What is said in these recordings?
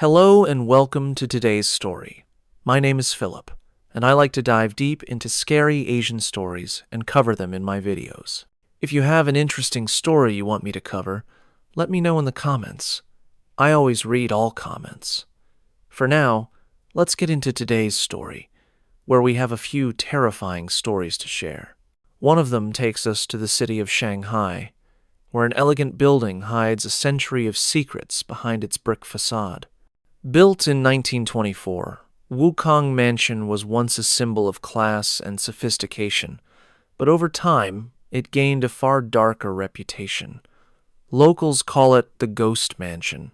Hello and welcome to today's story. My name is Philip, and I like to dive deep into scary Asian stories and cover them in my videos. If you have an interesting story you want me to cover, let me know in the comments. I always read all comments. For now, let's get into today's story, where we have a few terrifying stories to share. One of them takes us to the city of Shanghai, where an elegant building hides a century of secrets behind its brick facade. Built in 1924, Wukong Mansion was once a symbol of class and sophistication, but over time, it gained a far darker reputation. Locals call it the Ghost Mansion.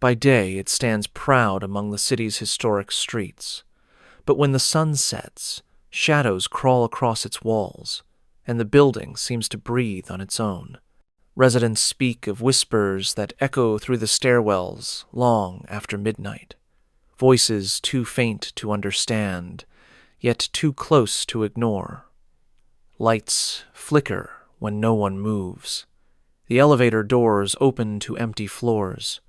By day, it stands proud among the city's historic streets. But when the sun sets, shadows crawl across its walls, and the building seems to breathe on its own. Residents speak of whispers that echo through the stairwells long after midnight. Voices too faint to understand, yet too close to ignore. Lights flicker when no one moves. The elevator doors open to empty floors.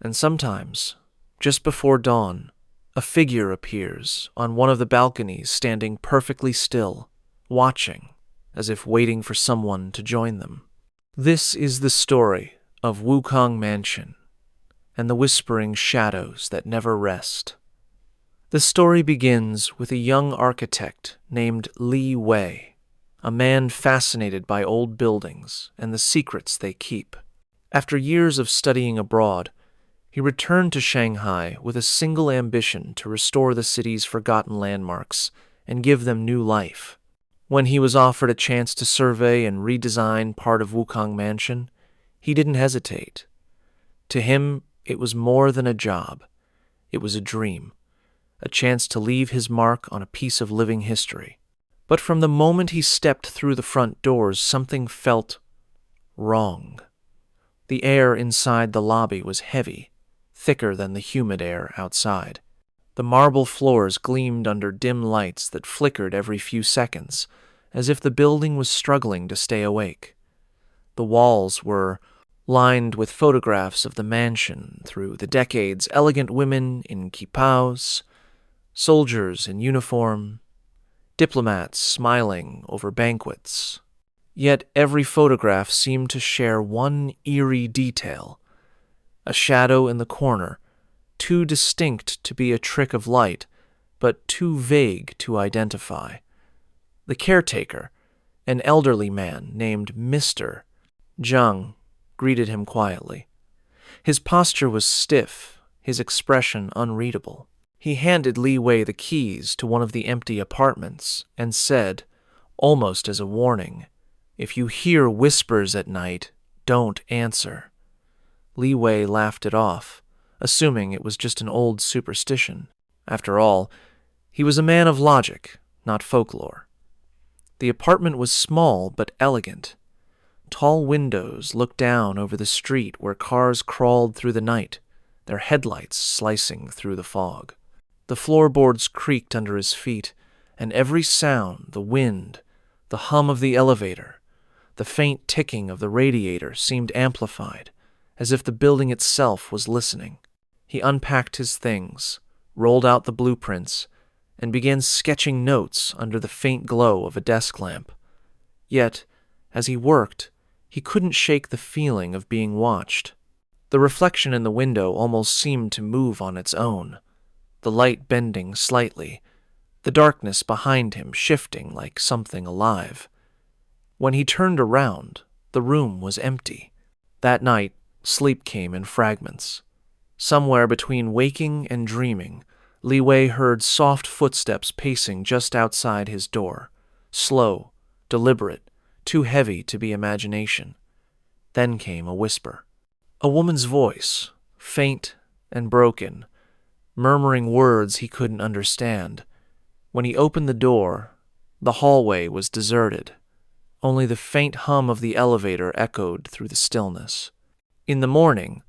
And sometimes, just before dawn, a figure appears on one of the balconies standing perfectly still, watching, as if waiting for someone to join them. This is the story of Wukong Mansion and the whispering shadows that never rest. The story begins with a young architect named Li Wei, a man fascinated by old buildings and the secrets they keep. After years of studying abroad, he returned to Shanghai with a single ambition to restore the city's forgotten landmarks and give them new life. When he was offered a chance to survey and redesign part of Wukong Mansion, he didn't hesitate. To him, it was more than a job. It was a dream, a chance to leave his mark on a piece of living history. But from the moment he stepped through the front doors, something felt wrong. The air inside the lobby was heavy, thicker than the humid air outside. The marble floors gleamed under dim lights that flickered every few seconds, as if the building was struggling to stay awake. The walls were lined with photographs of the mansion through the decades, elegant women in kippaos, soldiers in uniform, diplomats smiling over banquets. Yet every photograph seemed to share one eerie detail: a shadow in the corner, too distinct to be a trick of light, but too vague to identify. The caretaker, an elderly man named Mr. Zhang, greeted him quietly. His posture was stiff, his expression unreadable. He handed Li Wei the keys to one of the empty apartments and said, almost as a warning, "If you hear whispers at night, don't answer." Li Wei laughed it off, assuming it was just an old superstition. After all, he was a man of logic, not folklore. The apartment was small but elegant. Tall windows looked down over the street where cars crawled through the night, their headlights slicing through the fog. The floorboards creaked under his feet, and every sound, the wind, the hum of the elevator, the faint ticking of the radiator seemed amplified, as if the building itself was listening. He unpacked his things, rolled out the blueprints, and began sketching notes under the faint glow of a desk lamp. Yet, as he worked, he couldn't shake the feeling of being watched. The reflection in the window almost seemed to move on its own, the light bending slightly, the darkness behind him shifting like something alive. When he turned around, the room was empty. That night, sleep came in fragments. Somewhere between waking and dreaming, Li Wei heard soft footsteps pacing just outside his door, slow, deliberate, too heavy to be imagination. Then came a whisper. A woman's voice, faint and broken, murmuring words he couldn't understand. When he opened the door, the hallway was deserted. Only the faint hum of the elevator echoed through the stillness. In the morning,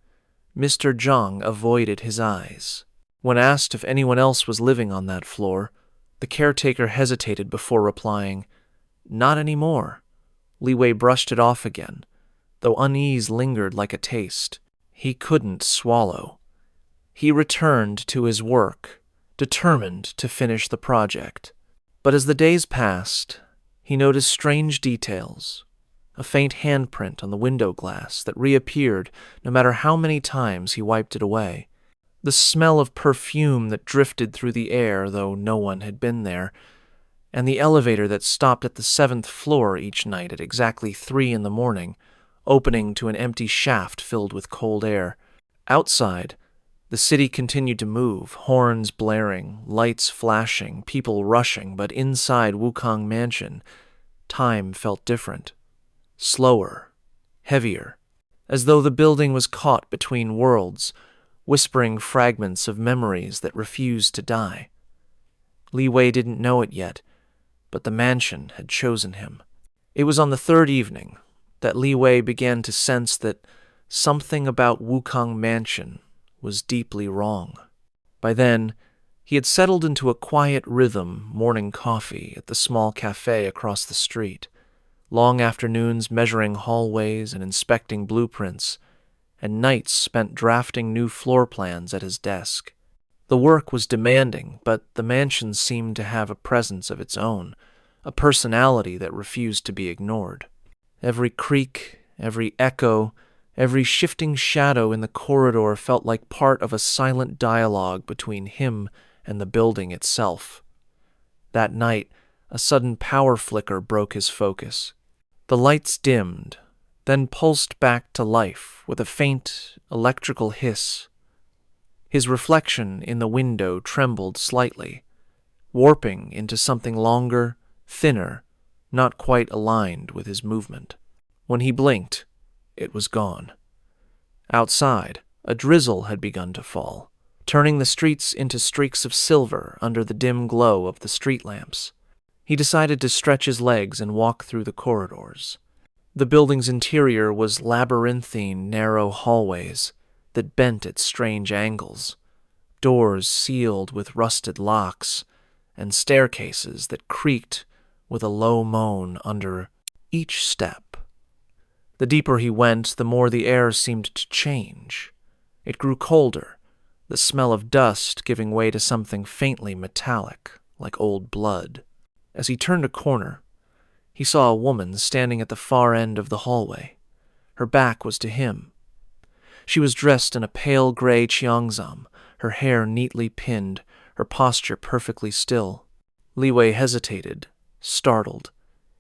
Mr. Zhang avoided his eyes. When asked if anyone else was living on that floor, the caretaker hesitated before replying, "Not anymore." Li Wei brushed it off again, though unease lingered like a taste. He couldn't swallow. He returned to his work, determined to finish the project. But as the days passed, he noticed strange details. A faint handprint on the window glass that reappeared no matter how many times he wiped it away. The smell of perfume that drifted through the air, though no one had been there, and the elevator that stopped at the 7th floor each night at exactly 3 a.m, opening to an empty shaft filled with cold air. Outside, the city continued to move, horns blaring, lights flashing, people rushing, but inside Wukong Mansion, time felt different. Slower, heavier, as though the building was caught between worlds, whispering fragments of memories that refused to die. Li Wei didn't know it yet, but the mansion had chosen him. It was on the 3rd evening that Li Wei began to sense that something about Wukong Mansion was deeply wrong. By then, he had settled into a quiet rhythm, morning coffee at the small cafe across the street, long afternoons measuring hallways and inspecting blueprints, and nights spent drafting new floor plans at his desk. The work was demanding, but the mansion seemed to have a presence of its own, a personality that refused to be ignored. Every creak, every echo, every shifting shadow in the corridor felt like part of a silent dialogue between him and the building itself. That night, a sudden power flicker broke his focus. The lights dimmed, then pulsed back to life with a faint electrical hiss. His reflection in the window trembled slightly, warping into something longer, thinner, not quite aligned with his movement. When he blinked, it was gone. Outside, a drizzle had begun to fall, turning the streets into streaks of silver under the dim glow of the street lamps. He decided to stretch his legs and walk through the corridors. The building's interior was labyrinthine, narrow hallways that bent at strange angles, doors sealed with rusted locks, and staircases that creaked with a low moan under each step. The deeper he went, the more the air seemed to change. It grew colder, the smell of dust giving way to something faintly metallic, like old blood. As he turned a corner, he saw a woman standing at the far end of the hallway. Her back was to him. She was dressed in a pale gray cheongsam, her hair neatly pinned, her posture perfectly still. Li Wei hesitated, startled.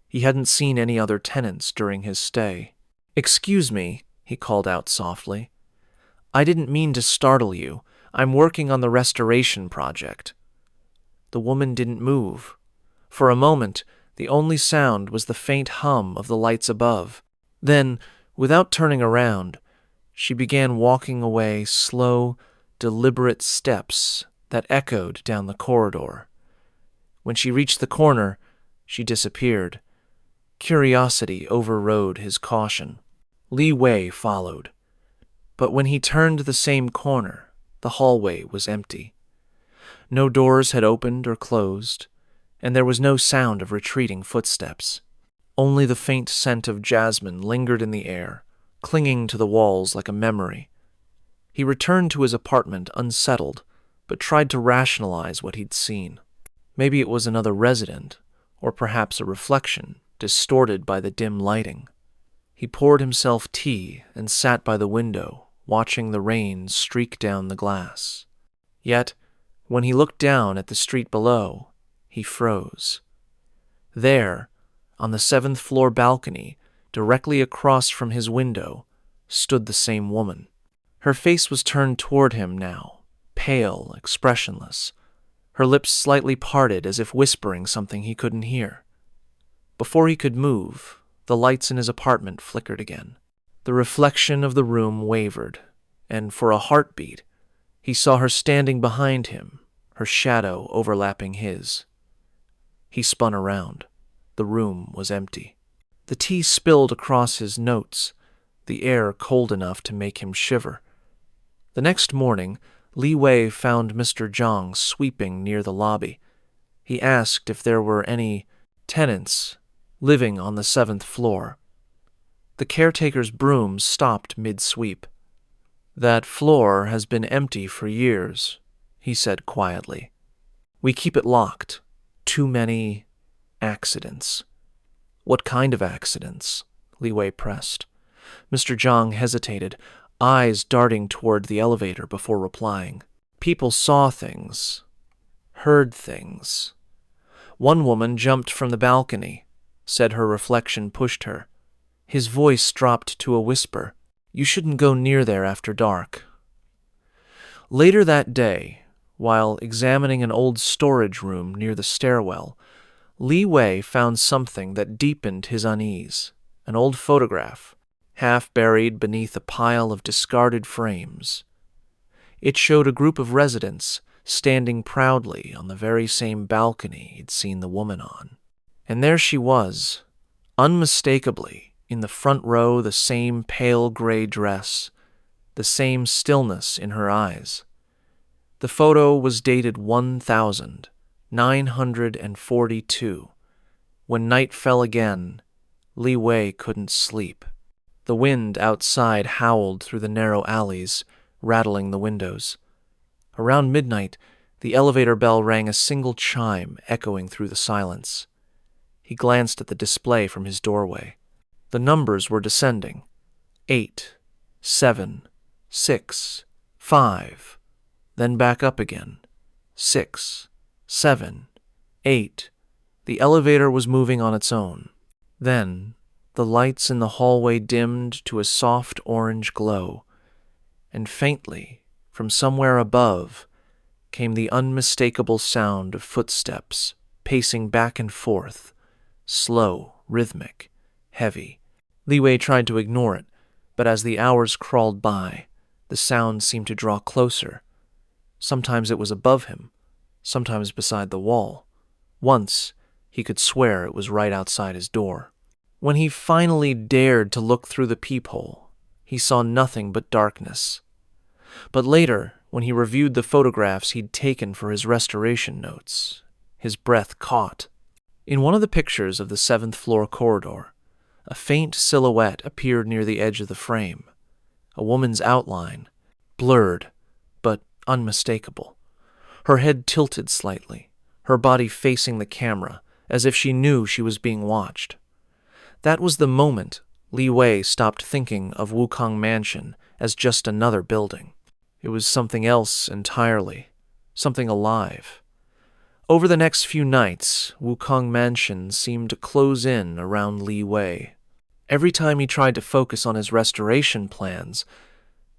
He hadn't seen any other tenants during his stay. "Excuse me," he called out softly. "I didn't mean to startle you. I'm working on the restoration project." The woman didn't move. For a moment, the only sound was the faint hum of the lights above. Then, without turning around, she began walking away, slow, deliberate steps that echoed down the corridor. When she reached the corner, she disappeared. Curiosity overrode his caution. Li Wei followed. But when he turned the same corner, the hallway was empty. No doors had opened or closed, and there was no sound of retreating footsteps. Only the faint scent of jasmine lingered in the air, clinging to the walls like a memory. He returned to his apartment unsettled, but tried to rationalize what he'd seen. Maybe it was another resident, or perhaps a reflection, distorted by the dim lighting. He poured himself tea and sat by the window, watching the rain streak down the glass. Yet, when he looked down at the street below, he froze. There, on the 7th floor balcony, directly across from his window, stood the same woman. Her face was turned toward him now, pale, expressionless, her lips slightly parted as if whispering something he couldn't hear. Before he could move, the lights in his apartment flickered again. The reflection of the room wavered, and for a heartbeat, he saw her standing behind him, her shadow overlapping his. He spun around. The room was empty. The tea spilled across his notes, the air cold enough to make him shiver. The next morning, Li Wei found Mr. Zhang sweeping near the lobby. He asked if there were any tenants living on the 7th floor. The caretaker's broom stopped mid-sweep. "That floor has been empty for years," he said quietly. "We keep it locked. Too many accidents." "What kind of accidents?" Li Wei pressed. Mr. Zhang hesitated, eyes darting toward the elevator before replying. "People saw things, heard things. One woman jumped from the balcony, said her reflection pushed her." His voice dropped to a whisper. "You shouldn't go near there after dark." Later that day, while examining an old storage room near the stairwell, Li Wei found something that deepened his unease. An old photograph, half buried beneath a pile of discarded frames. It showed a group of residents standing proudly on the very same balcony he'd seen the woman on. And there she was, unmistakably, in the front row, the same pale gray dress, the same stillness in her eyes. The photo was dated 1942. When night fell again, Li Wei couldn't sleep. The wind outside howled through the narrow alleys, rattling the windows. Around midnight, the elevator bell rang a single chime echoing through the silence. He glanced at the display from his doorway. The numbers were descending. 8, 7, 6, 5, then back up again. 6, 7, 8. The elevator was moving on its own. Then, the lights in the hallway dimmed to a soft orange glow, and faintly, from somewhere above, came the unmistakable sound of footsteps pacing back and forth, slow, rhythmic, heavy. Li Wei tried to ignore it, but as the hours crawled by, the sound seemed to draw closer. Sometimes it was above him, sometimes beside the wall. Once, he could swear it was right outside his door. When he finally dared to look through the peephole, he saw nothing but darkness. But later, when he reviewed the photographs he'd taken for his restoration notes, his breath caught. In one of the pictures of the 7th floor corridor, a faint silhouette appeared near the edge of the frame. A woman's outline, blurred, but unmistakable. Her head tilted slightly, her body facing the camera, as if she knew she was being watched. That was the moment Li Wei stopped thinking of Wukong Mansion as just another building. It was something else entirely, something alive. Over the next few nights, Wukong Mansion seemed to close in around Li Wei. Every time he tried to focus on his restoration plans,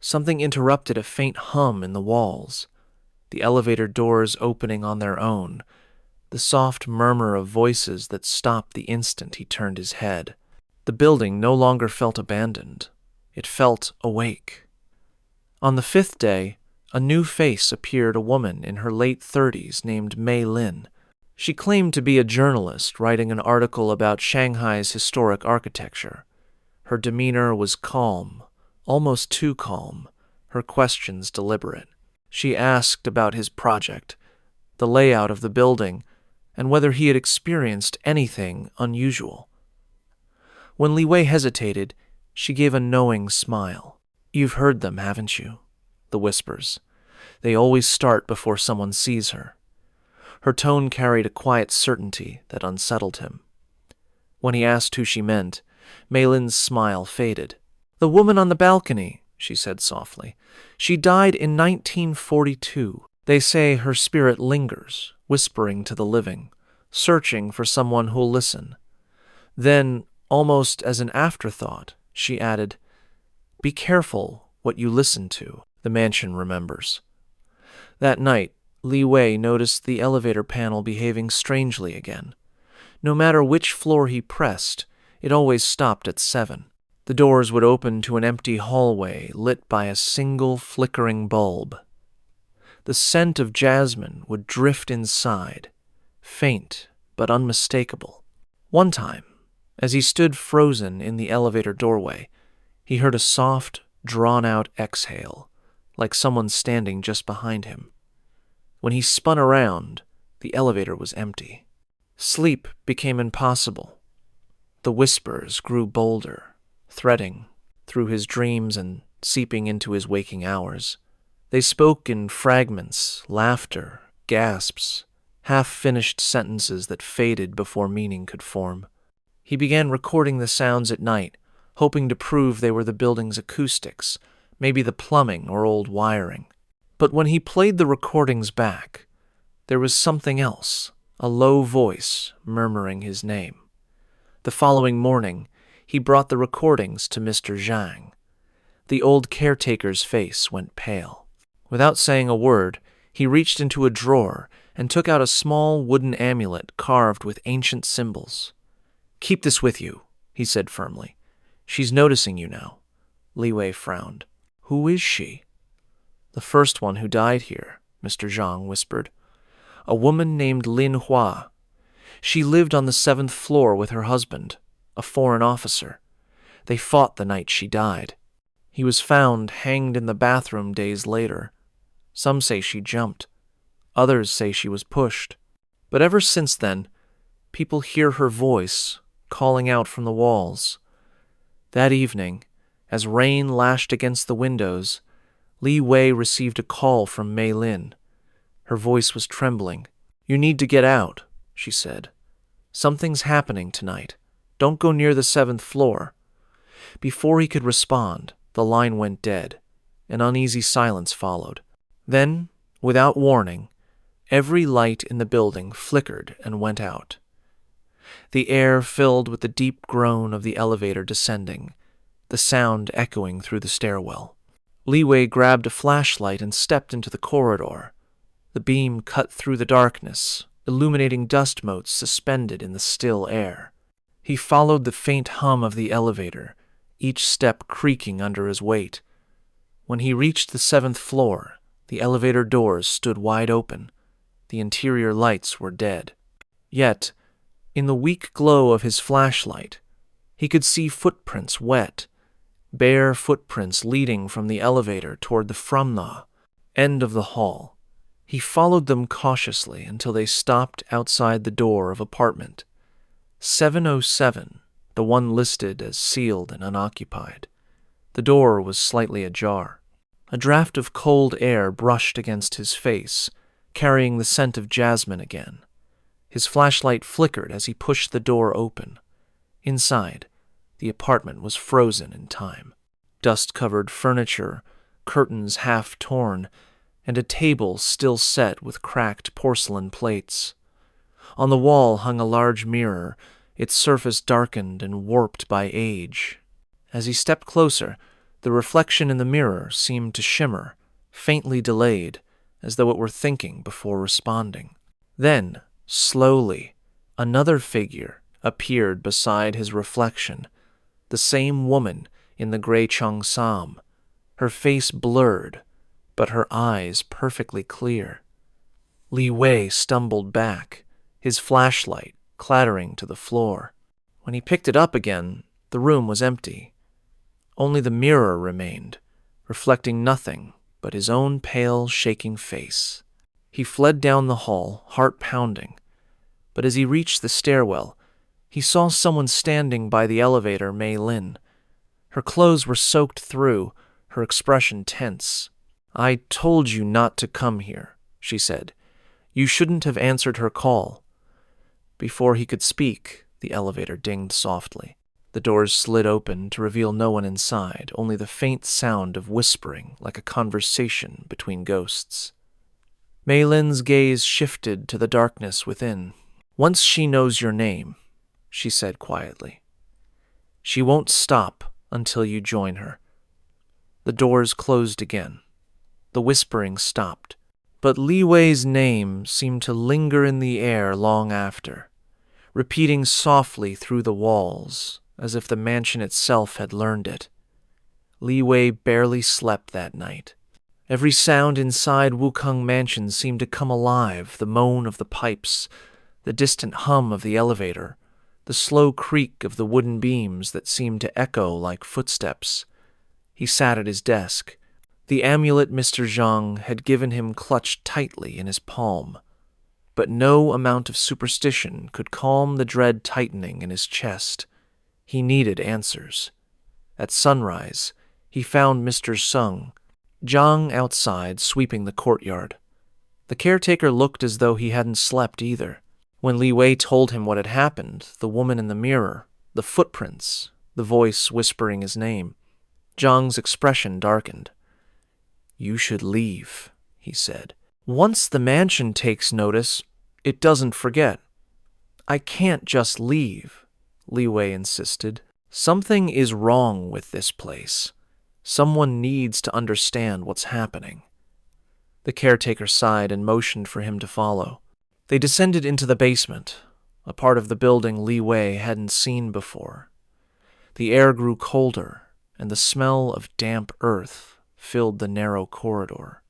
something interrupted a faint hum in the walls, the elevator doors opening on their own, the soft murmur of voices that stopped the instant he turned his head. The building no longer felt abandoned. It felt awake. On the 5th day, a new face appeared, a woman in her late 30s named Mei Lin. She claimed to be a journalist writing an article about Shanghai's historic architecture. Her demeanor was calm, almost too calm, her questions deliberate. She asked about his project, the layout of the building, and whether he had experienced anything unusual. When Li Wei hesitated, she gave a knowing smile. "You've heard them, haven't you?" The whispers. They always start before someone sees her. Her tone carried a quiet certainty that unsettled him. When he asked who she meant, Mei Lin's smile faded. "The woman on the balcony," she said softly. "She died in 1942. They say her spirit lingers, whispering to the living, searching for someone who'll listen." Then, almost as an afterthought, she added, "Be careful what you listen to." The mansion remembers. That night, Li Wei noticed the elevator panel behaving strangely again. No matter which floor he pressed, it always stopped at 7. The doors would open to an empty hallway lit by a single flickering bulb. The scent of jasmine would drift inside, faint but unmistakable. One time, as he stood frozen in the elevator doorway, he heard a soft, drawn-out exhale, like someone standing just behind him. When he spun around, the elevator was empty. Sleep became impossible. The whispers grew bolder, threading through his dreams and seeping into his waking hours. They spoke in fragments, laughter, gasps, half-finished sentences that faded before meaning could form. He began recording the sounds at night, hoping to prove they were the building's acoustics, maybe the plumbing or old wiring. But when he played the recordings back, there was something else, a low voice murmuring his name. The following morning, he brought the recordings to Mr. Zhang. The old caretaker's face went pale. Without saying a word, he reached into a drawer and took out a small wooden amulet carved with ancient symbols. "Keep this with you," he said firmly. "She's noticing you now." Li Wei frowned. "Who is she?" "The first one who died here," Mr. Zhang whispered. "A woman named Lin Hua. She lived on the 7th floor with her husband, a foreign officer. They fought the night she died. He was found hanged in the bathroom days later. Some say she jumped. Others say she was pushed. But ever since then, people hear her voice calling out from the walls. That evening, as rain lashed against the windows, Li Wei received a call from Mei Lin. Her voice was trembling. "You need to get out," she said. "Something's happening tonight. Don't go near the 7th floor." Before he could respond, the line went dead. An uneasy silence followed. Then, without warning, every light in the building flickered and went out. The air filled with the deep groan of the elevator descending, the sound echoing through the stairwell. Li Wei grabbed a flashlight and stepped into the corridor. The beam cut through the darkness, illuminating dust motes suspended in the still air. He followed the faint hum of the elevator, each step creaking under his weight. When he reached the 7th floor, the elevator doors stood wide open. The interior lights were dead. Yet, in the weak glow of his flashlight, he could see footprints wet, bare footprints leading from the elevator toward the fromna end of the hall. He followed them cautiously until they stopped outside the door of apartment 707, the one listed as sealed and unoccupied. The door was slightly ajar. A draft of cold air brushed against his face, carrying the scent of jasmine again. His flashlight flickered as he pushed the door open. Inside, the apartment was frozen in time. Dust-covered furniture, curtains half torn, and a table still set with cracked porcelain plates. On the wall hung a large mirror, its surface darkened and warped by age. As he stepped closer, the reflection in the mirror seemed to shimmer, faintly delayed, as though it were thinking before responding. Then, slowly, another figure appeared beside his reflection, the same woman in the gray cheongsam, her face blurred, but her eyes perfectly clear. Li Wei stumbled back, his flashlight clattering to the floor. When he picked it up again, the room was empty. Only the mirror remained, reflecting nothing but his own pale, shaking face. He fled down the hall, heart pounding, but as he reached the stairwell, he saw someone standing by the elevator, Mei Lin. Her clothes were soaked through, her expression tense. "I told you not to come here," she said. "You shouldn't have answered her call." Before he could speak, the elevator dinged softly. The doors slid open to reveal no one inside, only the faint sound of whispering like a conversation between ghosts. Mei Lin's gaze shifted to the darkness within. "Once she knows your name," she said quietly, "she won't stop until you join her." The doors closed again. The whispering stopped. But Li Wei's name seemed to linger in the air long after, repeating softly through the walls, as if the mansion itself had learned it. Li Wei barely slept that night. Every sound inside Wukong Mansion seemed to come alive, the moan of the pipes, the distant hum of the elevator, the slow creak of the wooden beams that seemed to echo like footsteps. He sat at his desk. The amulet Mr. Zhang had given him clutched tightly in his palm. But no amount of superstition could calm the dread tightening in his chest. He needed answers. At sunrise, he found Mr. Sung, Zhang outside sweeping the courtyard. The caretaker looked as though he hadn't slept either. When Li Wei told him what had happened, the woman in the mirror, the footprints, the voice whispering his name, Zhang's expression darkened. "You should leave," he said. "Once the mansion takes notice, it doesn't forget." "I can't just leave," Li Wei insisted. "Something is wrong with this place. Someone needs to understand what's happening." The caretaker sighed and motioned for him to follow. They descended into the basement, a part of the building Li Wei hadn't seen before. The air grew colder, and the smell of damp earth filled the narrow corridor.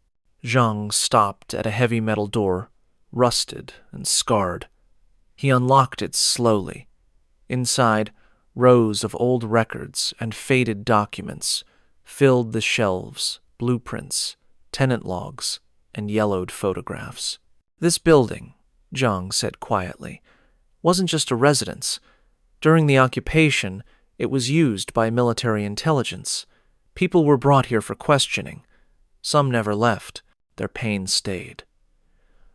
Zhang stopped at a heavy metal door, rusted and scarred. He unlocked it slowly. Inside, rows of old records and faded documents filled the shelves, blueprints, tenant logs, and yellowed photographs. This building, Zhang said quietly, wasn't just a residence. During the occupation, it was used by military intelligence. People were brought here for questioning. Some never left. Their pain stayed.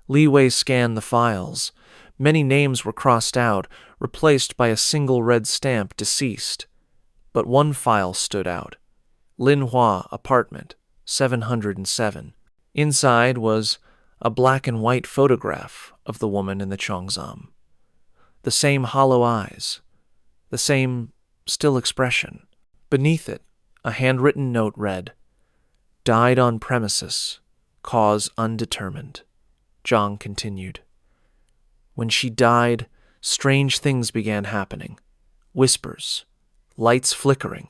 Li Wei scanned the files. Many names were crossed out, replaced by a single red stamp, deceased. But one file stood out. Linhua Apartment, 707. Inside was a black and white photograph of the woman in the cheongsam. The same hollow eyes, the same still expression. Beneath it, a handwritten note read, "Died on premises, cause undetermined." Zhang continued. "When she died, strange things began happening. Whispers, lights flickering.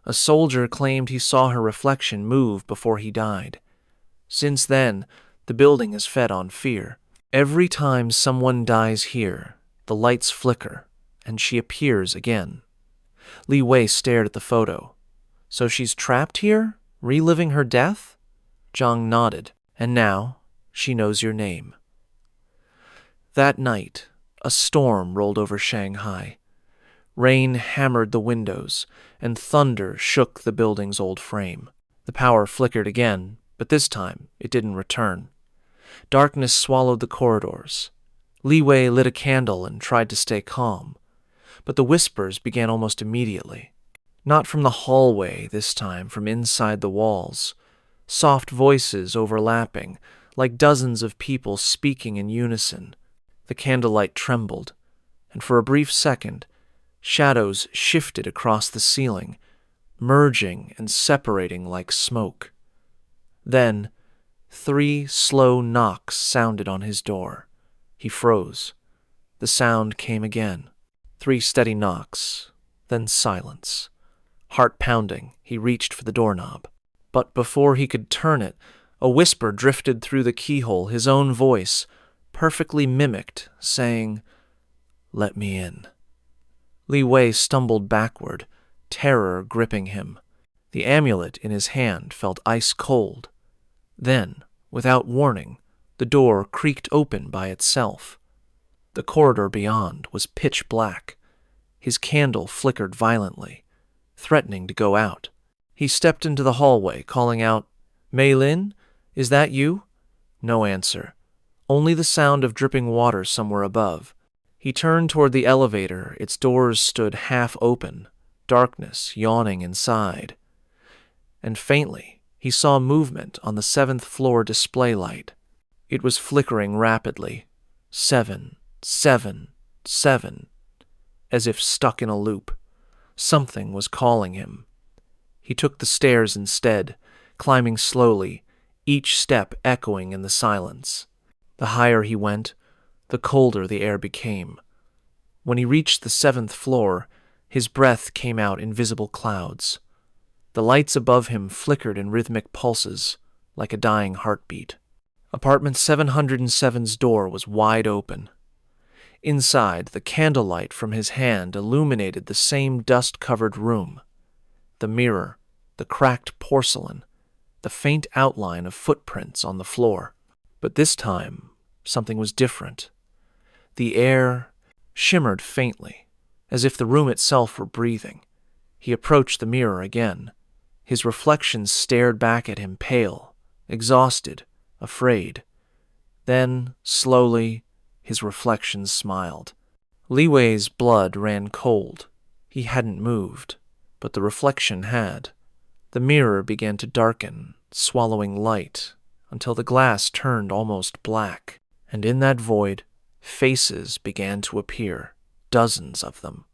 A soldier claimed he saw her reflection move before he died. Since then, the building is fed on fear. Every time someone dies here, the lights flicker, and she appears again." Li Wei stared at the photo. "So she's trapped here, reliving her death?" Zhang nodded. "And now, she knows your name." That night, a storm rolled over Shanghai. Rain hammered the windows, and thunder shook the building's old frame. The power flickered again, but this time it didn't return. Darkness swallowed the corridors. Li Wei lit a candle and tried to stay calm, but the whispers began almost immediately. Not from the hallway this time, from inside the walls. Soft voices overlapping, like dozens of people speaking in unison. The candlelight trembled, and for a brief second, shadows shifted across the ceiling, merging and separating like smoke. Then, 3 slow knocks sounded on his door. He froze. The sound came again. 3 steady knocks, then silence. Heart pounding, he reached for the doorknob. But before he could turn it, a whisper drifted through the keyhole, his own voice, perfectly mimicked, saying, "Let me in." Li Wei stumbled backward, terror gripping him. The amulet in his hand felt ice cold. Then, without warning, the door creaked open by itself. The corridor beyond was pitch black. His candle flickered violently, threatening to go out. He stepped into the hallway, calling out, "Mei Lin, is that you?" No answer. Only the sound of dripping water somewhere above. He turned toward the elevator. Its doors stood half open, darkness yawning inside. And faintly, he saw movement on the 7th floor display light. It was flickering rapidly. 7, 7, 7. As if stuck in a loop. Something was calling him. He took the stairs instead, climbing slowly, each step echoing in the silence. The higher he went, the colder the air became. When he reached the 7th floor, his breath came out in visible clouds. The lights above him flickered in rhythmic pulses, like a dying heartbeat. Apartment 707's door was wide open. Inside, the candlelight from his hand illuminated the same dust-covered room. The mirror, the cracked porcelain, the faint outline of footprints on the floor. But this time, something was different. The air shimmered faintly, as if the room itself were breathing. He approached the mirror again. His reflection stared back at him, pale, exhausted, afraid. Then, slowly, his reflection smiled. Li Wei's blood ran cold. He hadn't moved, but the reflection had. The mirror began to darken, swallowing light, until the glass turned almost black, and in that void, faces began to appear, dozens of them.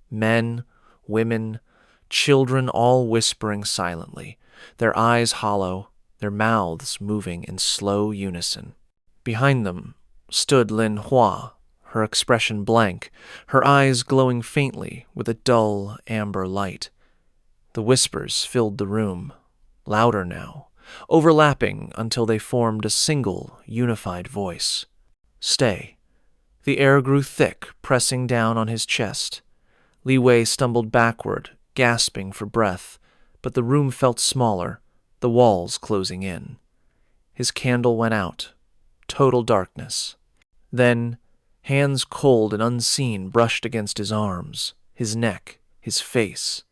Men, women, children, all whispering silently, their eyes hollow, their mouths moving in slow unison. Behind them stood Lin Hua, her expression blank, her eyes glowing faintly with a dull amber light. The whispers filled the room, louder now, overlapping until they formed a single, unified voice. Stay. The air grew thick, pressing down on his chest. Li Wei stumbled backward, gasping for breath, but the room felt smaller, the walls closing in. His candle went out. Total darkness. Then, hands cold and unseen brushed against his arms, his neck, his face.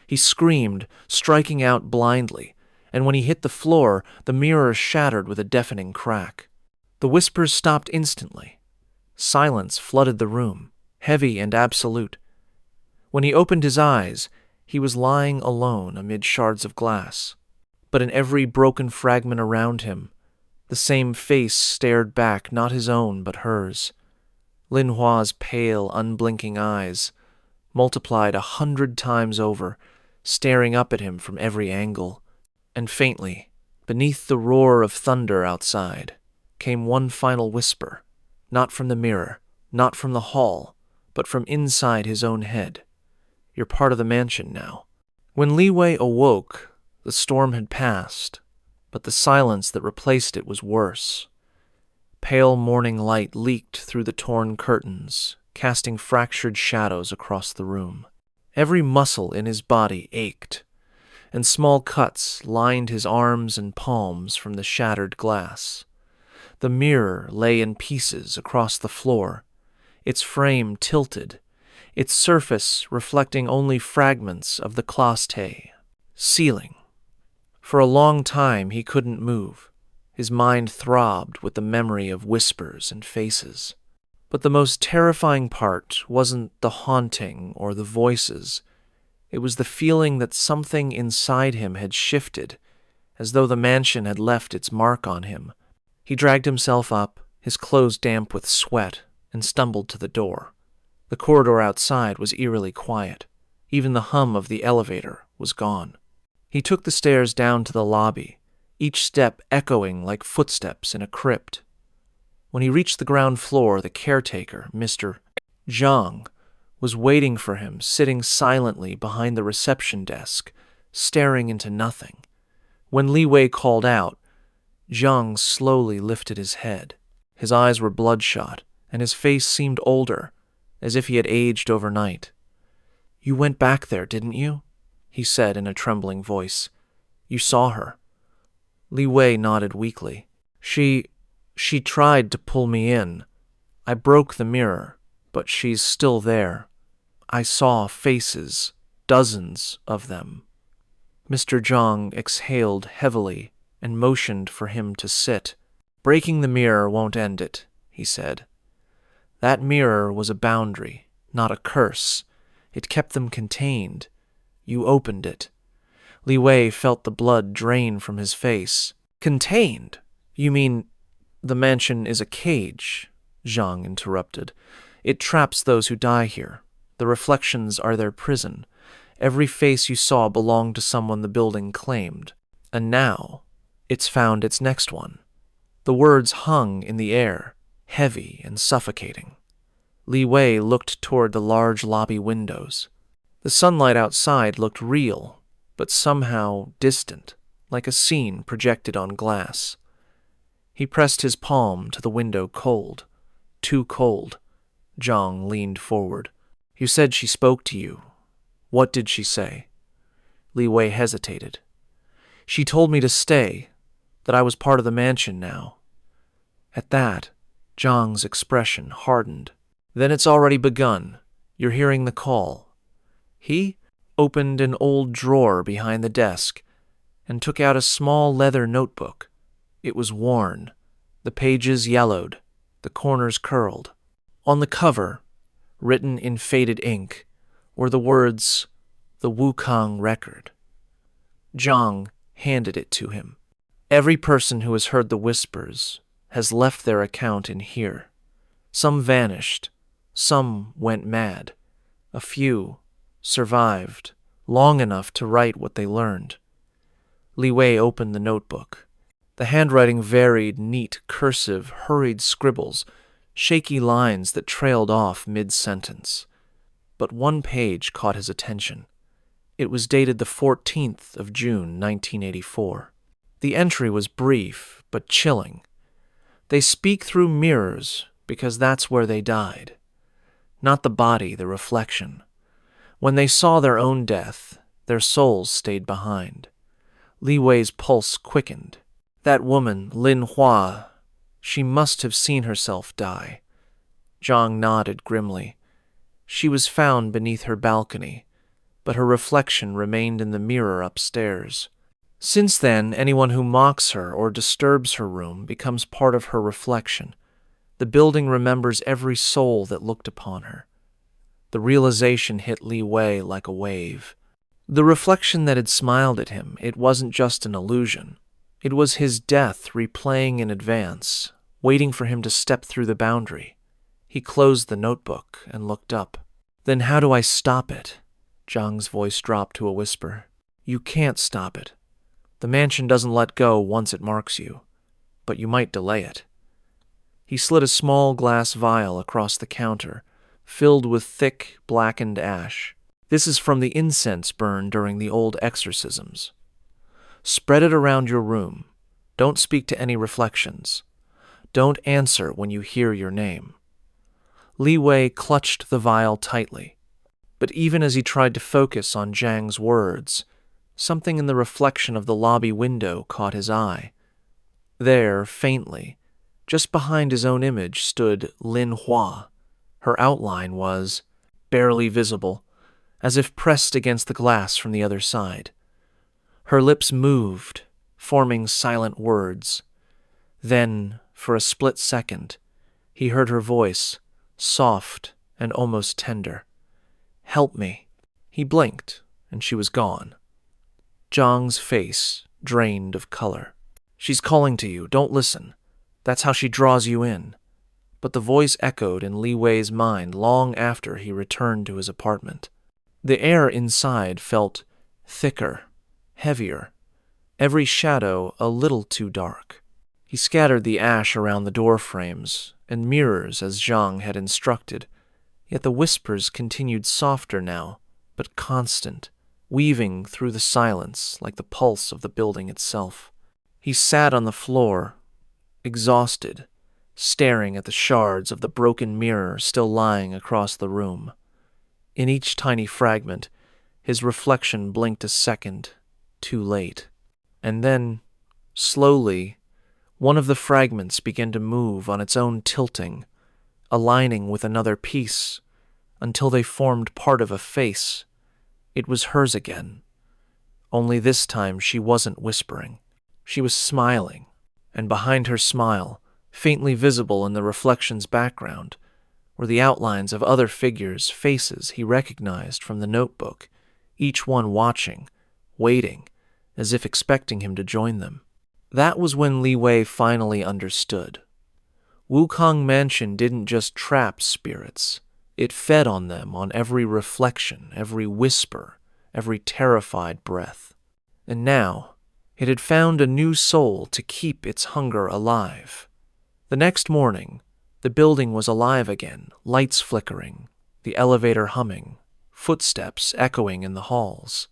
He screamed, striking out blindly, and when he hit the floor, the mirror shattered with a deafening crack. The whispers stopped instantly. Silence flooded the room, heavy and absolute. When he opened his eyes, he was lying alone amid shards of glass. But in every broken fragment around him, the same face stared back, not his own, but hers. Lin Hua's pale, unblinking eyes, multiplied 100 times over, staring up at him from every angle. And faintly, beneath the roar of thunder outside, came one final whisper, not from the mirror, not from the hall, but from inside his own head. You're part of the mansion now. When Li Wei awoke, the storm had passed, but the silence that replaced it was worse. Pale morning light leaked through the torn curtains, casting fractured shadows across the room. Every muscle in his body ached, and small cuts lined his arms and palms from the shattered glass. The mirror lay in pieces across the floor, its frame tilted, its surface reflecting only fragments of the cloche ceiling. For a long time he couldn't move. His mind throbbed with the memory of whispers and faces. But the most terrifying part wasn't the haunting or the voices. It was the feeling that something inside him had shifted, as though the mansion had left its mark on him. He dragged himself up, his clothes damp with sweat, and stumbled to the door. The corridor outside was eerily quiet. Even the hum of the elevator was gone. He took the stairs down to the lobby, each step echoing like footsteps in a crypt. When he reached the ground floor, the caretaker, Mr. Zhang, was waiting for him, sitting silently behind the reception desk, staring into nothing. When Li Wei called out, Zhang slowly lifted his head. His eyes were bloodshot, and his face seemed older, as if he had aged overnight. "You went back there, didn't you?" he said in a trembling voice. "You saw her." Li Wei nodded weakly. She tried to pull me in. I broke the mirror, but she's still there. I saw faces, dozens of them. Mr. Zhang exhaled heavily and motioned for him to sit. "Breaking the mirror won't end it," he said. "That mirror was a boundary, not a curse. It kept them contained. You opened it." Li Wei felt the blood drain from his face. "Contained? You mean the mansion is a cage?" Zhang interrupted. "It traps those who die here. The reflections are their prison. Every face you saw belonged to someone the building claimed. And now, it's found its next one." The words hung in the air, heavy and suffocating. Li Wei looked toward the large lobby windows. The sunlight outside looked real, but somehow distant, like a scene projected on glass. He pressed his palm to the window cold. Too cold. Zhang leaned forward. "You said she spoke to you. What did she say?" Li Wei hesitated. "She told me to stay, that I was part of the mansion now." At that, Zhang's expression hardened. "Then it's already begun. You're hearing the call." "He? opened an old drawer behind the desk, and took out a small leather notebook. It was worn, the pages yellowed, the corners curled. On the cover, written in faded ink, were the words, "The Wukong Record." Zhang handed it to him. "Every person who has heard the whispers has left their account in here. Some vanished, some went mad. A few survived long enough to write what they learned." Li Wei opened the notebook. The handwriting varied neat, cursive, hurried scribbles, shaky lines that trailed off mid-sentence. But one page caught his attention. It was dated the 14th of June, 1984. The entry was brief, but chilling. "They speak through mirrors because that's where they died. Not the body, the reflection. When they saw their own death, their souls stayed behind." Li Wei's pulse quickened. That woman, Lin Hua, she must have seen herself die. Zhang nodded grimly. She was found beneath her balcony, but her reflection remained in the mirror upstairs. Since then, anyone who mocks her or disturbs her room becomes part of her reflection. The building remembers every soul that looked upon her. The realization hit Li Wei like a wave. The reflection that had smiled at him, it wasn't just an illusion. It was his death replaying in advance, waiting for him to step through the boundary. He closed the notebook and looked up. "Then how do I stop it?" Zhang's voice dropped to a whisper. "You can't stop it. The mansion doesn't let go once it marks you, but you might delay it." He slid a small glass vial across the counter, filled with thick, blackened ash. "This is from the incense burned during the old exorcisms. Spread it around your room. Don't speak to any reflections. Don't answer when you hear your name." Li Wei clutched the vial tightly, but even as he tried to focus on Zhang's words, something in the reflection of the lobby window caught his eye. There, faintly, just behind his own image, stood Lin Hua. Her outline was barely visible, as if pressed against the glass from the other side. Her lips moved, forming silent words. Then, for a split second, he heard her voice, soft and almost tender. "Help me." He blinked, and she was gone. Zhang's face drained of color. "She's calling to you. Don't listen. That's how she draws you in." But the voice echoed in Li Wei's mind long after he returned to his apartment. The air inside felt thicker, heavier, every shadow a little too dark. He scattered the ash around the door frames and mirrors as Zhang had instructed, yet the whispers continued softer now, but constant, weaving through the silence like the pulse of the building itself. He sat on the floor, exhausted, staring at the shards of the broken mirror still lying across the room. In each tiny fragment, his reflection blinked a second, too late. And then, slowly, one of the fragments began to move on its own tilting, aligning with another piece, until they formed part of a face. It was hers again. Only this time she wasn't whispering. She was smiling, and behind her smile, faintly visible in the reflection's background, were the outlines of other figures' faces he recognized from the notebook, each one watching, waiting, as if expecting him to join them. That was when Li Wei finally understood. Wukong Mansion didn't just trap spirits. It fed on them on every reflection, every whisper, every terrified breath. And now, it had found a new soul to keep its hunger alive. The next morning, the building was alive again, lights flickering, the elevator humming, footsteps echoing in the halls.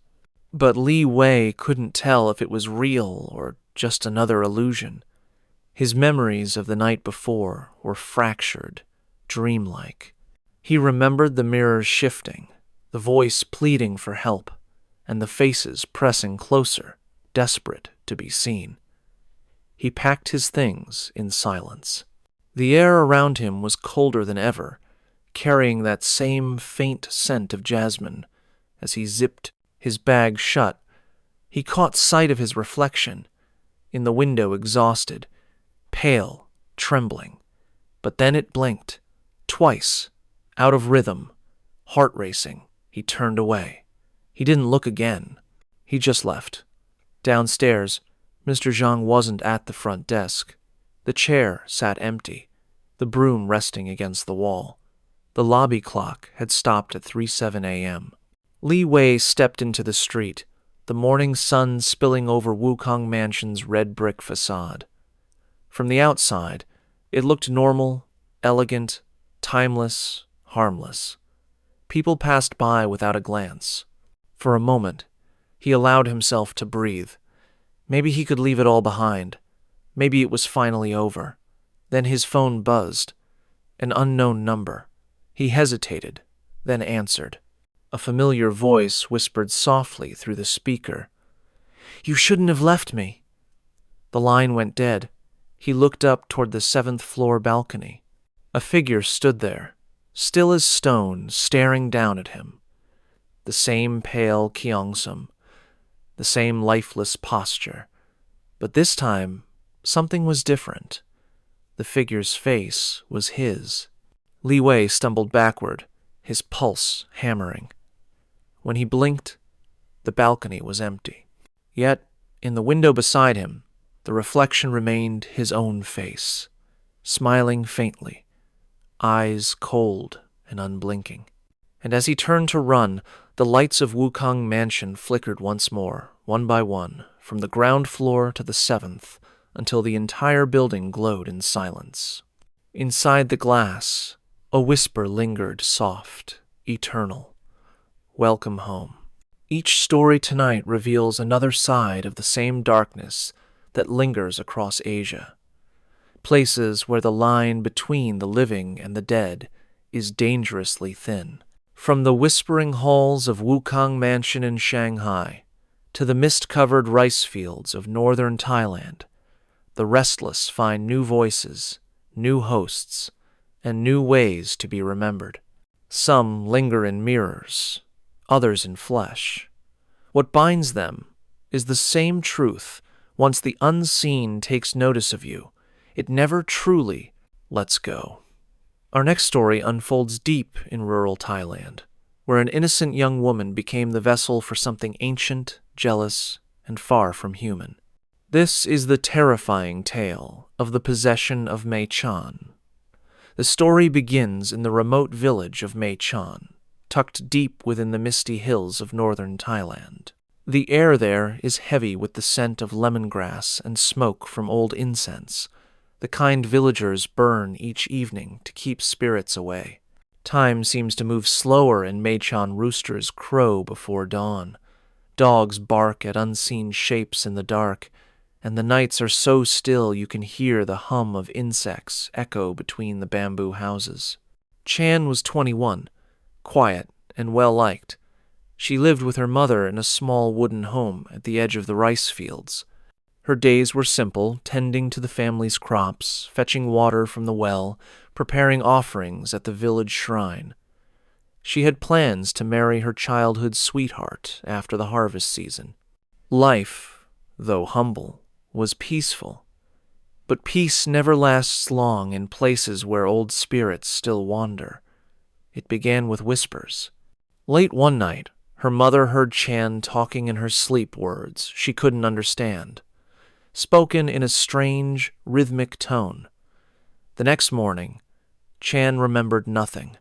But Li Wei couldn't tell if it was real or just another illusion. His memories of the night before were fractured, dreamlike. He remembered the mirrors shifting, the voice pleading for help, and the faces pressing closer, desperate to be seen. He packed his things in silence. The air around him was colder than ever, carrying that same faint scent of jasmine as he zipped his bag shut, he caught sight of his reflection in the window, exhausted, pale, trembling. But then it blinked, twice, out of rhythm, heart racing. He turned away. He didn't look again. He just left. Downstairs, Mr. Zhang wasn't at the front desk. The chair sat empty, the broom resting against the wall. The lobby clock had stopped at 3:07 a.m. Li Wei stepped into the street, the morning sun spilling over Wukong Mansion's red brick facade. From the outside, it looked normal, elegant, timeless, harmless. People passed by without a glance. For a moment, he allowed himself to breathe. Maybe he could leave it all behind. Maybe it was finally over. Then his phone buzzed. An unknown number. He hesitated, then answered. A familiar voice whispered softly through the speaker. "You shouldn't have left me." The line went dead. He looked up toward the 7th-floor balcony. A figure stood there, still as stone, staring down at him. The same pale Kyongsum, the same lifeless posture. But this time, something was different. The figure's face was his. Li Wei stumbled backward, his pulse hammering. When he blinked, the balcony was empty. Yet, in the window beside him, the reflection remained his own face, smiling faintly, eyes cold and unblinking. And as he turned to run, the lights of Wukong Mansion flickered once more, one by one, from the ground floor to the 7th, until the entire building glowed in silence. Inside the glass, a whisper lingered, soft, eternal. Welcome home. Each story tonight reveals another side of the same darkness that lingers across Asia. Places where the line between the living and the dead is dangerously thin. From the whispering halls of Wukong Mansion in Shanghai to the mist-covered rice fields of northern Thailand, the restless find new voices, new hosts, and new ways to be remembered. Some linger in mirrors, others in flesh. What binds them is the same truth. Once the unseen takes notice of you, it never truly lets go. Our next story unfolds deep in rural Thailand, where an innocent young woman became the vessel for something ancient, jealous, and far from human. This is the terrifying tale of the possession of Mei Chan. The story begins in the remote village of Mei Chan, tucked deep within the misty hills of northern Thailand. The air there is heavy with the scent of lemongrass and smoke from old incense, the kind villagers burn each evening to keep spirits away. Time seems to move slower, and Mei Chan roosters crow before dawn. Dogs bark at unseen shapes in the dark, and the nights are so still you can hear the hum of insects echo between the bamboo houses. Chan was 21, quiet and well-liked. She lived with her mother in a small wooden home at the edge of the rice fields. Her days were simple, tending to the family's crops, fetching water from the well, preparing offerings at the village shrine. She had plans to marry her childhood sweetheart after the harvest season. Life, though humble, was peaceful. But peace never lasts long in places where old spirits still wander. It began with whispers. Late one night, her mother heard Chan talking in her sleep words she couldn't understand, spoken in a strange, rhythmic tone. The next morning, Chan remembered nothing.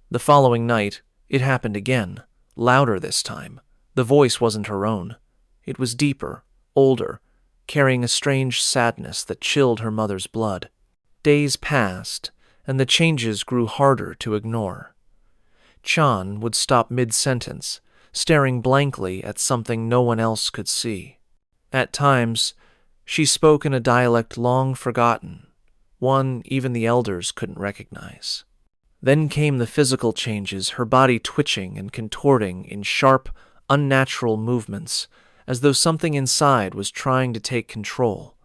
The following night, it happened again, louder this time. The voice wasn't her own. It was deeper, older, carrying a strange sadness that chilled her mother's blood. Days passed, and the changes grew harder to ignore. Chan would stop mid-sentence, staring blankly at something no one else could see. At times, she spoke in a dialect long forgotten, one even the elders couldn't recognize. Then came the physical changes, her body twitching and contorting in sharp, unnatural movements, as though something inside was trying to take control.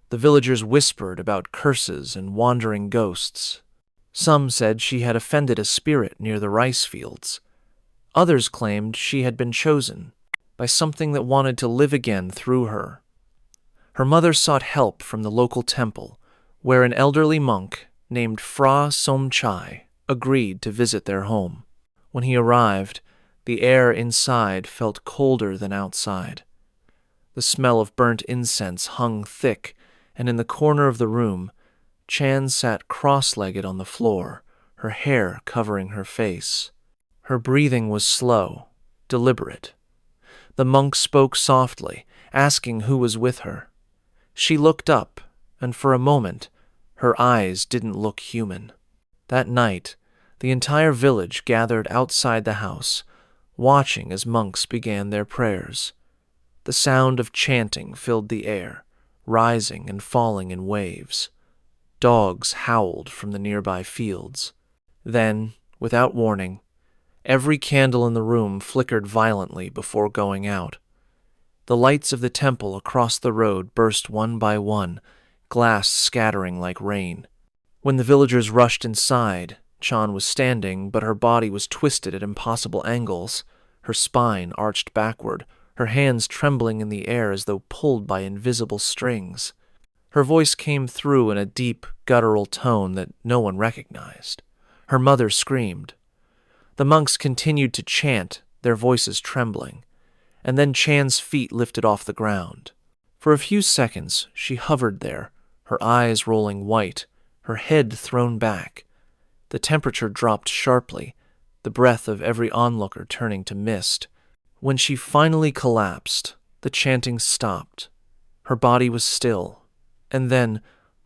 The villagers whispered about curses and wandering ghosts. Some said she had offended a spirit near the rice fields. Others claimed she had been chosen, by something that wanted to live again through her. Her mother sought help from the local temple, where an elderly monk named Fra Somchai agreed to visit their home. When he arrived, the air inside felt colder than outside. The smell of burnt incense hung thick, and in the corner of the room, Chan sat cross-legged on the floor, her hair covering her face. Her breathing was slow, deliberate. The monk spoke softly, asking who was with her. She looked up, and for a moment, her eyes didn't look human. That night, the entire village gathered outside the house, watching as monks began their prayers. The sound of chanting filled the air, rising and falling in waves. Dogs howled from the nearby fields. Then, without warning, every candle in the room flickered violently before going out. The lights of the temple across the road burst one by one, glass scattering like rain. When the villagers rushed inside, Chan was standing, but her body was twisted at impossible angles, her spine arched backward, her hands trembling in the air as though pulled by invisible strings. Her voice came through in a deep, guttural tone that no one recognized. Her mother screamed. The monks continued to chant, their voices trembling, and then Chan's feet lifted off the ground. For a few seconds, she hovered there, her eyes rolling white, her head thrown back. The temperature dropped sharply, the breath of every onlooker turning to mist. When she finally collapsed, the chanting stopped. Her body was still, and then,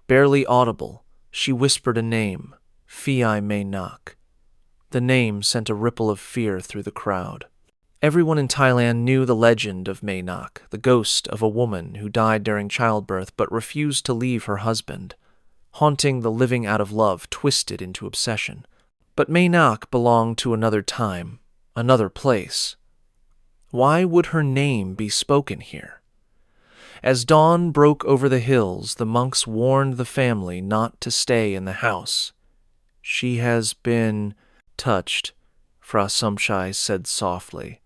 barely audible, she whispered a name, Phai May Nak. The name sent a ripple of fear through the crowd. Everyone in Thailand knew the legend of May Nak, the ghost of a woman who died during childbirth but refused to leave her husband, haunting the living out of love twisted into obsession. But May Nak belonged to another time, another place. Why would her name be spoken here? As dawn broke over the hills, the monks warned the family not to stay in the house. "She has been touched," Fra Somchai said softly.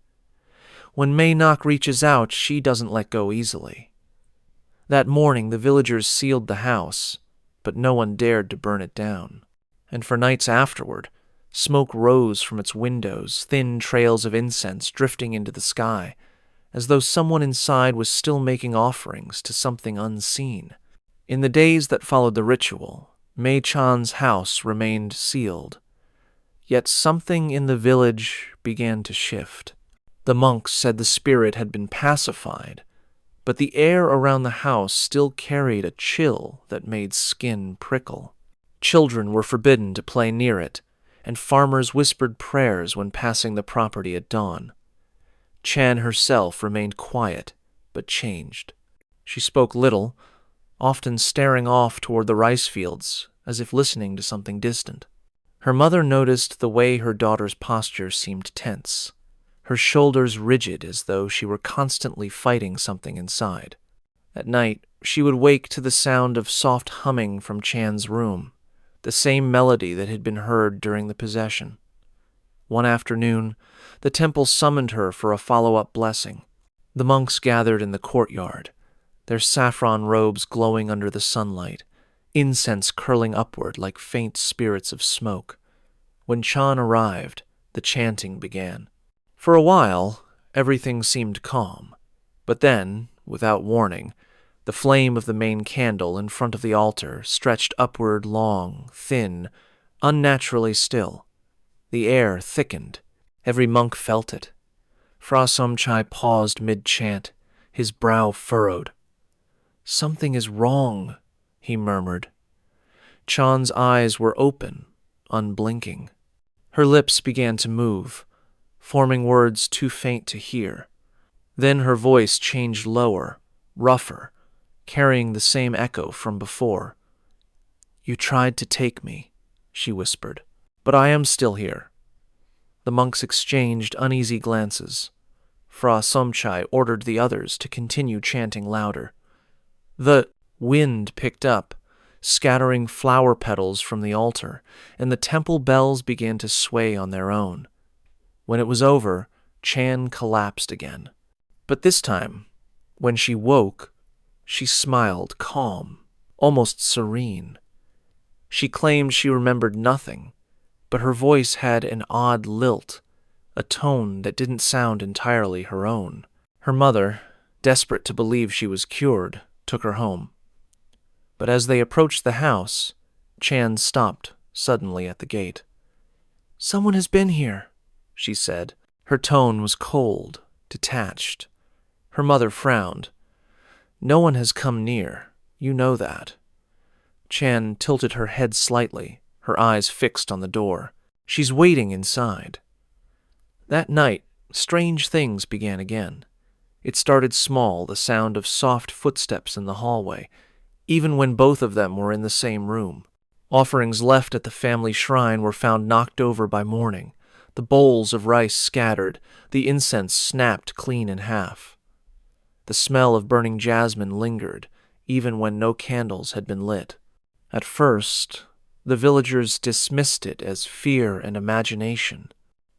"When May Nak reaches out, she doesn't let go easily." That morning the villagers sealed the house, but no one dared to burn it down. And for nights afterward, smoke rose from its windows, thin trails of incense drifting into the sky, as though someone inside was still making offerings to something unseen. In the days that followed the ritual, Mei Chan's house remained sealed. Yet something in the village began to shift. The monks said the spirit had been pacified, but the air around the house still carried a chill that made skin prickle. Children were forbidden to play near it, and farmers whispered prayers when passing the property at dawn. Chan herself remained quiet, but changed. She spoke little, often staring off toward the rice fields, as if listening to something distant. Her mother noticed the way her daughter's posture seemed tense, her shoulders rigid as though she were constantly fighting something inside. At night, she would wake to the sound of soft humming from Chan's room, the same melody that had been heard during the possession. One afternoon, the temple summoned her for a follow-up blessing. The monks gathered in the courtyard, their saffron robes glowing under the sunlight, incense curling upward like faint spirits of smoke. When Chan arrived, the chanting began. For a while, everything seemed calm, but then, without warning, the flame of the main candle in front of the altar stretched upward long, thin, unnaturally still. The air thickened. Every monk felt it. Fra Somchai paused mid-chant, his brow furrowed. "Something is wrong," he murmured. Chan's eyes were open, unblinking. Her lips began to move, forming words too faint to hear. Then her voice changed lower, rougher, carrying the same echo from before. "You tried to take me," she whispered, "but I am still here." The monks exchanged uneasy glances. Fra Somchai ordered the others to continue chanting louder. The wind picked up, scattering flower petals from the altar, and the temple bells began to sway on their own. When it was over, Chan collapsed again. But this time, when she woke, she smiled calm, almost serene. She claimed she remembered nothing, but her voice had an odd lilt, a tone that didn't sound entirely her own. Her mother, desperate to believe she was cured, took her home. But as they approached the house, Chan stopped suddenly at the gate. "Someone has been here," she said. Her tone was cold, detached. Her mother frowned. "No one has come near. You know that." Chan tilted her head slightly, her eyes fixed on the door. "She's waiting inside." That night, strange things began again. It started small, the sound of soft footsteps in the hallway, even when both of them were in the same room. Offerings left at the family shrine were found knocked over by morning, the bowls of rice scattered, the incense snapped clean in half. The smell of burning jasmine lingered, even when no candles had been lit. At first, the villagers dismissed it as fear and imagination.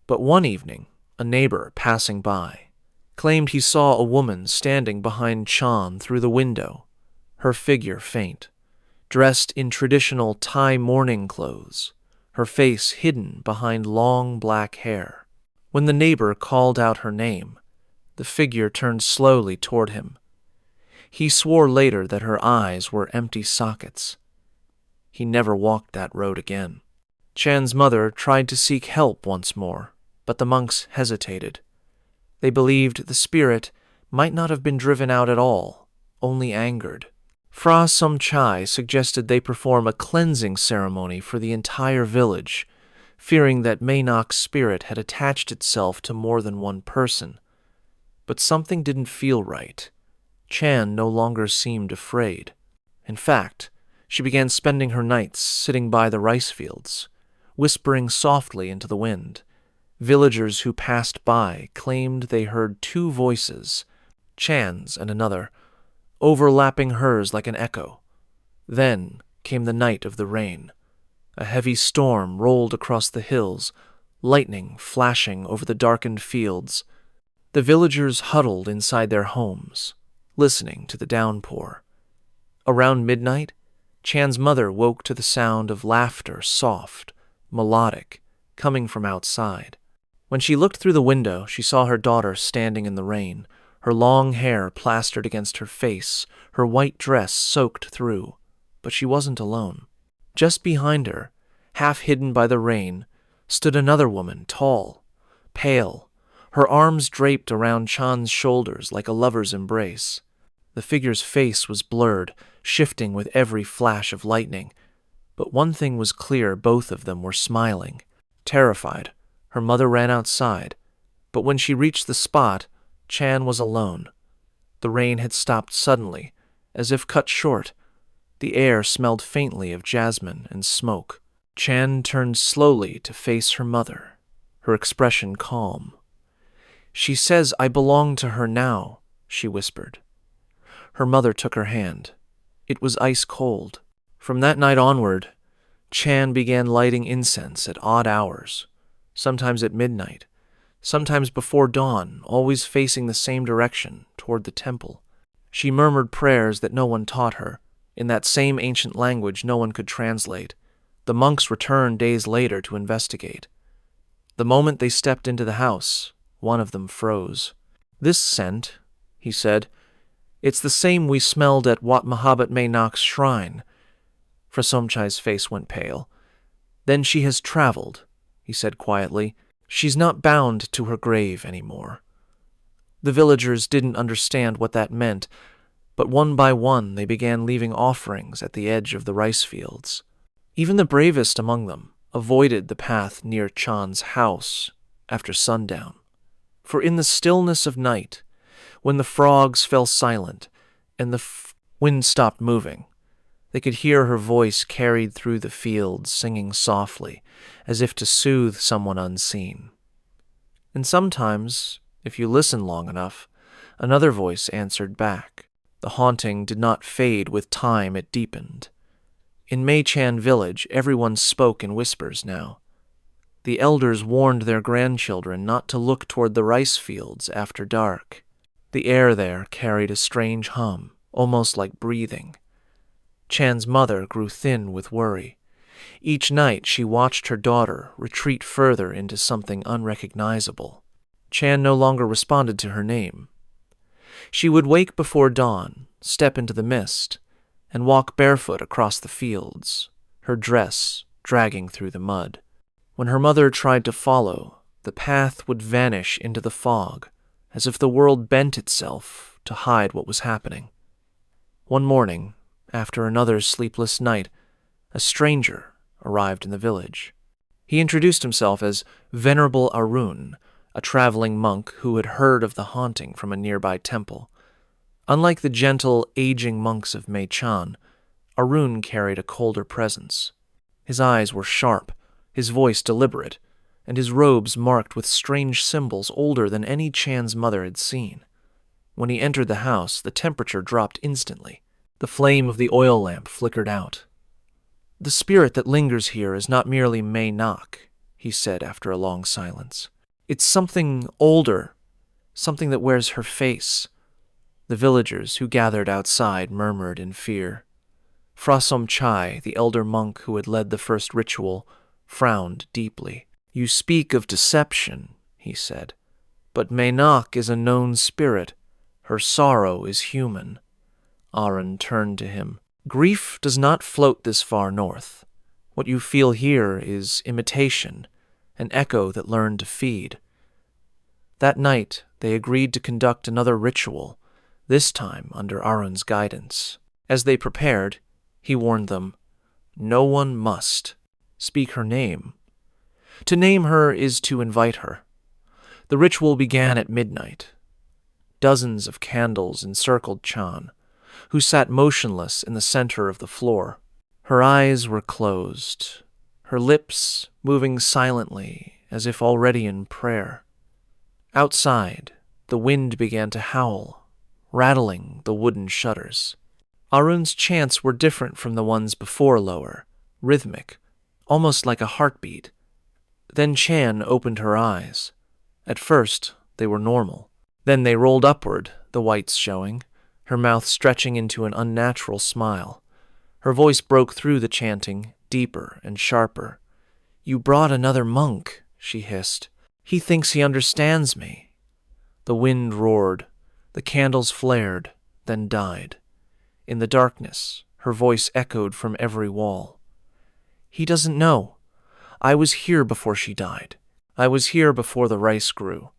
But one evening, a neighbor passing by claimed he saw a woman standing behind Chan through the window, her figure faint, dressed in traditional Thai mourning clothes, her face hidden behind long black hair. When the neighbor called out her name, the figure turned slowly toward him. He swore later that her eyes were empty sockets. He never walked that road again. Chan's mother tried to seek help once more, but the monks hesitated. They believed the spirit might not have been driven out at all, only angered. Fra Somchai suggested they perform a cleansing ceremony for the entire village, fearing that Maynok's spirit had attached itself to more than one person. But something didn't feel right. Chan no longer seemed afraid. In fact, she began spending her nights sitting by the rice fields, whispering softly into the wind. Villagers who passed by claimed they heard two voices, Chan's and another, overlapping hers like an echo. Then came the night of the rain. A heavy storm rolled across the hills, lightning flashing over the darkened fields. The villagers huddled inside their homes, listening to the downpour. Around midnight, Chan's mother woke to the sound of laughter, soft, melodic, coming from outside. When she looked through the window, she saw her daughter standing in the rain, her long hair plastered against her face, her white dress soaked through. But she wasn't alone. Just behind her, half hidden by the rain, stood another woman, tall, pale, her arms draped around Chan's shoulders like a lover's embrace. The figure's face was blurred, shifting with every flash of lightning. But one thing was clear, both of them were smiling. Terrified, her mother ran outside, but when she reached the spot, Chan was alone. The rain had stopped suddenly, as if cut short. The air smelled faintly of jasmine and smoke. Chan turned slowly to face her mother, her expression calm. "She says I belong to her now," she whispered. Her mother took her hand. It was ice cold. From that night onward, Chan began lighting incense at odd hours, sometimes at midnight, sometimes before dawn, always facing the same direction, toward the temple. She murmured prayers that no one taught her, in that same ancient language no one could translate. The monks returned days later to investigate. The moment they stepped into the house, one of them froze. "This scent," he said, "it's the same we smelled at Wat Mahabat Maynok's shrine." Frasomchai's face went pale. "Then she has traveled," he said quietly. "She's not bound to her grave anymore." The villagers didn't understand what that meant, but one by one they began leaving offerings at the edge of the rice fields. Even the bravest among them avoided the path near Chan's house after sundown. For in the stillness of night, when the frogs fell silent and the wind stopped moving, they could hear her voice carried through the fields, singing softly, as if to soothe someone unseen. And sometimes, if you listened long enough, another voice answered back. The haunting did not fade with time, it deepened. In Meichan village, everyone spoke in whispers now. The elders warned their grandchildren not to look toward the rice fields after dark. The air there carried a strange hum, almost like breathing. Chan's mother grew thin with worry. Each night she watched her daughter retreat further into something unrecognizable. Chan no longer responded to her name. She would wake before dawn, step into the mist, and walk barefoot across the fields, her dress dragging through the mud. When her mother tried to follow, the path would vanish into the fog, as if the world bent itself to hide what was happening. One morning, after another sleepless night, a stranger arrived in the village. He introduced himself as Venerable Arun, a traveling monk who had heard of the haunting from a nearby temple. Unlike the gentle, aging monks of Mei-chan, Arun carried a colder presence. His eyes were sharp, his voice deliberate, and his robes marked with strange symbols older than any Chan's mother had seen. When he entered the house, the temperature dropped instantly. The flame of the oil lamp flickered out. "The spirit that lingers here is not merely Mei-nak," he said after a long silence. "It's something older, something that wears her face." The villagers who gathered outside murmured in fear. Fra Somchai, the elder monk who had led the first ritual, frowned deeply. "You speak of deception," he said, "but Mei-nak is a known spirit. Her sorrow is human." Arun turned to him. "Grief does not float this far north. What you feel here is imitation, an echo that learned to feed." That night, they agreed to conduct another ritual, this time under Arun's guidance. As they prepared, he warned them, "No one must speak her name. To name her is to invite her." The ritual began at midnight. Dozens of candles encircled Chan, who sat motionless in the center of the floor. Her eyes were closed, her lips moving silently as if already in prayer. Outside, the wind began to howl, rattling the wooden shutters. Arun's chants were different from the ones before lower, rhythmic, almost like a heartbeat. Then Chan opened her eyes. At first, they were normal. Then they rolled upward, the whites showing, her mouth stretching into an unnatural smile. Her voice broke through the chanting, deeper and sharper. "You brought another monk," she hissed. "He thinks he understands me." The wind roared. The candles flared, then died. In the darkness, her voice echoed from every wall. "He doesn't know. I was here before she died. I was here before the rice grew."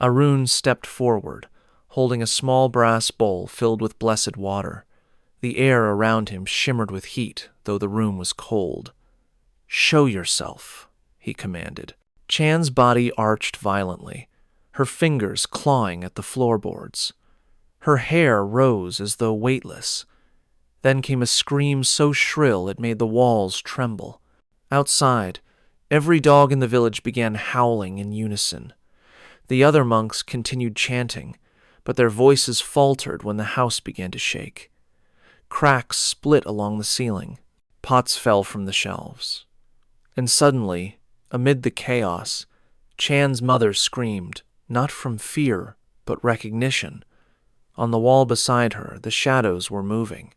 Arun stepped forward, holding a small brass bowl filled with blessed water. The air around him shimmered with heat, though the room was cold. "Show yourself," he commanded. Chan's body arched violently, her fingers clawing at the floorboards. Her hair rose as though weightless. Then came a scream so shrill it made the walls tremble. Outside, every dog in the village began howling in unison. The other monks continued chanting, but their voices faltered when the house began to shake. Cracks split along the ceiling. Pots fell from the shelves. And suddenly, amid the chaos, Chan's mother screamed, not from fear, but recognition. On the wall beside her, the shadows were moving.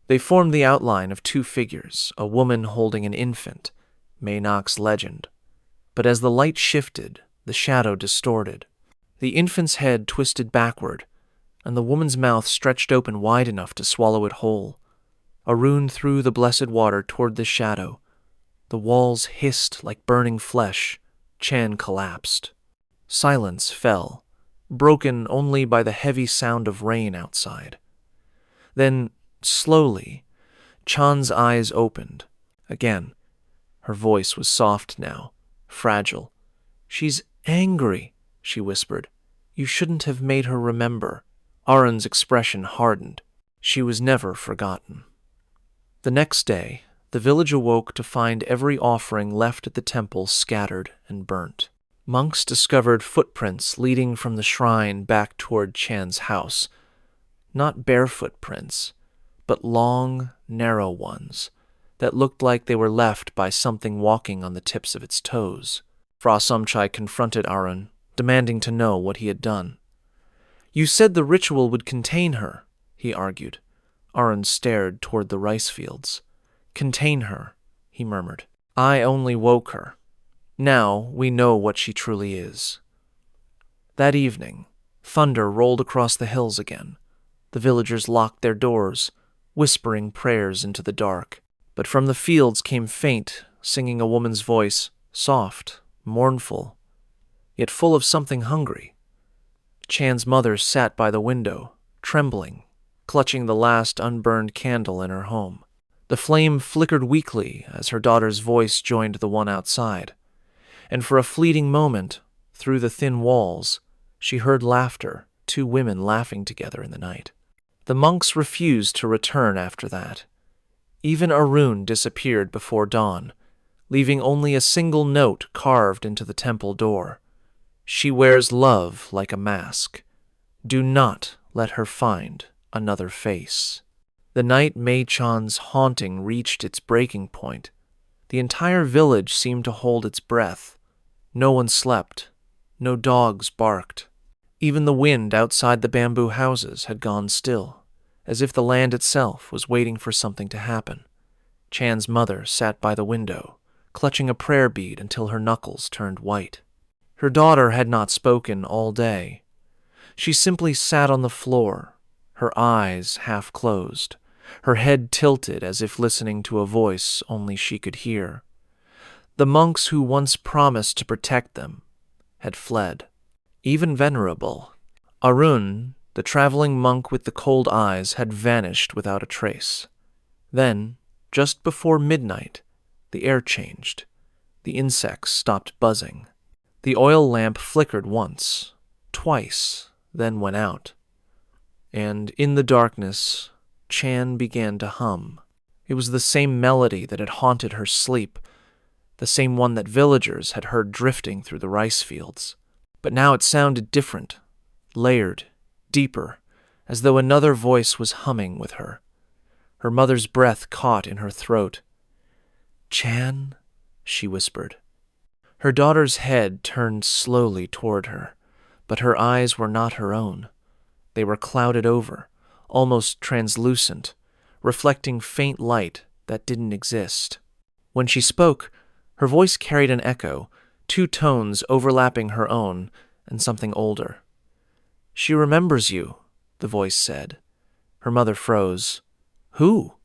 They formed the outline of two figures, a woman holding an infant, Mei-nak's legend. But as the light shifted, the shadow distorted. The infant's head twisted backward, and the woman's mouth stretched open wide enough to swallow it whole. Arun threw the blessed water toward the shadow. The walls hissed like burning flesh. Chan collapsed. Silence fell, broken only by the heavy sound of rain outside. Then, slowly, Chan's eyes opened. Again, her voice was soft now, fragile. "She's angry," she whispered. "You shouldn't have made her remember." Arun's expression hardened. She was never forgotten. The next day, the village awoke to find every offering left at the temple scattered and burnt. Monks discovered footprints leading from the shrine back toward Chan's house. Not barefoot prints, but long, narrow ones that looked like they were left by something walking on the tips of its toes. Fra Somchai confronted Arun, demanding to know what he had done. You said the ritual would contain her, he argued. Arun stared toward the rice fields. Contain her, he murmured. I only woke her. Now we know what she truly is. That evening, thunder rolled across the hills again. The villagers locked their doors, whispering prayers into the dark. But from the fields came faint, singing a woman's voice, soft, mournful, yet full of something hungry. Chan's mother sat by the window, trembling, clutching the last unburned candle in her home. The flame flickered weakly as her daughter's voice joined the one outside, and for a fleeting moment, through the thin walls, she heard laughter, two women laughing together in the night. The monks refused to return after that. Even Arun disappeared before dawn, leaving only a single note carved into the temple door. She wears love like a mask. Do not let her find another face. The night Mei-chan's haunting reached its breaking point. The entire village seemed to hold its breath. No one slept. No dogs barked. Even the wind outside the bamboo houses had gone still, as if the land itself was waiting for something to happen. Chan's mother sat by the window, clutching a prayer bead until her knuckles turned white. Her daughter had not spoken all day. She simply sat on the floor, her eyes half closed, her head tilted as if listening to a voice only she could hear. The monks who once promised to protect them had fled. Even venerable Arun, the traveling monk with the cold eyes, had vanished without a trace. Then, just before midnight, the air changed. The insects stopped buzzing. The oil lamp flickered once, twice, then went out. And in the darkness, Chan began to hum. It was the same melody that had haunted her sleep, the same one that villagers had heard drifting through the rice fields. But now it sounded different, layered, deeper, as though another voice was humming with her. Her mother's breath caught in her throat. "Chan," she whispered. Her daughter's head turned slowly toward her, but her eyes were not her own. They were clouded over, almost translucent, reflecting faint light that didn't exist. When she spoke, her voice carried an echo, two tones overlapping her own and something older. "She remembers you," the voice said. Her mother froze. "Who?"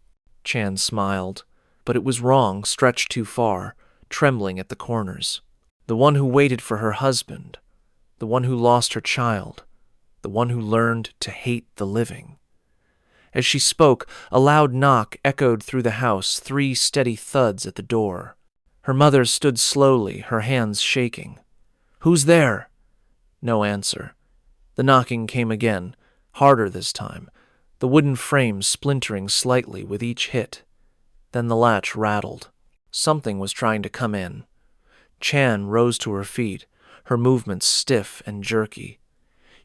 Chan smiled, but it was wrong, stretched too far, trembling at the corners. The one who waited for her husband, the one who lost her child, the one who learned to hate the living. As she spoke, a loud knock echoed through the house, 3 steady thuds at the door. Her mother stood slowly, her hands shaking. "Who's there?" No answer. The knocking came again, harder this time, the wooden frame splintering slightly with each hit. Then the latch rattled. Something was trying to come in. Chan rose to her feet, her movements stiff and jerky.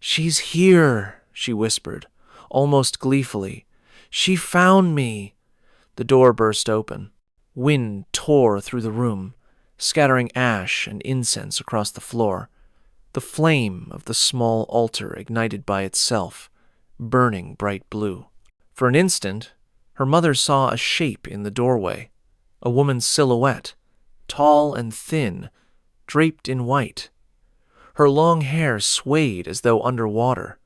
"She's here," she whispered, almost gleefully. "She found me." The door burst open. Wind tore through the room, scattering ash and incense across the floor. The flame of the small altar ignited by itself, burning bright blue. For an instant, her mother saw a shape in the doorway, a woman's silhouette, tall and thin, draped in white. Her long hair swayed as though underwater.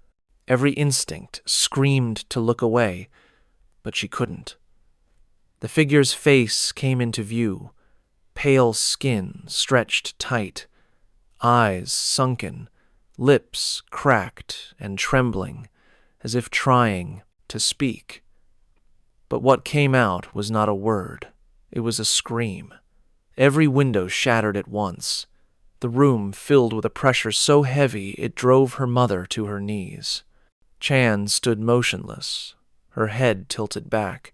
Every instinct screamed to look away, but she couldn't. The figure's face came into view, pale skin stretched tight, eyes sunken, lips cracked and trembling, as if trying to speak. But what came out was not a word. It was a scream. Every window shattered at once. The room filled with a pressure so heavy it drove her mother to her knees. Chan stood motionless, her head tilted back,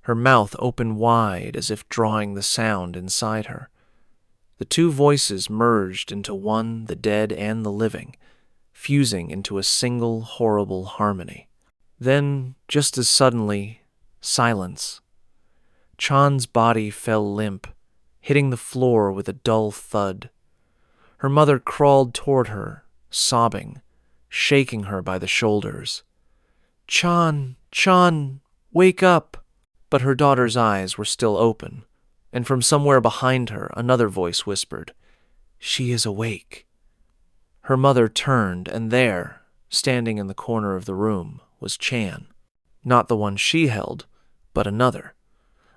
her mouth open wide as if drawing the sound inside her. The two voices merged into one, the dead and the living, fusing into a single horrible harmony. Then, just as suddenly, silence. Chan's body fell limp, hitting the floor with a dull thud. Her mother crawled toward her, sobbing, shaking her by the shoulders. "Chan, Chan, wake up!" But her daughter's eyes were still open, and from somewhere behind her another voice whispered, "She is awake." Her mother turned, and there, standing in the corner of the room, was Chan. Not the one she held, but another.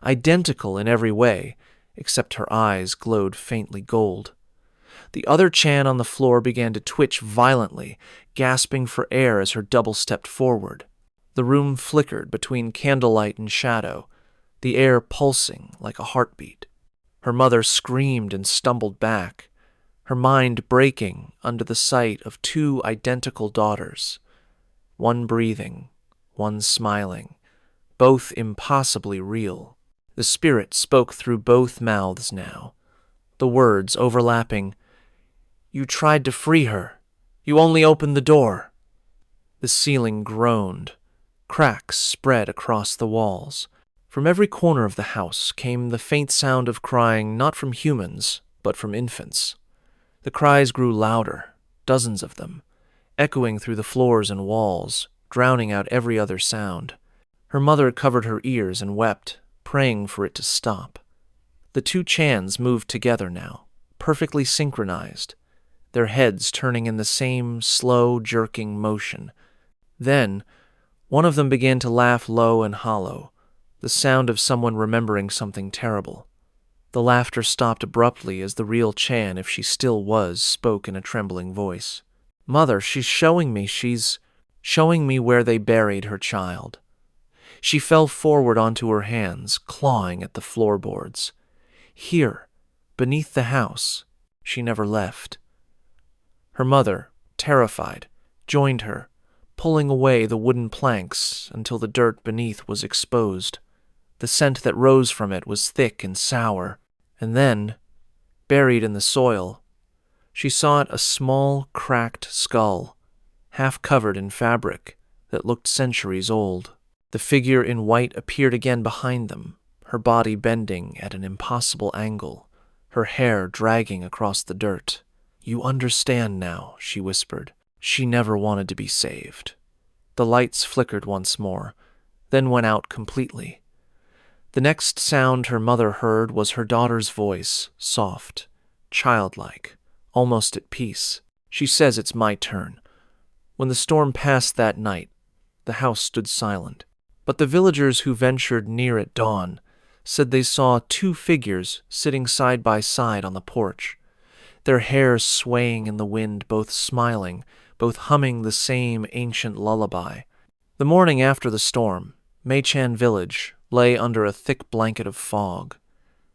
Identical in every way, except her eyes glowed faintly gold. The other Chan on the floor began to twitch violently, gasping for air as her double stepped forward. The room flickered between candlelight and shadow, the air pulsing like a heartbeat. Her mother screamed and stumbled back, her mind breaking under the sight of two identical daughters, one breathing, one smiling, both impossibly real. The spirit spoke through both mouths now, the words overlapping, "You tried to free her. You only opened the door." The ceiling groaned. Cracks spread across the walls. From every corner of the house came the faint sound of crying, not from humans, but from infants. The cries grew louder, dozens of them, echoing through the floors and walls, drowning out every other sound. Her mother covered her ears and wept, praying for it to stop. The two Chans moved together now, perfectly synchronized, their heads turning in the same slow, jerking motion. Then, one of them began to laugh low and hollow, the sound of someone remembering something terrible. The laughter stopped abruptly as the real Chan, if she still was, spoke in a trembling voice. "Mother, she's showing me where they buried her child." She fell forward onto her hands, clawing at the floorboards. Here, beneath the house, she never left. Her mother, terrified, joined her, pulling away the wooden planks until the dirt beneath was exposed. The scent that rose from it was thick and sour, and then, buried in the soil, she saw a small, cracked skull, half covered in fabric that looked centuries old. The figure in white appeared again behind them, her body bending at an impossible angle, her hair dragging across the dirt. "You understand now," she whispered. "She never wanted to be saved." The lights flickered once more, then went out completely. The next sound her mother heard was her daughter's voice, soft, childlike, almost at peace. "She says it's my turn." When the storm passed that night, the house stood silent. But the villagers who ventured near at dawn said they saw two figures sitting side by side on the porch, their hair swaying in the wind, both smiling, both humming the same ancient lullaby. The morning after the storm, Meichan village lay under a thick blanket of fog.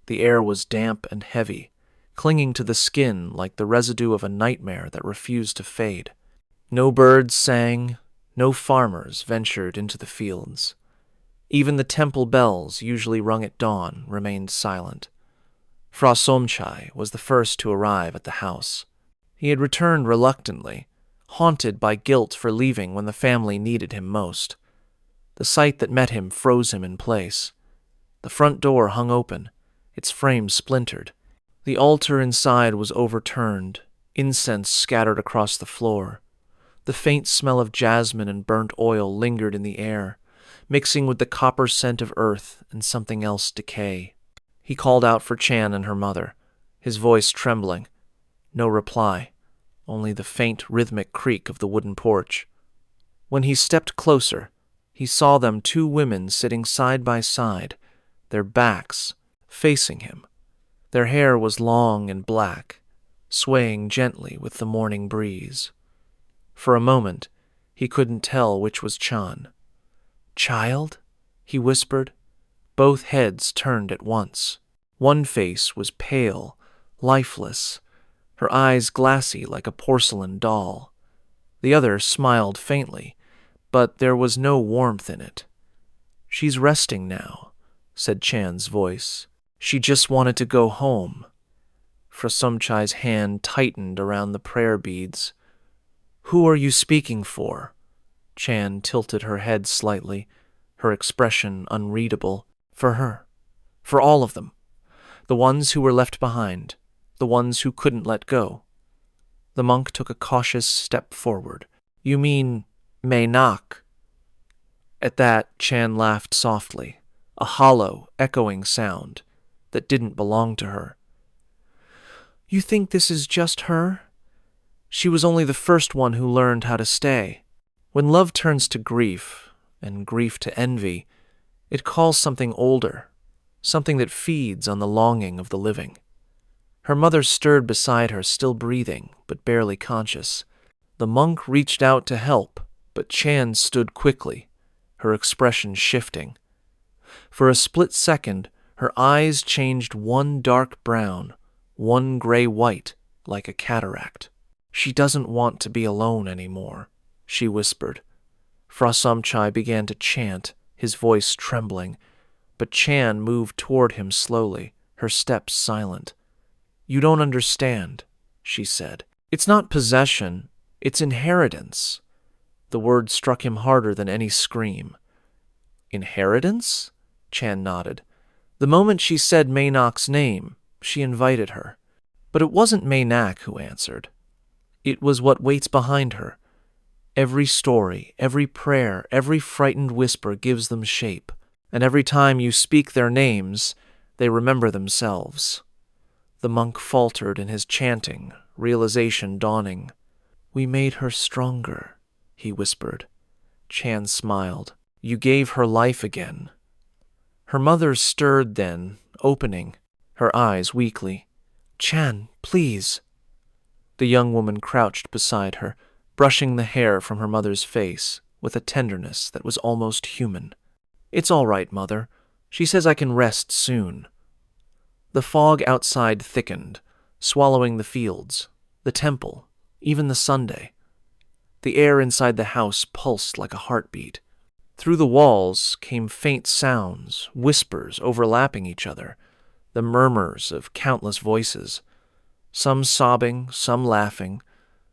The air was damp and heavy, clinging to the skin like the residue of a nightmare that refused to fade. No birds sang, no farmers ventured into the fields. Even the temple bells, usually rung at dawn, remained silent. Fra Somchai was the first to arrive at the house. He had returned reluctantly, haunted by guilt for leaving when the family needed him most. The sight that met him froze him in place. The front door hung open, its frame splintered. The altar inside was overturned, incense scattered across the floor. The faint smell of jasmine and burnt oil lingered in the air, mixing with the copper scent of earth and something else decay. He called out for Chan and her mother, his voice trembling. No reply, only the faint rhythmic creak of the wooden porch. When he stepped closer, he saw them, two women sitting side by side, their backs facing him. Their hair was long and black, swaying gently with the morning breeze. For a moment, he couldn't tell which was Chan. "Child?" he whispered. Both heads turned at once. One face was pale, lifeless, her eyes glassy like a porcelain doll. The other smiled faintly, but there was no warmth in it. "She's resting now," said Chan's voice. "She just wanted to go home." Fra Somchai's hand tightened around the prayer beads. "Who are you speaking for?" Chan tilted her head slightly, her expression unreadable. "For her. For all of them. The ones who were left behind. The ones who couldn't let go." The monk took a cautious step forward. You mean may knock? At that, Chan laughed softly, a hollow, echoing sound that didn't belong to her. You think this is just her? She was only the first one who learned how to stay. When love turns to grief, and grief to envy, it calls something older, something that feeds on the longing of the living. Her mother stirred beside her, still breathing, but barely conscious. The monk reached out to help, but Chan stood quickly, her expression shifting. For a split second, her eyes changed one dark brown, one gray-white, like a cataract. She doesn't want to be alone anymore, she whispered. Fra Somchai began to chant, his voice trembling, but Chan moved toward him slowly, her steps silent. You don't understand, she said. It's not possession, it's inheritance. The word struck him harder than any scream. Inheritance? Chan nodded. The moment she said Maynak's name, she invited her. But it wasn't Maynak who answered. It was what waits behind her. Every story, every prayer, every frightened whisper gives them shape, and every time you speak their names, they remember themselves. The monk faltered in his chanting, realization dawning. We made her stronger, he whispered. Chan smiled. You gave her life again. Her mother stirred then, opening, her eyes weakly. Chan, please. The young woman crouched beside her, brushing the hair from her mother's face with a tenderness that was almost human. It's all right, Mother. She says I can rest soon. The fog outside thickened, swallowing the fields, the temple, even the Sunday. The air inside the house pulsed like a heartbeat. Through the walls came faint sounds, whispers overlapping each other, the murmurs of countless voices, some sobbing, some laughing,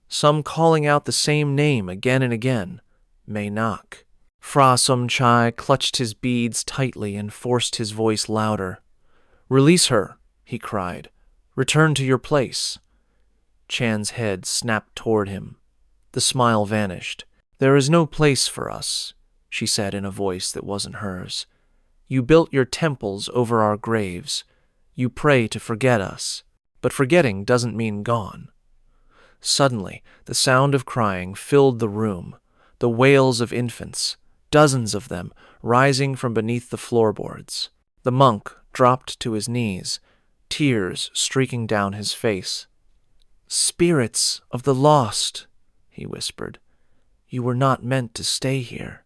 some calling out the same name again and again, Maynak. Fra Somchai clutched his beads tightly and forced his voice louder. Release her, he cried. Return to your place. Chan's head snapped toward him. The smile vanished. There is no place for us, she said in a voice that wasn't hers. You built your temples over our graves. You pray to forget us, but forgetting doesn't mean gone. Suddenly, the sound of crying filled the room, the wails of infants, dozens of them rising from beneath the floorboards. The monk dropped to his knees, tears streaking down his face. Spirits of the lost, he whispered. You were not meant to stay here.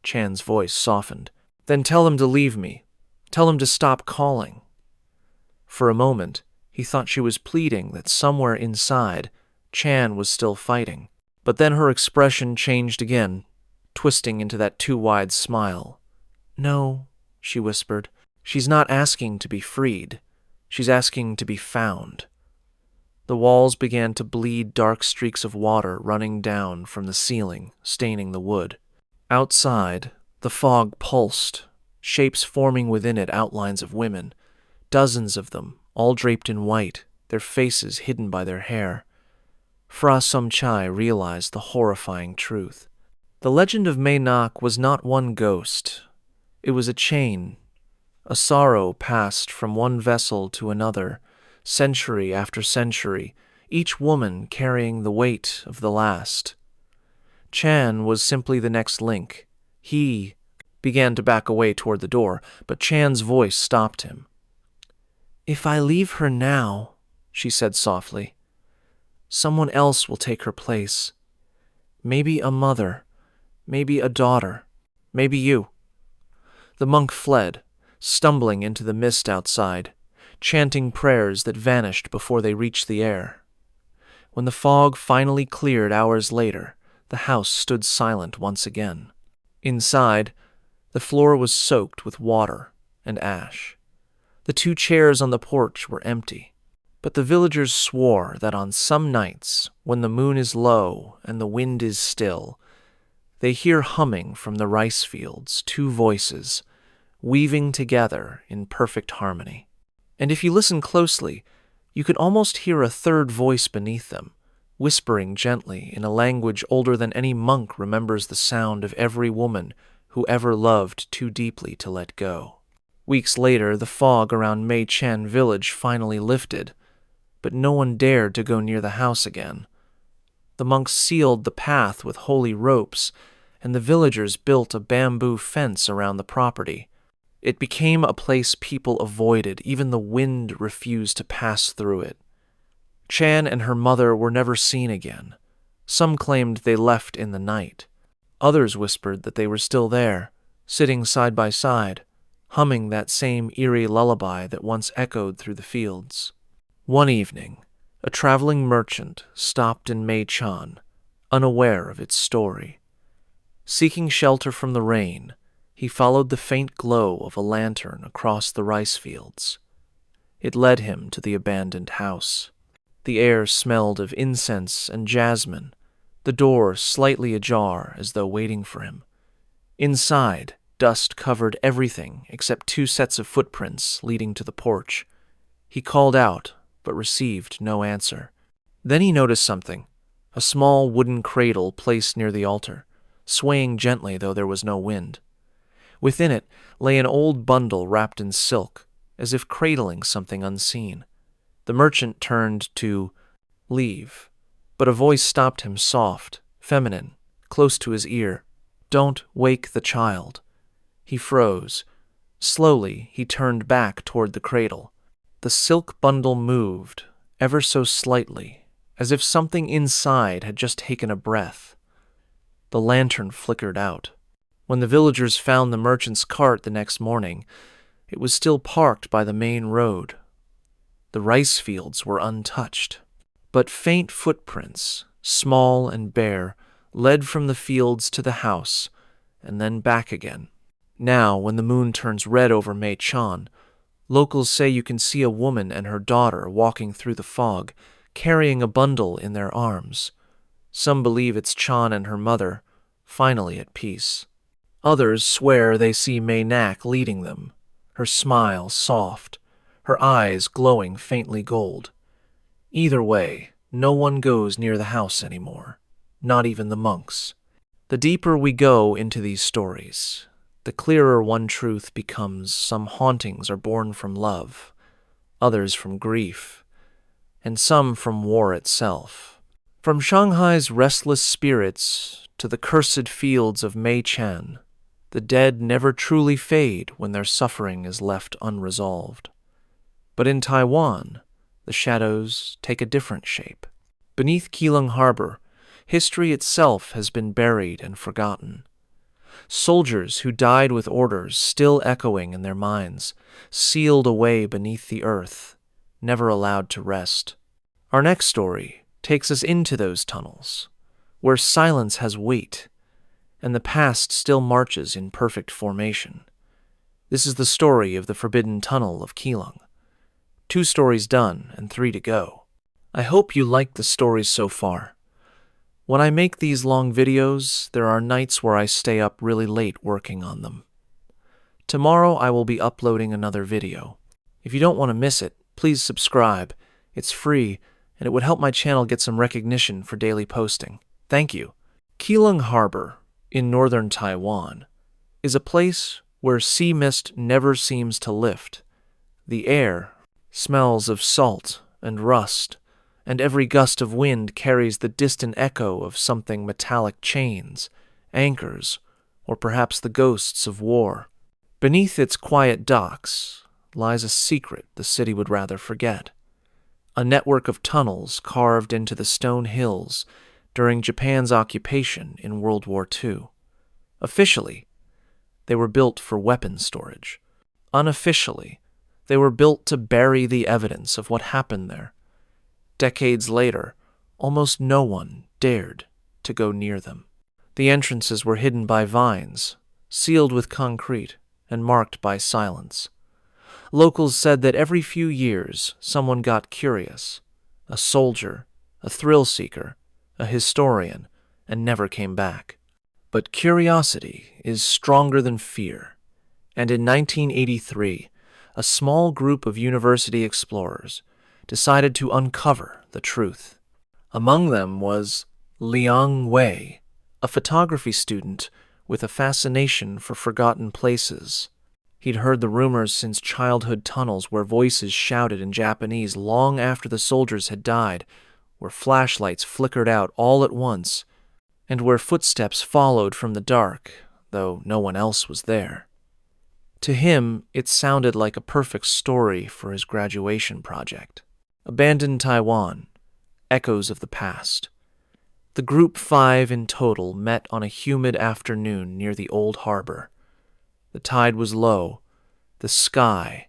Chan's voice softened. Then tell him to leave me. Tell him to stop calling. For a moment, he thought she was pleading that somewhere inside, Chan was still fighting. But then her expression changed again, twisting into that too-wide smile. No, she whispered. She's not asking to be freed. She's asking to be found. The walls began to bleed dark streaks of water running down from the ceiling, staining the wood. Outside, the fog pulsed, shapes forming within it outlines of women, dozens of them, all draped in white, their faces hidden by their hair. Fra Somchai realized the horrifying truth. The legend of Maynak was not one ghost. It was a chain. A sorrow passed from one vessel to another, century after century, each woman carrying the weight of the last. Chan was simply the next link. He began to back away toward the door, but Chan's voice stopped him. If I leave her now, she said softly, someone else will take her place. Maybe a mother, maybe a daughter, maybe you. The monk fled, stumbling into the mist outside, chanting prayers that vanished before they reached the air. When the fog finally cleared hours later, the house stood silent once again. Inside, the floor was soaked with water and ash. The 2 chairs on the porch were empty, but the villagers swore that on some nights, when the moon is low and the wind is still, they hear humming from the rice fields 2 voices, weaving together in perfect harmony. And if you listen closely, you can almost hear a third voice beneath them, whispering gently in a language older than any monk remembers the sound of every woman who ever loved too deeply to let go. Weeks later, the fog around Mei-Chen village finally lifted, but no one dared to go near the house again. The monks sealed the path with holy ropes, and the villagers built a bamboo fence around the property. It became a place people avoided. Even the wind refused to pass through it. Chan and her mother were never seen again. Some claimed they left in the night. Others whispered that they were still there, sitting side by side, humming that same eerie lullaby that once echoed through the fields. One evening, a traveling merchant stopped in Mei-Chan, unaware of its story. Seeking shelter from the rain, he followed the faint glow of a lantern across the rice fields. It led him to the abandoned house. The air smelled of incense and jasmine, the door slightly ajar as though waiting for him. Inside, dust covered everything except 2 sets of footprints leading to the porch. He called out, but received no answer. Then he noticed something, a small wooden cradle placed near the altar, swaying gently though there was no wind. Within it lay an old bundle wrapped in silk, as if cradling something unseen. The merchant turned to leave, but a voice stopped him, soft, feminine, close to his ear. "Don't wake the child." He froze. Slowly, he turned back toward the cradle. The silk bundle moved, ever so slightly, as if something inside had just taken a breath. The lantern flickered out. When the villagers found the merchant's cart the next morning, it was still parked by the main road. The rice fields were untouched, but faint footprints, small and bare, led from the fields to the house, and then back again. Now, when the moon turns red over Mei-Chan, locals say you can see a woman and her daughter walking through the fog, carrying a bundle in their arms. Some believe it's Chan and her mother, finally at peace. Others swear they see Mei-Nak leading them, her smile soft, her eyes glowing faintly gold. Either way, no one goes near the house anymore, not even the monks. The deeper we go into these stories, the clearer one truth becomes. Some hauntings are born from love, others from grief, and some from war itself. From Shanghai's restless spirits to the cursed fields of Mei-Chen, the dead never truly fade when their suffering is left unresolved. But in Taiwan, the shadows take a different shape. Beneath Keelung Harbor, history itself has been buried and forgotten. Soldiers who died with orders still echoing in their minds, sealed away beneath the earth, never allowed to rest. Our next story takes us into those tunnels, where silence has weight, and the past still marches in perfect formation. This is the story of the Forbidden Tunnel of Keelung. 2 stories done and 3 to go. I hope you liked the stories so far. When I make these long videos, there are nights where I stay up really late working on them. Tomorrow I will be uploading another video. If you don't want to miss it, please subscribe. It's free, and it would help my channel get some recognition for daily posting. Thank you. Keelung Harbor, in northern Taiwan, is a place where sea mist never seems to lift. The air smells of salt and rust, and every gust of wind carries the distant echo of something metallic: chains, anchors, or perhaps the ghosts of war. Beneath its quiet docks lies a secret the city would rather forget. A network of tunnels carved into the stone hills during Japan's occupation in World War II. Officially, they were built for weapons storage. Unofficially, they were built to bury the evidence of what happened there. Decades later, almost no one dared to go near them. The entrances were hidden by vines, sealed with concrete, and marked by silence. Locals said that every few years someone got curious, a soldier, a thrill-seeker, a historian, and never came back. But curiosity is stronger than fear, and in 1983, a small group of university explorers decided to uncover the truth. Among them was Liang Wei, a photography student with a fascination for forgotten places. He'd heard the rumors since childhood tunnels where voices shouted in Japanese long after the soldiers had died, where flashlights flickered out all at once, and where footsteps followed from the dark, though no one else was there. To him, it sounded like a perfect story for his graduation project. Abandoned Taiwan, Echoes of the Past. The group 5 in total met on a humid afternoon near the old harbor. The tide was low, the sky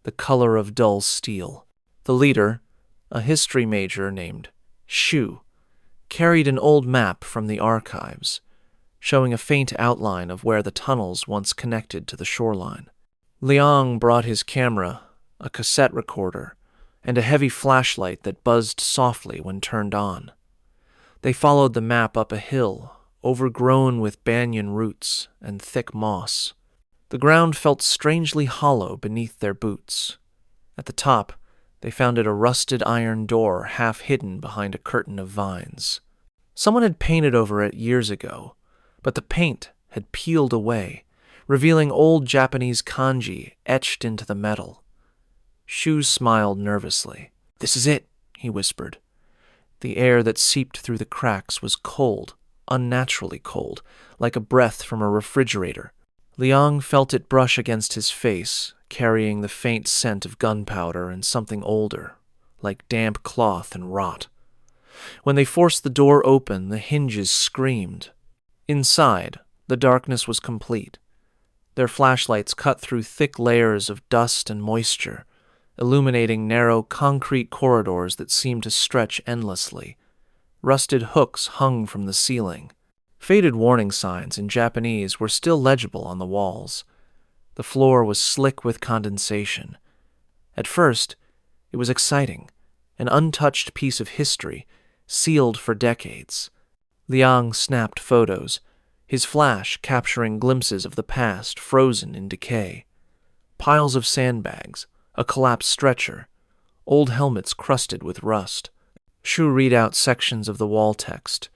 the color of dull steel. The leader, a history major named Shu, carried an old map from the archives, showing a faint outline of where the tunnels once connected to the shoreline. Liang brought his camera, a cassette recorder, and a heavy flashlight that buzzed softly when turned on. They followed the map up a hill, overgrown with banyan roots and thick moss. The ground felt strangely hollow beneath their boots. At the top, they found a rusted iron door half hidden behind a curtain of vines. Someone had painted over it years ago, but the paint had peeled away, revealing old Japanese kanji etched into the metal. Shu smiled nervously. "This is it," he whispered. The air that seeped through the cracks was cold, unnaturally cold, like a breath from a refrigerator. Liang felt it brush against his face, carrying the faint scent of gunpowder and something older, like damp cloth and rot. When they forced the door open, the hinges screamed. Inside, the darkness was complete. Their flashlights cut through thick layers of dust and moisture, illuminating narrow concrete corridors that seemed to stretch endlessly. Rusted hooks hung from the ceiling. Faded warning signs in Japanese were still legible on the walls. The floor was slick with condensation. At first, it was exciting, an untouched piece of history, sealed for decades. Liang snapped photos, his flash capturing glimpses of the past frozen in decay. Piles of sandbags, a collapsed stretcher, old helmets crusted with rust. Shu read out sections of the wall text,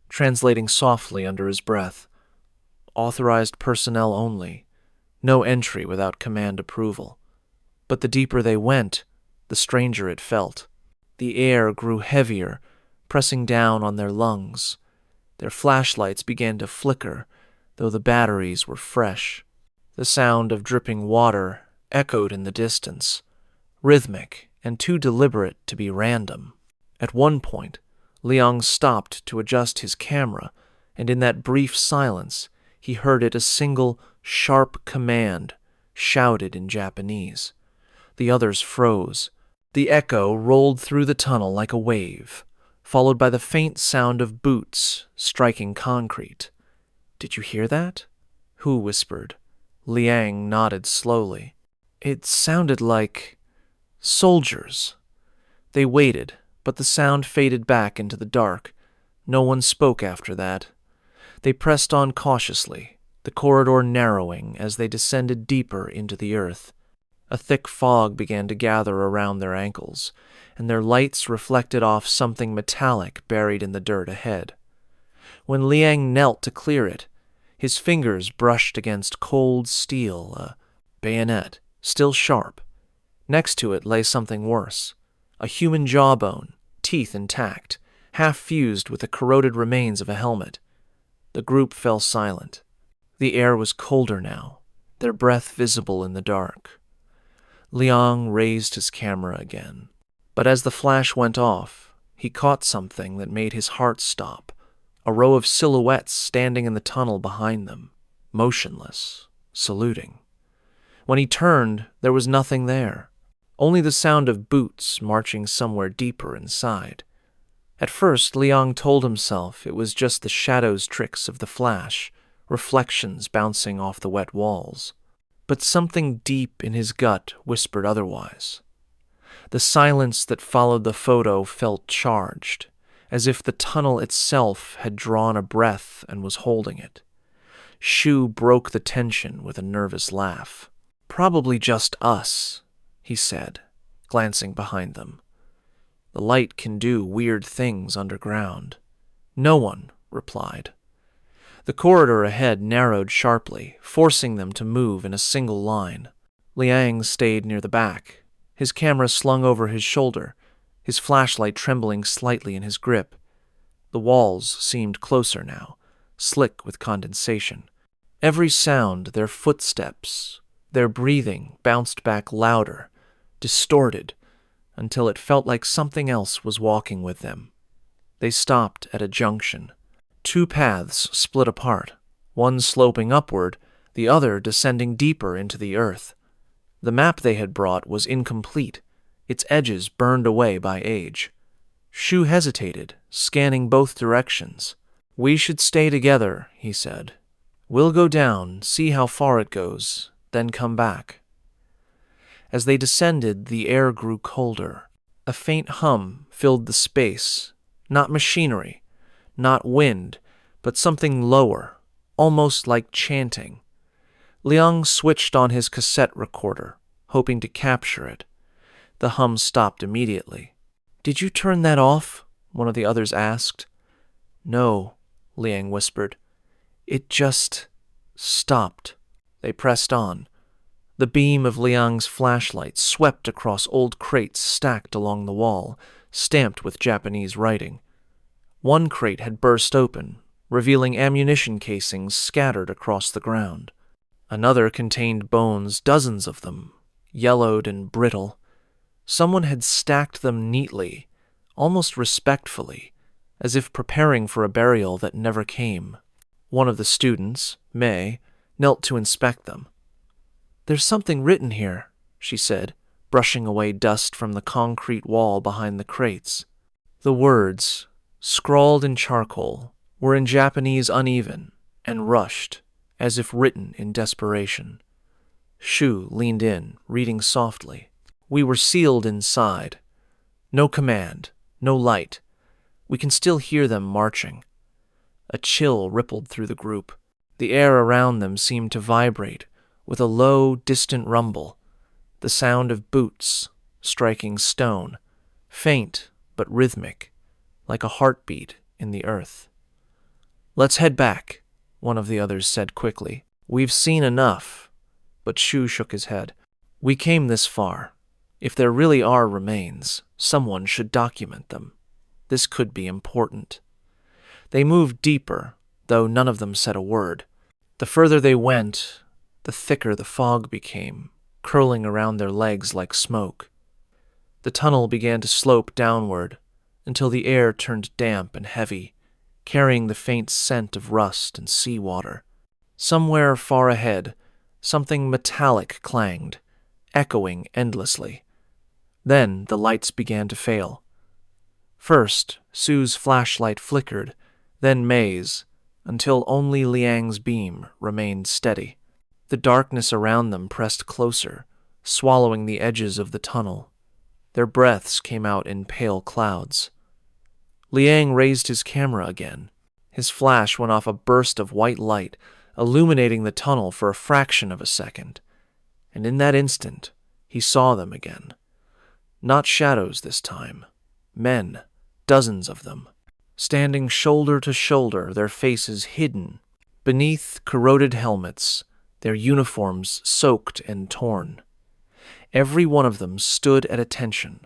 translating softly under his breath. Authorized personnel only. No entry without command approval. But the deeper they went, the stranger it felt. The air grew heavier, pressing down on their lungs. Their flashlights began to flicker, though the batteries were fresh. The sound of dripping water echoed in the distance, rhythmic and too deliberate to be random. At one point, Liang stopped to adjust his camera, and in that brief silence, he heard it a single, sharp command, shouted in Japanese. The others froze. The echo rolled through the tunnel like a wave, followed by the faint sound of boots striking concrete. "Did you hear that?" Hu whispered. Liang nodded slowly. "It sounded like soldiers." They waited, but the sound faded back into the dark. No one spoke after that. They pressed on cautiously, the corridor narrowing as they descended deeper into the earth. A thick fog began to gather around their ankles, and their lights reflected off something metallic buried in the dirt ahead. When Liang knelt to clear it, his fingers brushed against cold steel, a bayonet, still sharp. Next to it lay something worse, a human jawbone, teeth intact, half fused with the corroded remains of a helmet. The group fell silent. The air was colder now, their breath visible in the dark. Liang raised his camera again. But as the flash went off, he caught something that made his heart stop, a row of silhouettes standing in the tunnel behind them, motionless, saluting. When he turned, there was nothing there, only the sound of boots marching somewhere deeper inside. At first, Liang told himself it was just the shadows tricks of the flash, reflections bouncing off the wet walls. But something deep in his gut whispered otherwise. The silence that followed the photo felt charged, as if the tunnel itself had drawn a breath and was holding it. Shu broke the tension with a nervous laugh. "Probably just us," he said, glancing behind them. The light can do weird things underground." No one replied. The corridor ahead narrowed sharply, forcing them to move in a single line. Liang stayed near the back, his camera slung over his shoulder, his flashlight trembling slightly in his grip. The walls seemed closer now, slick with condensation. Every sound, their footsteps, their breathing, bounced back louder, distorted, until it felt like something else was walking with them. They stopped at a junction. Two paths split apart, one sloping upward, the other descending deeper into the earth. The map they had brought was incomplete, its edges burned away by age. Shu hesitated, scanning both directions. "We should stay together," he said. "We'll go down, see how far it goes, then come back." As they descended, the air grew colder. A faint hum filled the space, not machinery, not wind, but something lower, almost like chanting. Liang switched on his cassette recorder, hoping to capture it. The hum stopped immediately. "Did you turn that off?" one of the others asked. "No," Liang whispered. "It just stopped." They pressed on. The beam of Liang's flashlight swept across old crates stacked along the wall, stamped with Japanese writing. One crate had burst open, revealing ammunition casings scattered across the ground. Another contained bones, dozens of them, yellowed and brittle. Someone had stacked them neatly, almost respectfully, as if preparing for a burial that never came. One of the students, May, knelt to inspect them. "There's something written here," she said, brushing away dust from the concrete wall behind the crates. The words, scrawled in charcoal, were in Japanese uneven and rushed, as if written in desperation. Shu leaned in, reading softly. "We were sealed inside. No command, no light. We can still hear them marching." A chill rippled through the group. The air around them seemed to vibrate with a low, distant rumble, the sound of boots striking stone, faint but rhythmic, like a heartbeat in the earth. "Let's head back," one of the others said quickly. "We've seen enough." But Shu shook his head. "We came this far. If there really are remains, someone should document them. This could be important." They moved deeper, though none of them said a word. The further they went, the thicker the fog became, curling around their legs like smoke. The tunnel began to slope downward until the air turned damp and heavy, carrying the faint scent of rust and seawater. Somewhere far ahead, something metallic clanged, echoing endlessly. Then the lights began to fail. First, Sue's flashlight flickered, then May's, until only Liang's beam remained steady. The darkness around them pressed closer, swallowing the edges of the tunnel. Their breaths came out in pale clouds. Liang raised his camera again. His flash went off a burst of white light, illuminating the tunnel for a fraction of a second. And in that instant, he saw them again. Not shadows this time. Men, dozens of them, standing shoulder to shoulder, their faces hidden beneath corroded helmets, their uniforms soaked and torn. Every one of them stood at attention,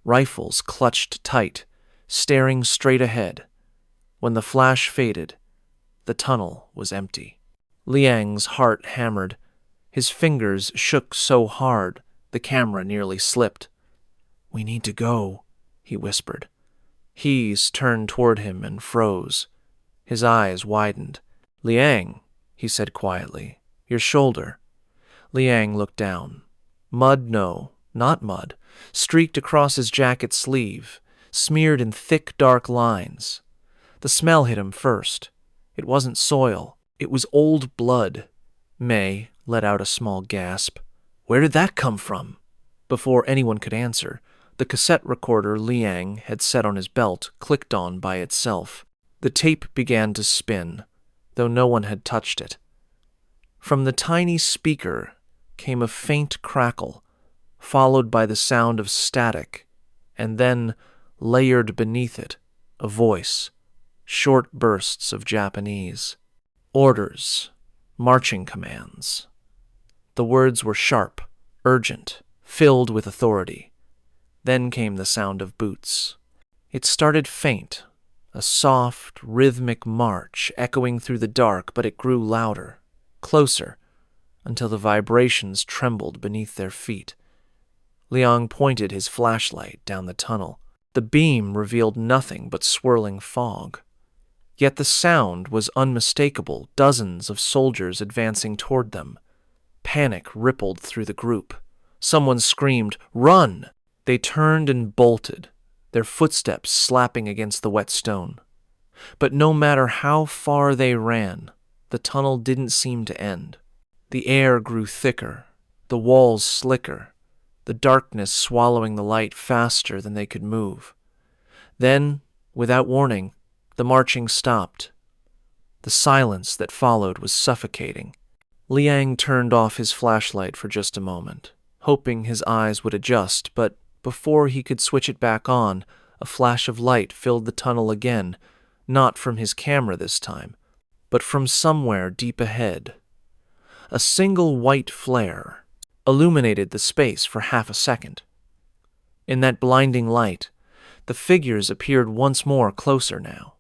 rifles clutched tight, staring straight ahead. When the flash faded, the tunnel was empty. Liang's heart hammered. His fingers shook so hard, the camera nearly slipped. "We need to go," he whispered. He's turned toward him and froze. His eyes widened. "Liang," he said quietly, "your shoulder." Liang looked down. Mud, no, not mud, streaked across his jacket sleeve, smeared in thick, dark lines. The smell hit him first. It wasn't soil. It was old blood. May let out a small gasp. "Where did that come from?" Before anyone could answer, the cassette recorder Liang had set on his belt clicked on by itself. The tape began to spin, though no one had touched it. From the tiny speaker came a faint crackle, followed by the sound of static, and then layered beneath it, a voice, short bursts of Japanese. Orders, marching commands. The words were sharp, urgent, filled with authority. Then came the sound of boots. It started faint, a soft, rhythmic march echoing through the dark, but it grew louder, closer, until the vibrations trembled beneath their feet. Liang pointed his flashlight down the tunnel. The beam revealed nothing but swirling fog. Yet the sound was unmistakable, dozens of soldiers advancing toward them. Panic rippled through the group. Someone screamed, "Run!" They turned and bolted, their footsteps slapping against the wet stone. But no matter how far they ran, the tunnel didn't seem to end. The air grew thicker, the walls slicker, the darkness swallowing the light faster than they could move. Then, without warning, the marching stopped. The silence that followed was suffocating. Liang turned off his flashlight for just a moment, hoping his eyes would adjust, but before he could switch it back on, a flash of light filled the tunnel again, not from his camera this time, but from somewhere deep ahead. A single white flare illuminated the space for half a second. In that blinding light, the figures appeared once more closer now.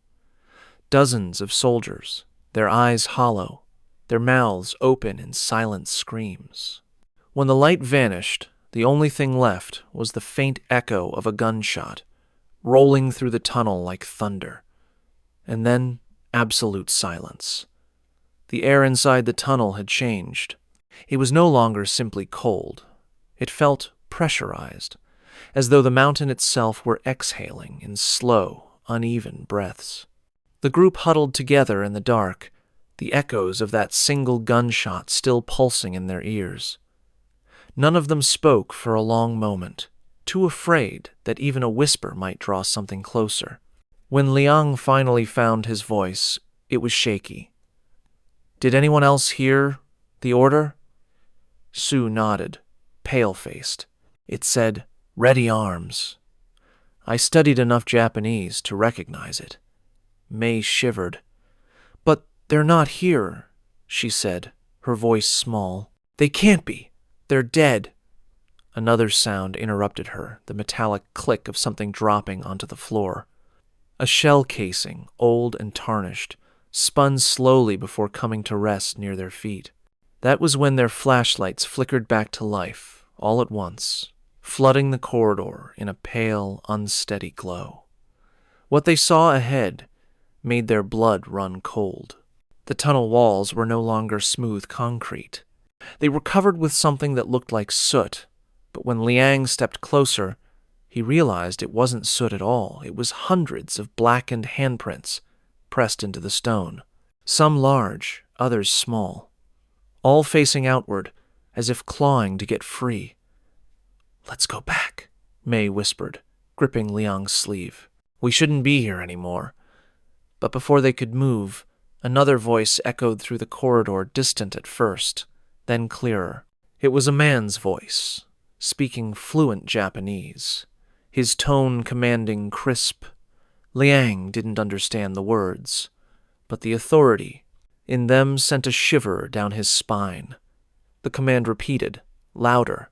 Dozens of soldiers, their eyes hollow, their mouths open in silent screams. When the light vanished, the only thing left was the faint echo of a gunshot, rolling through the tunnel like thunder. And then absolute silence. The air inside the tunnel had changed. It was no longer simply cold. It felt pressurized, as though the mountain itself were exhaling in slow, uneven breaths. The group huddled together in the dark, the echoes of that single gunshot still pulsing in their ears. None of them spoke for a long moment, too afraid that even a whisper might draw something closer. When Liang finally found his voice, it was shaky. "Did anyone else hear the order?" Sue nodded, pale-faced. It said, "Ready arms." I studied enough Japanese to recognize it. May shivered. "But they're not here," she said, her voice small. "They can't be. They're dead." Another sound interrupted her, the metallic click of something dropping onto the floor. A shell casing, old and tarnished, spun slowly before coming to rest near their feet. That was when their flashlights flickered back to life, all at once, flooding the corridor in a pale, unsteady glow. What they saw ahead made their blood run cold. The tunnel walls were no longer smooth concrete. They were covered with something that looked like soot, but when Liang stepped closer, he realized it wasn't soot at all. It was hundreds of blackened handprints pressed into the stone, some large, others small, all facing outward, as if clawing to get free. "Let's go back," May whispered, gripping Liang's sleeve. "We shouldn't be here anymore." But before they could move, another voice echoed through the corridor, distant at first, then clearer. It was a man's voice, speaking fluent Japanese, his tone commanding, crisp. Liang didn't understand the words, but the authority in them sent a shiver down his spine. The command repeated, louder.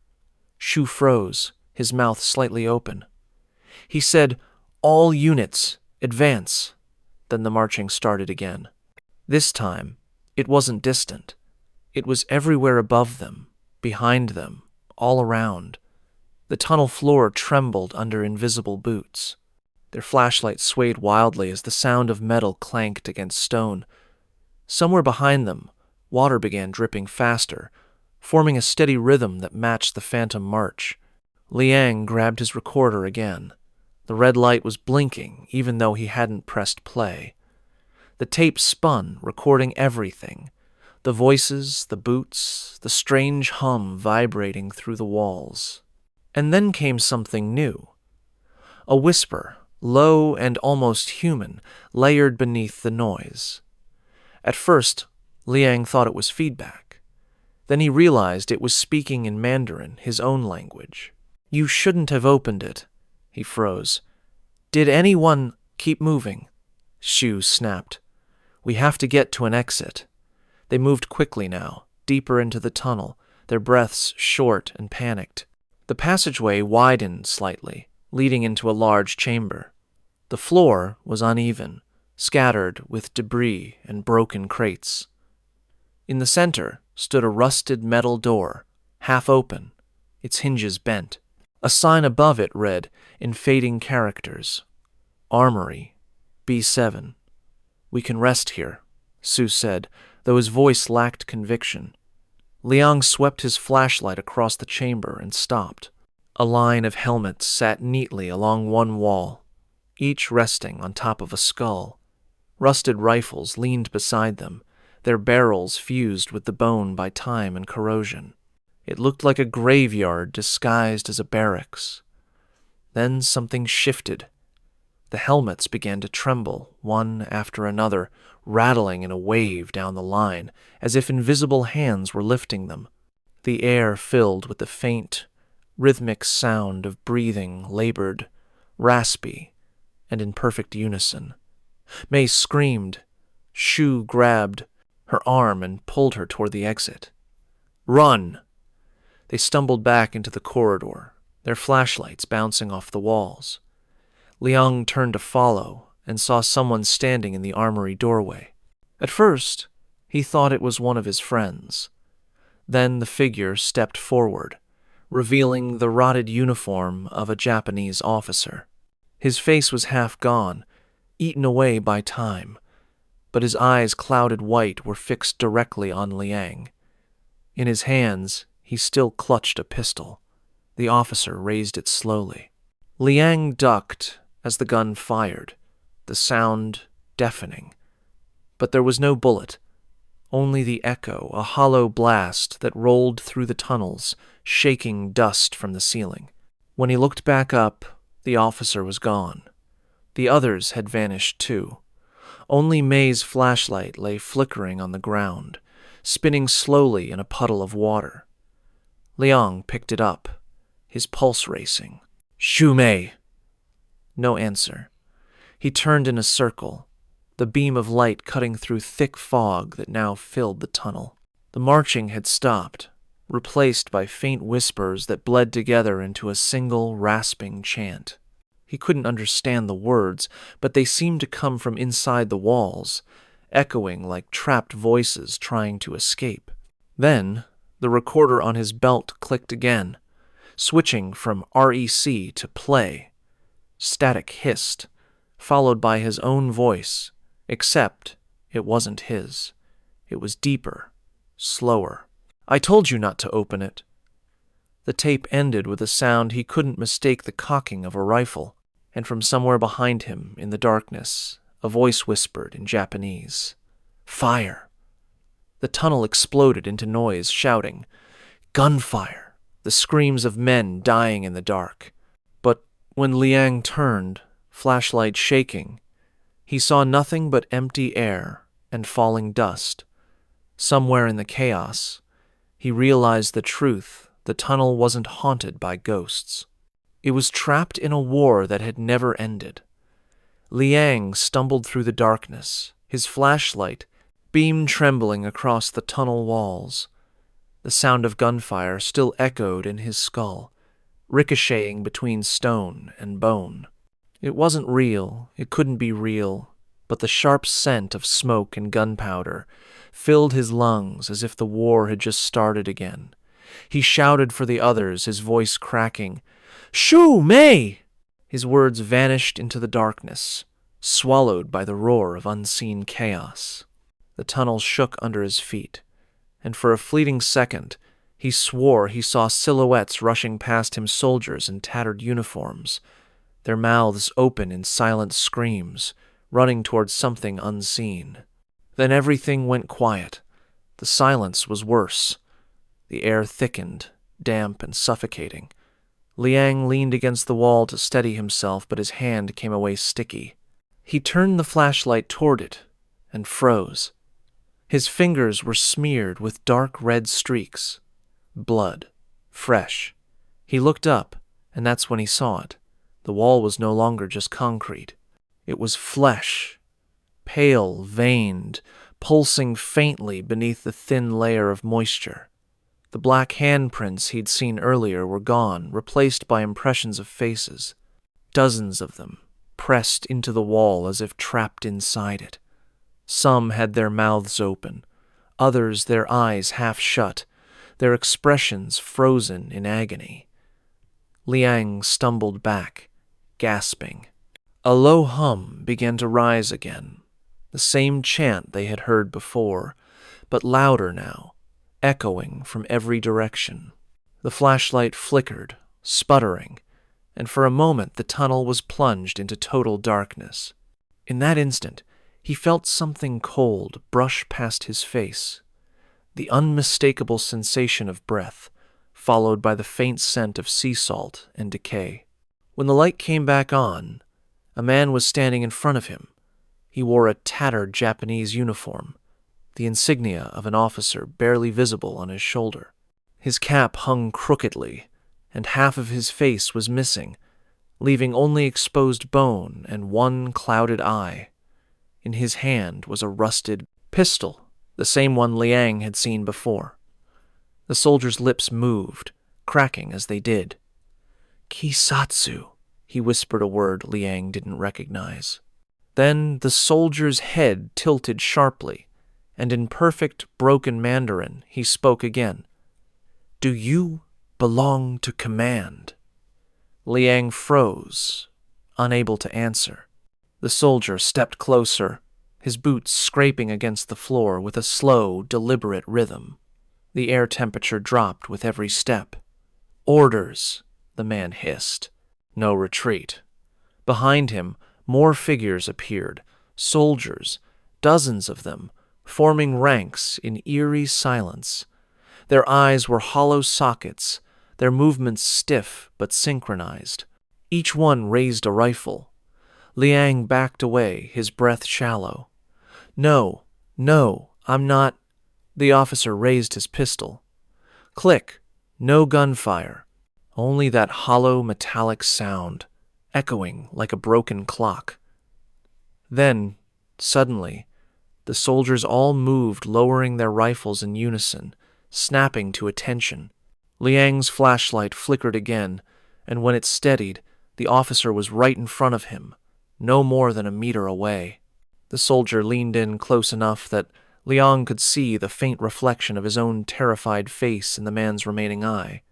Shu froze, his mouth slightly open. He said, "All units, advance." Then the marching started again. This time, it wasn't distant. It was everywhere above them, behind them, all around. The tunnel floor trembled under invisible boots. Their flashlights swayed wildly as the sound of metal clanked against stone. Somewhere behind them, water began dripping faster, forming a steady rhythm that matched the phantom march. Liang grabbed his recorder again. The red light was blinking, even though he hadn't pressed play. The tape spun, recording everything. The voices, the boots, the strange hum vibrating through the walls. And then came something new. A whisper, low and almost human, layered beneath the noise. At first, Liang thought it was feedback. Then he realized it was speaking in Mandarin, his own language. "You shouldn't have opened it." He froze. Did anyone keep moving? Shu snapped. We have to get to an exit. They moved quickly now, deeper into the tunnel, their breaths short and panicked. The passageway widened slightly, leading into a large chamber. The floor was uneven, scattered with debris and broken crates. In the center stood a rusted metal door, half open, its hinges bent. A sign above it read, in fading characters, Armory, B7. We can rest here, Su said, though his voice lacked conviction. Liang swept his flashlight across the chamber and stopped. A line of helmets sat neatly along one wall, each resting on top of a skull. Rusted rifles leaned beside them, their barrels fused with the bone by time and corrosion. It looked like a graveyard disguised as a barracks. Then something shifted. The helmets began to tremble, one after another, rattling in a wave down the line, as if invisible hands were lifting them. The air filled with the faint, rhythmic sound of breathing, labored, raspy, and in perfect unison. May screamed. Shu grabbed her arm and pulled her toward the exit. Run! They stumbled back into the corridor, their flashlights bouncing off the walls. Liang turned to follow and saw someone standing in the armory doorway. At first, he thought it was one of his friends. Then the figure stepped forward, revealing the rotted uniform of a Japanese officer. His face was half gone, eaten away by time, but his eyes, clouded white, were fixed directly on Liang. In his hands, he still clutched a pistol. The officer raised it slowly. Liang ducked as the gun fired, the sound deafening. But there was no bullet, only the echo, a hollow blast that rolled through the tunnels, shaking dust from the ceiling. When he looked back up, the officer was gone. The others had vanished too. Only May's flashlight lay flickering on the ground, spinning slowly in a puddle of water. Liang picked it up, his pulse racing. Shu Mei! No answer. He turned in a circle, the beam of light cutting through thick fog that now filled the tunnel. The marching had stopped, replaced by faint whispers that bled together into a single rasping chant. He couldn't understand the words, but they seemed to come from inside the walls, echoing like trapped voices trying to escape. Then, the recorder on his belt clicked again, switching from REC to play. Static hissed, followed by his own voice, except it wasn't his. It was deeper, slower. I told you not to open it. The tape ended with a sound he couldn't mistake the cocking of a rifle, and from somewhere behind him, in the darkness, a voice whispered in Japanese, Fire! The tunnel exploded into noise, shouting, Gunfire! The screams of men dying in the dark. But when Liang turned, flashlight shaking, he saw nothing but empty air and falling dust. Somewhere in the chaos, he realized the truth. The tunnel wasn't haunted by ghosts. It was trapped in a war that had never ended. Liang stumbled through the darkness, his flashlight beam trembling across the tunnel walls. The sound of gunfire still echoed in his skull, ricocheting between stone and bone. It wasn't real, it couldn't be real, but the sharp scent of smoke and gunpowder filled his lungs as if the war had just started again. He shouted for the others, his voice cracking, Shu Mei! His words vanished into the darkness, swallowed by the roar of unseen chaos. The tunnel shook under his feet, and for a fleeting second, he swore he saw silhouettes rushing past him, soldiers in tattered uniforms, their mouths open in silent screams, running towards something unseen. Then everything went quiet. The silence was worse. The air thickened, damp and suffocating. Liang leaned against the wall to steady himself, but his hand came away sticky. He turned the flashlight toward it and froze. His fingers were smeared with dark red streaks. Blood. Fresh. He looked up, and that's when he saw it. The wall was no longer just concrete. It was flesh, pale, veined, pulsing faintly beneath the thin layer of moisture. The black handprints he'd seen earlier were gone, replaced by impressions of faces. Dozens of them, pressed into the wall as if trapped inside it. Some had their mouths open, others their eyes half shut, their expressions frozen in agony. Liang stumbled back, gasping. A low hum began to rise again, the same chant they had heard before, but louder now, echoing from every direction. The flashlight flickered, sputtering, and for a moment the tunnel was plunged into total darkness. In that instant, he felt something cold brush past his face, the unmistakable sensation of breath, followed by the faint scent of sea salt and decay. When the light came back on, a man was standing in front of him. He wore a tattered Japanese uniform, the insignia of an officer barely visible on his shoulder. His cap hung crookedly, and half of his face was missing, leaving only exposed bone and one clouded eye. In his hand was a rusted pistol, the same one Liang had seen before. The soldier's lips moved, cracking as they did. "Kisatsu," he whispered a word Liang didn't recognize. Then the soldier's head tilted sharply, and in perfect broken Mandarin he spoke again. "Do you belong to command?" Liang froze, unable to answer. The soldier stepped closer, his boots scraping against the floor with a slow, deliberate rhythm. The air temperature dropped with every step. "Orders," the man hissed. No retreat. Behind him, more figures appeared, soldiers, dozens of them, forming ranks in eerie silence. Their eyes were hollow sockets, their movements stiff but synchronized. Each one raised a rifle. Liang backed away, his breath shallow. No, I'm not." The officer raised his pistol. Click, no gunfire, only that hollow metallic sound, echoing like a broken clock. Then, suddenly, the soldiers all moved, lowering their rifles in unison, snapping to attention. Liang's flashlight flickered again, and when it steadied, the officer was right in front of him, no more than a meter away. The soldier leaned in close enough that Liang could see the faint reflection of his own terrified face in the man's remaining eye.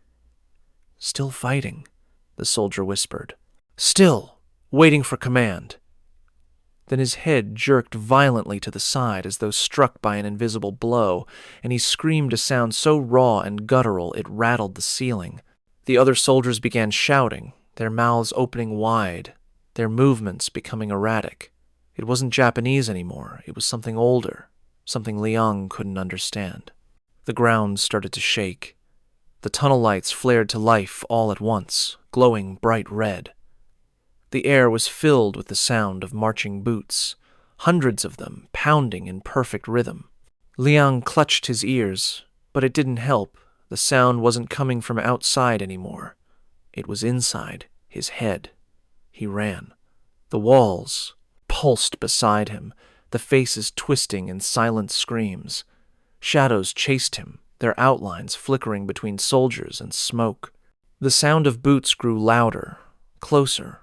"Still fighting," the soldier whispered. "Still, waiting for command." Then his head jerked violently to the side as though struck by an invisible blow, and he screamed a sound so raw and guttural it rattled the ceiling. The other soldiers began shouting, their mouths opening wide, their movements becoming erratic. It wasn't Japanese anymore, it was something older, something Liang couldn't understand. The ground started to shake. The tunnel lights flared to life all at once, glowing bright red. The air was filled with the sound of marching boots, hundreds of them pounding in perfect rhythm. Liang clutched his ears, but it didn't help. The sound wasn't coming from outside anymore. It was inside his head. He ran. The walls pulsed beside him, the faces twisting in silent screams. Shadows chased him, their outlines flickering between soldiers and smoke. The sound of boots grew louder, closer,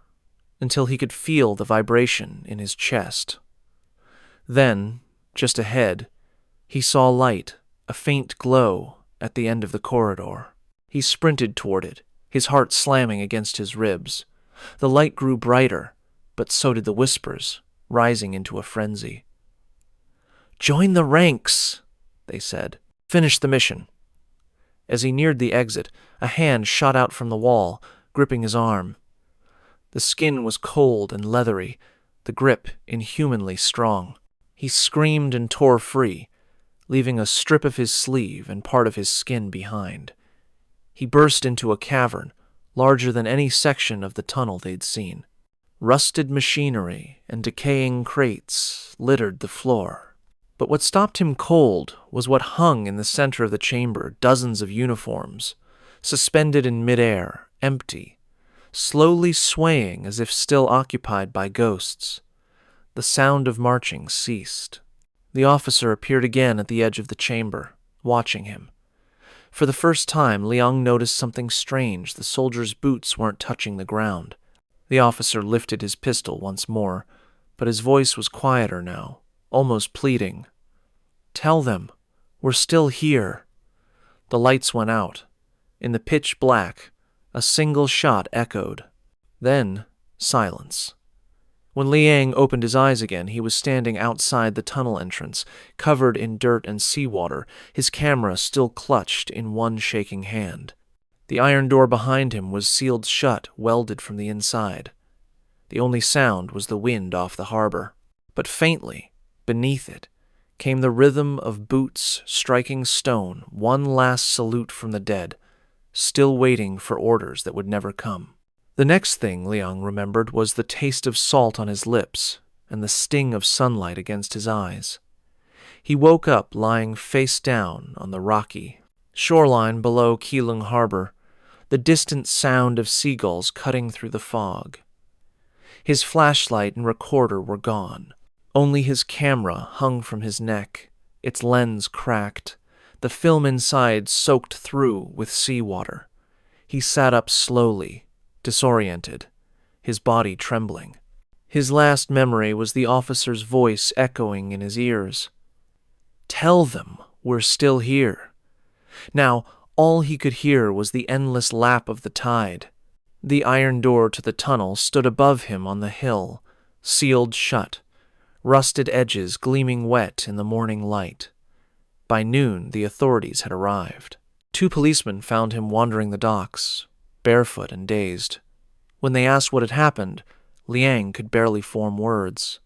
until he could feel the vibration in his chest. Then, just ahead, he saw light, a faint glow, at the end of the corridor. He sprinted toward it, his heart slamming against his ribs. The light grew brighter, but so did the whispers, rising into a frenzy. "Join the ranks," they said. "Finish the mission." As he neared the exit, a hand shot out from the wall, gripping his arm. The skin was cold and leathery, the grip inhumanly strong. He screamed and tore free, leaving a strip of his sleeve and part of his skin behind. He burst into a cavern, larger than any section of the tunnel they'd seen. Rusted machinery and decaying crates littered the floor. But what stopped him cold was what hung in the center of the chamber, dozens of uniforms, suspended in midair, empty. slowly swaying as if still occupied by ghosts. The sound of marching ceased. The officer appeared again at the edge of the chamber, watching him. For the first time, Liang noticed something strange. The soldier's boots weren't touching the ground. The officer lifted his pistol once more, but his voice was quieter now, almost pleading. "Tell them, we're still here." The lights went out. In the pitch black, a single shot echoed. Then, silence. When Liang opened his eyes again, he was standing outside the tunnel entrance, covered in dirt and seawater, his camera still clutched in one shaking hand. The iron door behind him was sealed shut, welded from the inside. The only sound was the wind off the harbor. But faintly, beneath it, came the rhythm of boots striking stone, one last salute from the dead, still waiting for orders that would never come. The next thing Liang remembered was the taste of salt on his lips and the sting of sunlight against his eyes. He woke up lying face down on the rocky shoreline below Keelung Harbor, the distant sound of seagulls cutting through the fog. His flashlight and recorder were gone. Only his camera hung from his neck, its lens cracked, the film inside soaked through with seawater. He sat up slowly, disoriented, his body trembling. His last memory was the officer's voice echoing in his ears. "Tell them we're still here." Now, all he could hear was the endless lap of the tide. The iron door to the tunnel stood above him on the hill, sealed shut, rusted edges gleaming wet in the morning light. By noon, the authorities had arrived. 2 policemen found him wandering the docks, barefoot and dazed. When they asked what had happened, Liang could barely form words.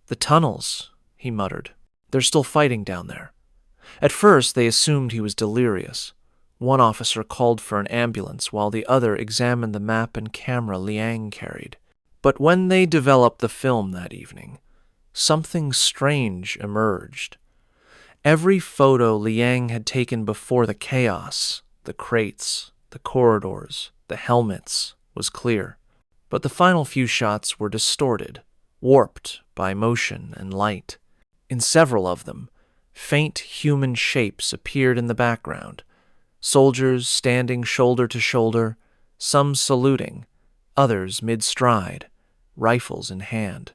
"The tunnels," he muttered. "They're still fighting down there." At first, they assumed he was delirious. One officer called for an ambulance while the other examined the map and camera Liang carried. But when they developed the film that evening, something strange emerged. Every photo Liang had taken before the chaos, the crates, the corridors, the helmets, was clear. But the final few shots were distorted, warped by motion and light. In several of them, faint human shapes appeared in the background, soldiers standing shoulder to shoulder, some saluting, others mid-stride, rifles in hand.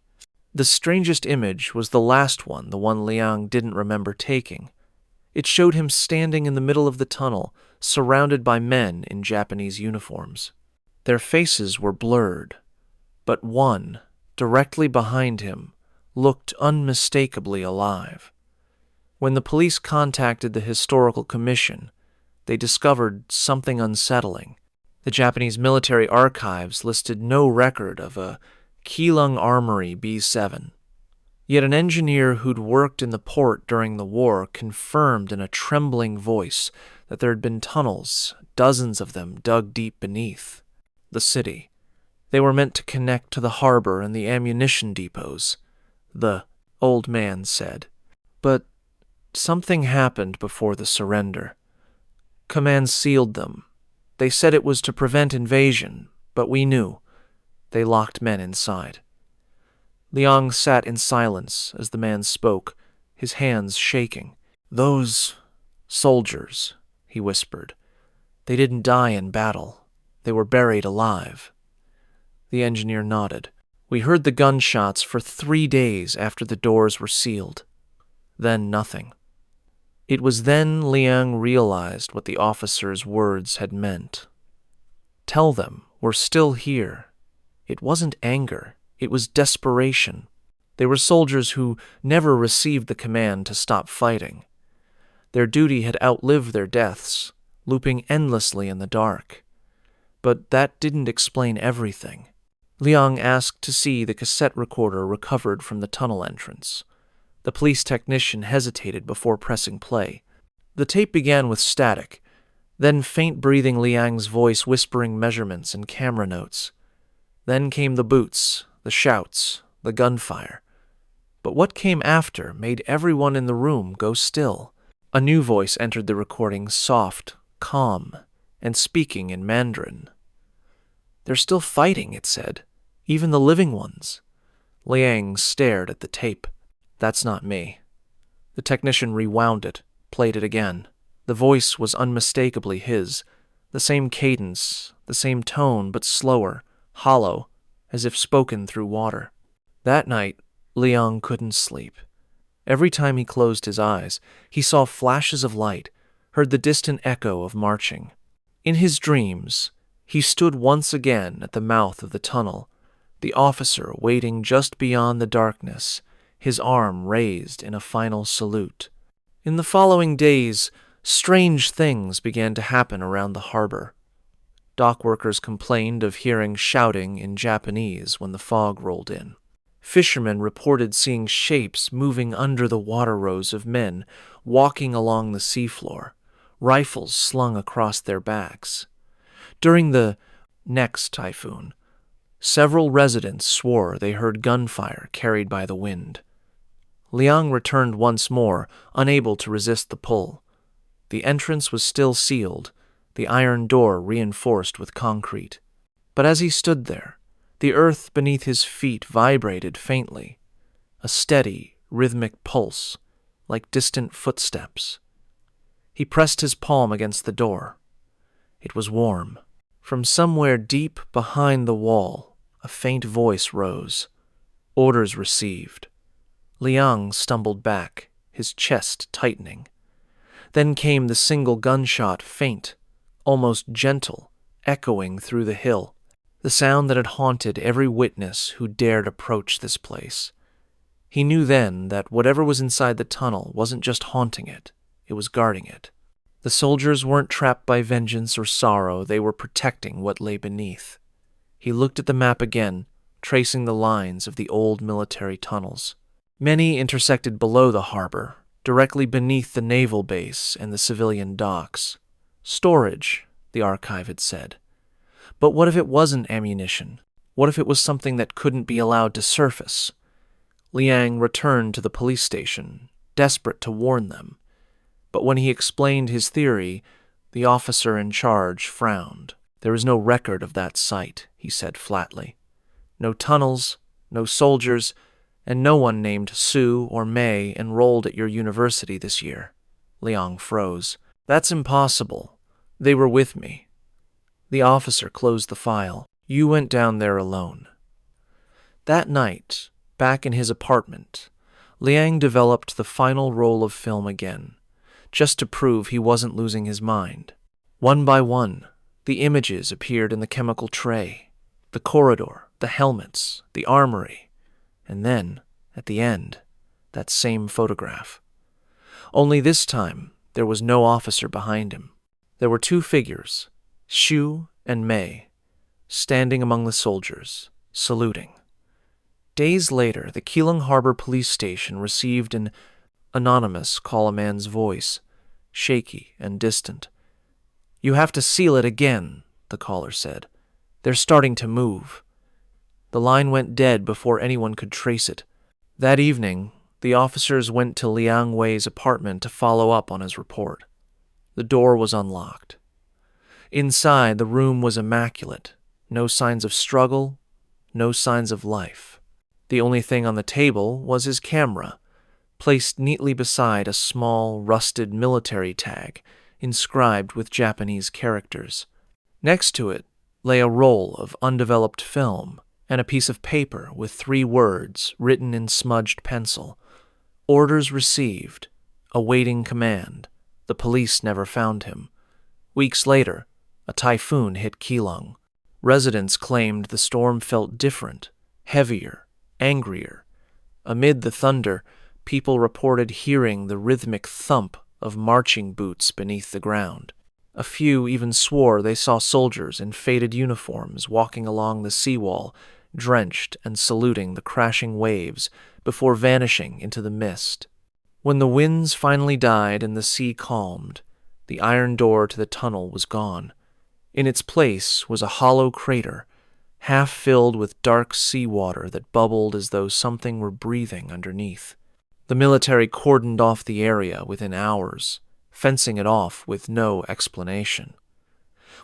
The strangest image was the last one, the one Liang didn't remember taking. It showed him standing in the middle of the tunnel, surrounded by men in Japanese uniforms. Their faces were blurred, but one, directly behind him, looked unmistakably alive. When the police contacted the Historical Commission, they discovered something unsettling. The Japanese military archives listed no record of a Keelung Armory B-7. Yet an engineer who'd worked in the port during the war confirmed in a trembling voice that there had been tunnels, dozens of them dug deep beneath the city. They were meant to connect to the harbor and the ammunition depots, the old man said. But something happened before the surrender. Command sealed them. They said it was to prevent invasion, but we knew. They locked men inside. Liang sat in silence as the man spoke, his hands shaking. "Those soldiers," he whispered. "They didn't die in battle. They were buried alive." The engineer nodded. "We heard the gunshots for 3 days after the doors were sealed. Then nothing." It was then Liang realized what the officer's words had meant. "Tell them we're still here." It wasn't anger, it was desperation. They were soldiers who never received the command to stop fighting. Their duty had outlived their deaths, looping endlessly in the dark. But that didn't explain everything. Liang asked to see the cassette recorder recovered from the tunnel entrance. The police technician hesitated before pressing play. The tape began with static, then faint breathing Liang's voice whispering measurements and camera notes. Then came the boots, the shouts, the gunfire. But what came after made everyone in the room go still. A new voice entered the recording, soft, calm, and speaking in Mandarin. They're still fighting, it said. Even the living ones. Liang stared at the tape. That's not me. The technician rewound it, played it again. The voice was unmistakably his. The same cadence, the same tone, but slower, hollow, as if spoken through water. That night, Liang couldn't sleep. Every time he closed his eyes, he saw flashes of light, heard the distant echo of marching. In his dreams, he stood once again at the mouth of the tunnel, the officer waiting just beyond the darkness, his arm raised in a final salute. In the following days, strange things began to happen around the harbor. Dock workers complained of hearing shouting in Japanese when the fog rolled in. Fishermen reported seeing shapes moving under the water rows of men walking along the seafloor, rifles slung across their backs. During the next typhoon, several residents swore they heard gunfire carried by the wind. Liang returned once more, unable to resist the pull. The entrance was still sealed, the iron door reinforced with concrete. But as he stood there, the earth beneath his feet vibrated faintly, a steady, rhythmic pulse, like distant footsteps. He pressed his palm against the door. It was warm. From somewhere deep behind the wall, a faint voice rose. Orders received. Liang stumbled back, his chest tightening. Then came the single gunshot, faint, almost gentle, echoing through the hill, the sound that had haunted every witness who dared approach this place. He knew then that whatever was inside the tunnel wasn't just haunting it, it was guarding it. The soldiers weren't trapped by vengeance or sorrow, they were protecting what lay beneath. He looked at the map again, tracing the lines of the old military tunnels. Many intersected below the harbor, directly beneath the naval base and the civilian docks. Storage, the archive had said. But what if it wasn't ammunition? What if it was something that couldn't be allowed to surface? Liang returned to the police station, desperate to warn them. But when he explained his theory, the officer in charge frowned. There is no record of that site, he said flatly. No tunnels, no soldiers, and no one named Sue or May enrolled at your university this year. Liang froze. That's impossible. They were with me. The officer closed the file. You went down there alone. That night, back in his apartment, Liang developed the final roll of film again, just to prove he wasn't losing his mind. One by one, the images appeared in the chemical tray, the corridor, the helmets, the armory, and then, at the end, that same photograph. Only this time, there was no officer behind him. There were two figures, Shu and Mei, standing among the soldiers, saluting. Days later, the Keeling Harbor Police Station received an anonymous call a man's voice, shaky and distant. You have to seal it again, the caller said. They're starting to move. The line went dead before anyone could trace it. That evening, the officers went to Liang Wei's apartment to follow up on his report. The door was unlocked. Inside, the room was immaculate. No signs of struggle, no signs of life. The only thing on the table was his camera, placed neatly beside a small, rusted military tag inscribed with Japanese characters. Next to it lay a roll of undeveloped film and a piece of paper with 3 words written in smudged pencil. Orders received. Awaiting command. The police never found him. Weeks later, a typhoon hit Keelung. Residents claimed the storm felt different, heavier, angrier. Amid the thunder, people reported hearing the rhythmic thump of marching boots beneath the ground. A few even swore they saw soldiers in faded uniforms walking along the seawall, drenched and saluting the crashing waves before vanishing into the mist. When the winds finally died and the sea calmed, the iron door to the tunnel was gone. In its place was a hollow crater, half filled with dark seawater that bubbled as though something were breathing underneath. The military cordoned off the area within hours, fencing it off with no explanation.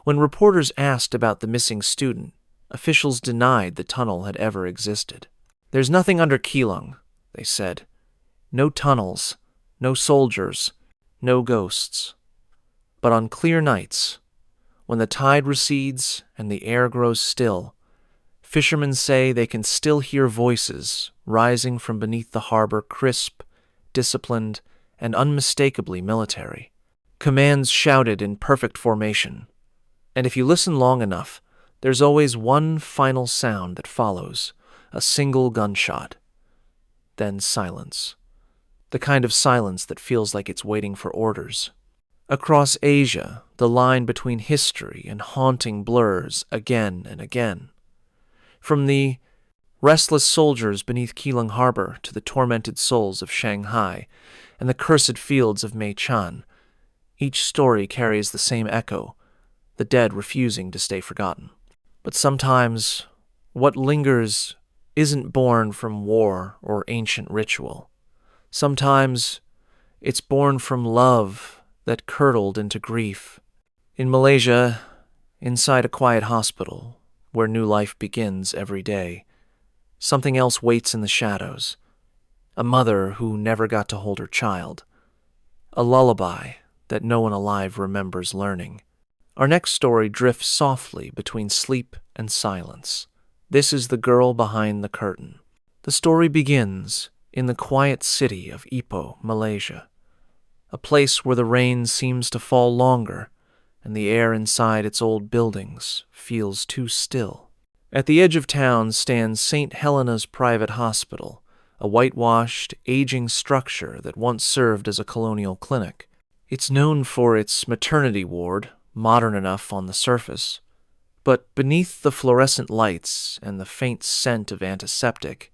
When reporters asked about the missing student, officials denied the tunnel had ever existed. "There's nothing under Keelung," they said. "No tunnels, no soldiers, no ghosts." But on clear nights, when the tide recedes and the air grows still, fishermen say they can still hear voices rising from beneath the harbor, crisp, disciplined, and unmistakably military. Commands shouted in perfect formation. And if you listen long enough, there's always one final sound that follows, a single gunshot. Then silence. The kind of silence that feels like it's waiting for orders. Across Asia, the line between history and haunting blurs again and again. From the restless soldiers beneath Keelung Harbor to the tormented souls of Shanghai and the cursed fields of Meichan, each story carries the same echo, the dead refusing to stay forgotten. But sometimes, what lingers isn't born from war or ancient ritual. Sometimes, it's born from love that curdled into grief. In Malaysia, inside a quiet hospital, where new life begins every day, something else waits in the shadows. A mother who never got to hold her child. A lullaby that no one alive remembers learning. Our next story drifts softly between sleep and silence. This is The Girl Behind the Curtain. The story begins in the quiet city of Ipoh, Malaysia, a place where the rain seems to fall longer and the air inside its old buildings feels too still. At the edge of town stands St. Helena's Private Hospital, a whitewashed, aging structure that once served as a colonial clinic. It's known for its maternity ward, modern enough on the surface, but beneath the fluorescent lights and the faint scent of antiseptic,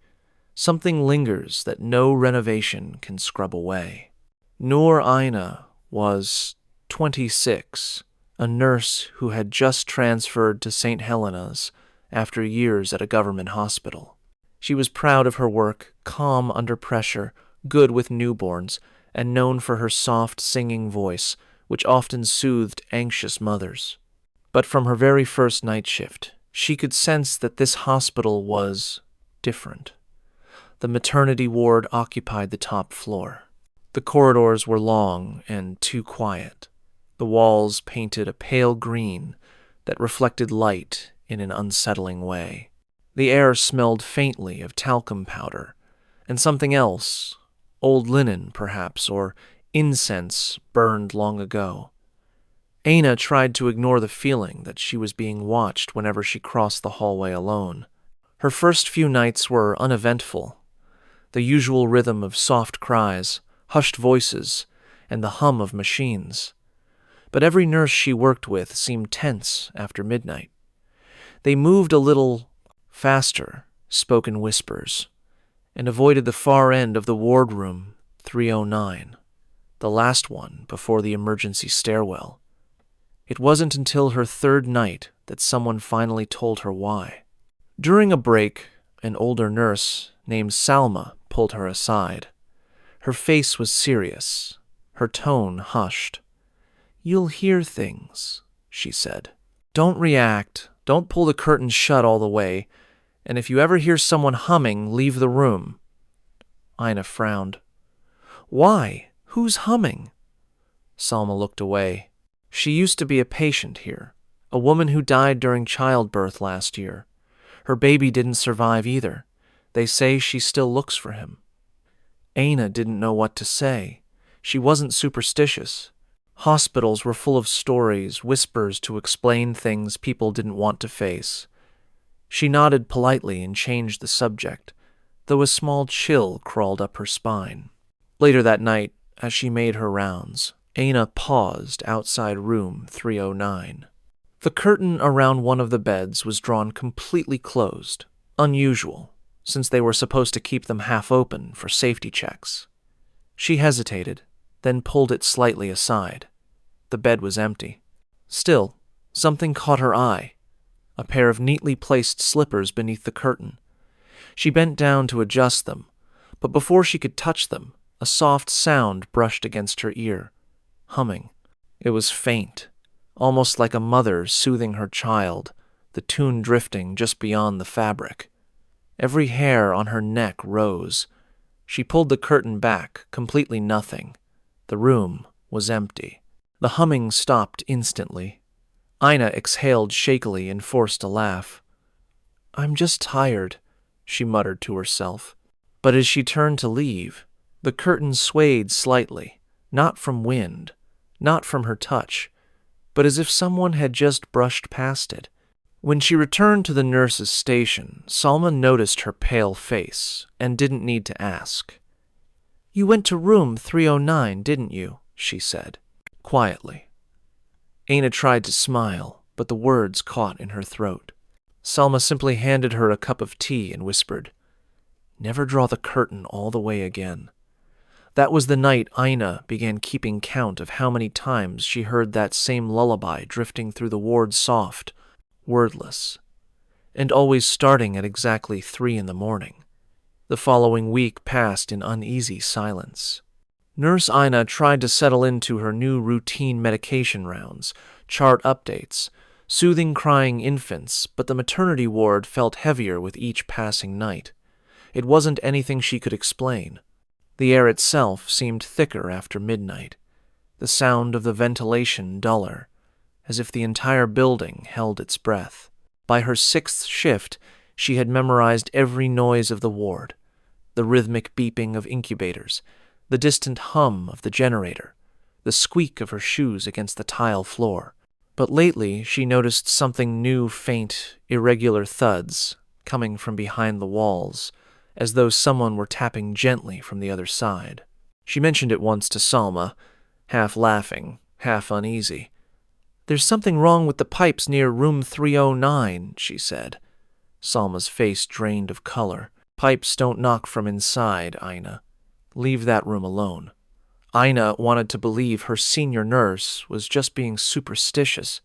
something lingers that no renovation can scrub away. Noor Aina was 26, a nurse who had just transferred to St. Helena's after years at a government hospital. She was proud of her work, calm under pressure, good with newborns, and known for her soft singing voice, which often soothed anxious mothers. But from her very first night shift, she could sense that this hospital was different. The maternity ward occupied the top floor. The corridors were long and too quiet. The walls painted a pale green that reflected light in an unsettling way. The air smelled faintly of talcum powder and something else, old linen perhaps, or incense burned long ago. Aina tried to ignore the feeling that she was being watched whenever she crossed the hallway alone. Her first few nights were uneventful. The usual rhythm of soft cries, hushed voices, and the hum of machines. But every nurse she worked with seemed tense after midnight. They moved a little faster, spoke in whispers, and avoided the far end of the wardroom 309, the last one before the emergency stairwell. It wasn't until her third night that someone finally told her why. During a break, an older nurse named Salma pulled her aside. Her face was serious, her tone hushed. "You'll hear things," she said. "Don't react, don't pull the curtains shut all the way, and if you ever hear someone humming, leave the room." Ina frowned. "Why? Who's humming?" Salma looked away. She used to be a patient here, a woman who died during childbirth last year. Her baby didn't survive either. They say she still looks for him. Aina didn't know what to say. She wasn't superstitious. Hospitals were full of stories, whispers to explain things people didn't want to face. She nodded politely and changed the subject, though a small chill crawled up her spine. Later that night, as she made her rounds, Aina paused outside room 309. The curtain around one of the beds was drawn completely closed, unusual, since they were supposed to keep them half open for safety checks. She hesitated, then pulled it slightly aside. The bed was empty. Still, something caught her eye, a pair of neatly placed slippers beneath the curtain. She bent down to adjust them, but before she could touch them, a soft sound brushed against her ear, humming. It was faint, almost like a mother soothing her child, the tune drifting just beyond the fabric. Every hair on her neck rose. She pulled the curtain back, completely nothing. The room was empty. The humming stopped instantly. Ina exhaled shakily and forced a laugh. "I'm just tired," she muttered to herself. But as she turned to leave, the curtain swayed slightly, not from wind, not from her touch, but as if someone had just brushed past it. When she returned to the nurse's station, Salma noticed her pale face and didn't need to ask. "You went to room 309, didn't you?" she said, quietly. Aina tried to smile, but the words caught in her throat. Salma simply handed her a cup of tea and whispered, "Never draw the curtain all the way again." That was the night Ina began keeping count of how many times she heard that same lullaby drifting through the ward soft, wordless, and always starting at exactly 3 in the morning. The following week passed in uneasy silence. Nurse Ina tried to settle into her new routine medication rounds, chart updates, soothing crying infants, but the maternity ward felt heavier with each passing night. It wasn't anything she could explain. The air itself seemed thicker after midnight, the sound of the ventilation duller, as if the entire building held its breath. By her 6th shift, she had memorized every noise of the ward, the rhythmic beeping of incubators, the distant hum of the generator, the squeak of her shoes against the tile floor. But lately she noticed something new, faint, irregular thuds coming from behind the walls, as though someone were tapping gently from the other side. She mentioned it once to Salma, half laughing, half uneasy. "There's something wrong with the pipes near room 309, she said. Salma's face drained of color. "Pipes don't knock from inside, Ina. Leave that room alone." Ina wanted to believe her senior nurse was just being superstitious,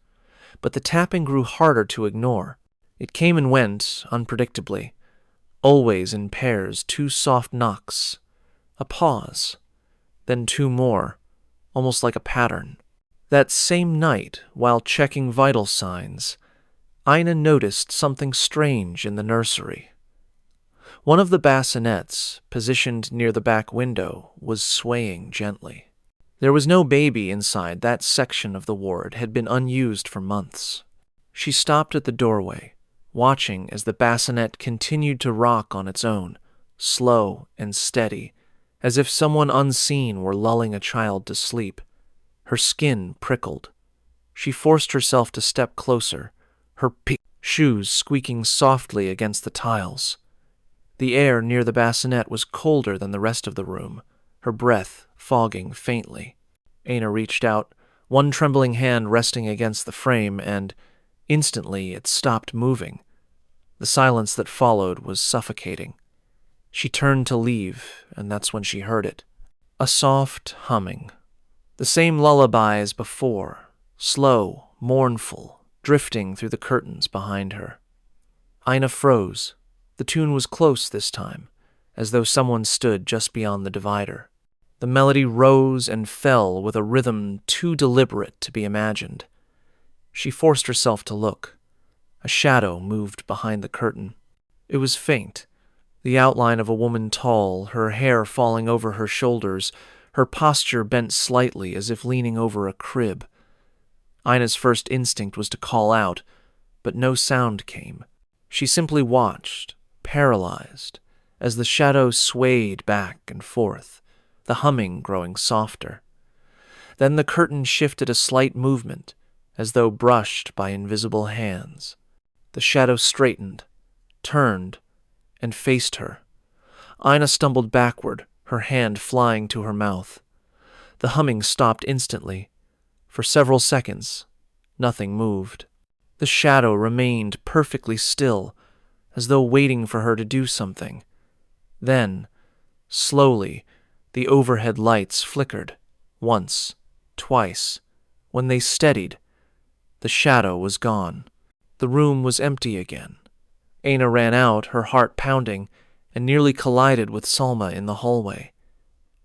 but the tapping grew harder to ignore. It came and went, unpredictably, always in pairs, 2 soft knocks, a pause, then 2 more, almost like a pattern. That same night, while checking vital signs, Ina noticed something strange in the nursery. One of the bassinets, positioned near the back window, was swaying gently. There was no baby inside. That section of the ward had been unused for months. She stopped at the doorway, watching as the bassinet continued to rock on its own, slow and steady, as if someone unseen were lulling a child to sleep. Her skin prickled. She forced herself to step closer, her shoes squeaking softly against the tiles. The air near the bassinet was colder than the rest of the room, her breath fogging faintly. Aina reached out, one trembling hand resting against the frame, and instantly it stopped moving. The silence that followed was suffocating. She turned to leave, and that's when she heard it. A soft humming. The same lullaby as before, slow, mournful, drifting through the curtains behind her. Ina froze. The tune was close this time, as though someone stood just beyond the divider. The melody rose and fell with a rhythm too deliberate to be imagined. She forced herself to look. A shadow moved behind the curtain. It was faint, the outline of a woman tall, her hair falling over her shoulders, her posture bent slightly as if leaning over a crib. Ina's first instinct was to call out, but no sound came. She simply watched, paralyzed, as the shadow swayed back and forth, the humming growing softer. Then the curtain shifted a slight movement, as though brushed by invisible hands. The shadow straightened, turned, and faced her. Ina stumbled backward, her hand flying to her mouth. The humming stopped instantly. For several seconds, nothing moved. The shadow remained perfectly still, as though waiting for her to do something. Then, slowly, the overhead lights flickered, once, twice. When they steadied, the shadow was gone. The room was empty again. Aina ran out, her heart pounding, and nearly collided with Salma in the hallway.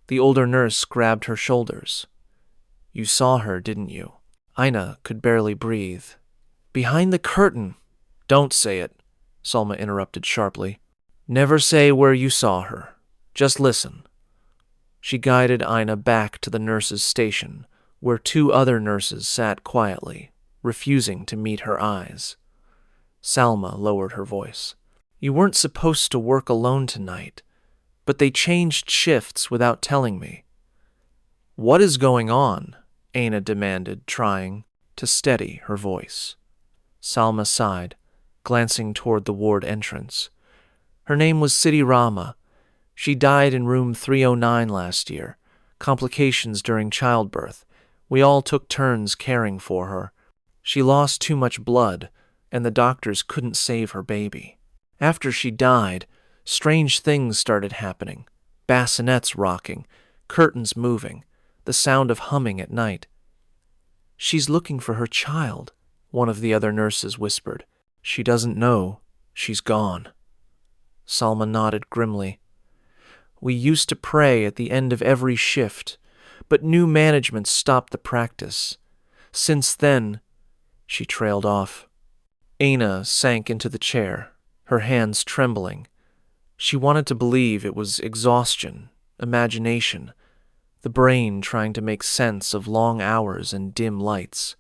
The older nurse grabbed her shoulders. "You saw her, didn't you?" Ina could barely breathe. "Behind the curtain," Don't say it, Salma interrupted sharply. Never say where you saw her. Just listen. She guided Ina back to the nurse's station, where 2 other nurses sat quietly, refusing to meet her eyes. Salma lowered her voice. You weren't supposed to work alone tonight, but they changed shifts without telling me. What is going on? Ina demanded, trying to steady her voice. Salma sighed, glancing toward the ward entrance. Her name was Sidi Rama. She died in room 309 last year. Complications during childbirth. We all took turns caring for her. She lost too much blood, and the doctors couldn't save her baby. After she died, strange things started happening. Bassinets rocking, curtains moving, the sound of humming at night. She's looking for her child, one of the other nurses whispered. She doesn't know. She's gone. Salma nodded grimly. We used to pray at the end of every shift, but new management stopped the practice. Since then, she trailed off. Ina sank into the chair, her hands trembling. She wanted to believe it was exhaustion, imagination, the brain trying to make sense of long hours and dim lights.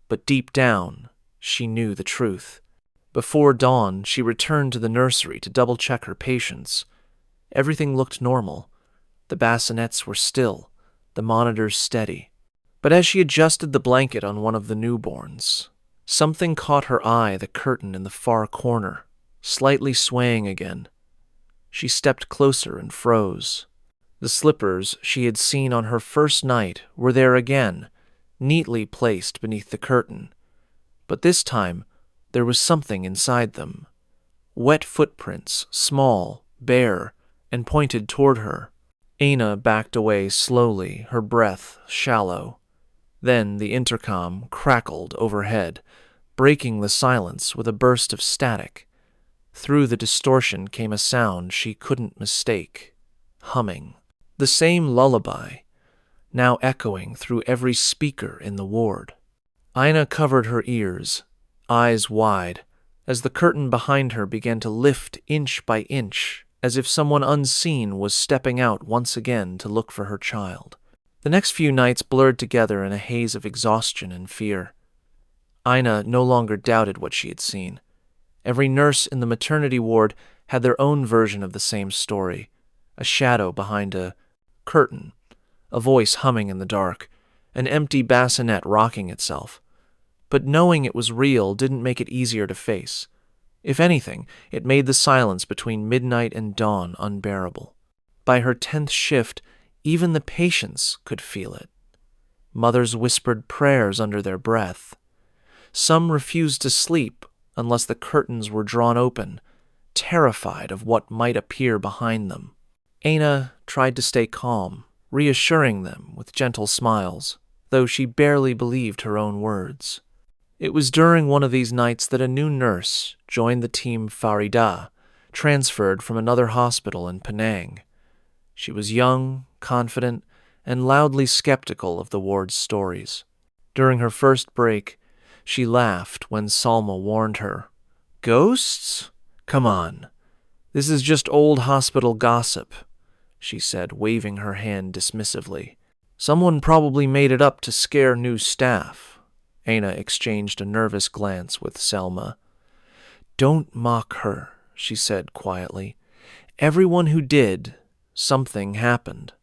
But deep down, she knew the truth. Before dawn, she returned to the nursery to double-check her patients. Everything looked normal. The bassinets were still, the monitors steady. But as she adjusted the blanket on one of the newborns, something caught her eye, the curtain in the far corner, slightly swaying again. She stepped closer and froze. The slippers she had seen on her first night were there again, neatly placed beneath the curtain. But this time, there was something inside them. Wet footprints, small, bare, and pointed toward her. Ina backed away slowly, her breath shallow. Then the intercom crackled overhead, breaking the silence with a burst of static. Through the distortion came a sound she couldn't mistake. Humming. The same lullaby, now echoing through every speaker in the ward. Ina covered her ears, eyes wide, as the curtain behind her began to lift inch by inch, as if someone unseen was stepping out once again to look for her child. The next few nights blurred together in a haze of exhaustion and fear. Ina no longer doubted what she had seen. Every nurse in the maternity ward had their own version of the same story, a shadow behind a curtain, a voice humming in the dark, an empty bassinet rocking itself. But knowing it was real didn't make it easier to face. If anything, it made the silence between midnight and dawn unbearable. By her 10th shift, even the patients could feel it. Mothers whispered prayers under their breath. Some refused to sleep unless the curtains were drawn open, terrified of what might appear behind them. Ina tried to stay calm, reassuring them with gentle smiles, though she barely believed her own words. It was during one of these nights that a new nurse joined the team Farida, transferred from another hospital in Penang. She was young, confident, and loudly skeptical of the ward's stories. During her first break, she laughed when Salma warned her. "Ghosts? Come on. This is just old hospital gossip," she said, waving her hand dismissively. "Someone probably made it up to scare new staff." Ina exchanged a nervous glance with Selma. "Don't mock her," she said quietly. "Everyone who did, something happened."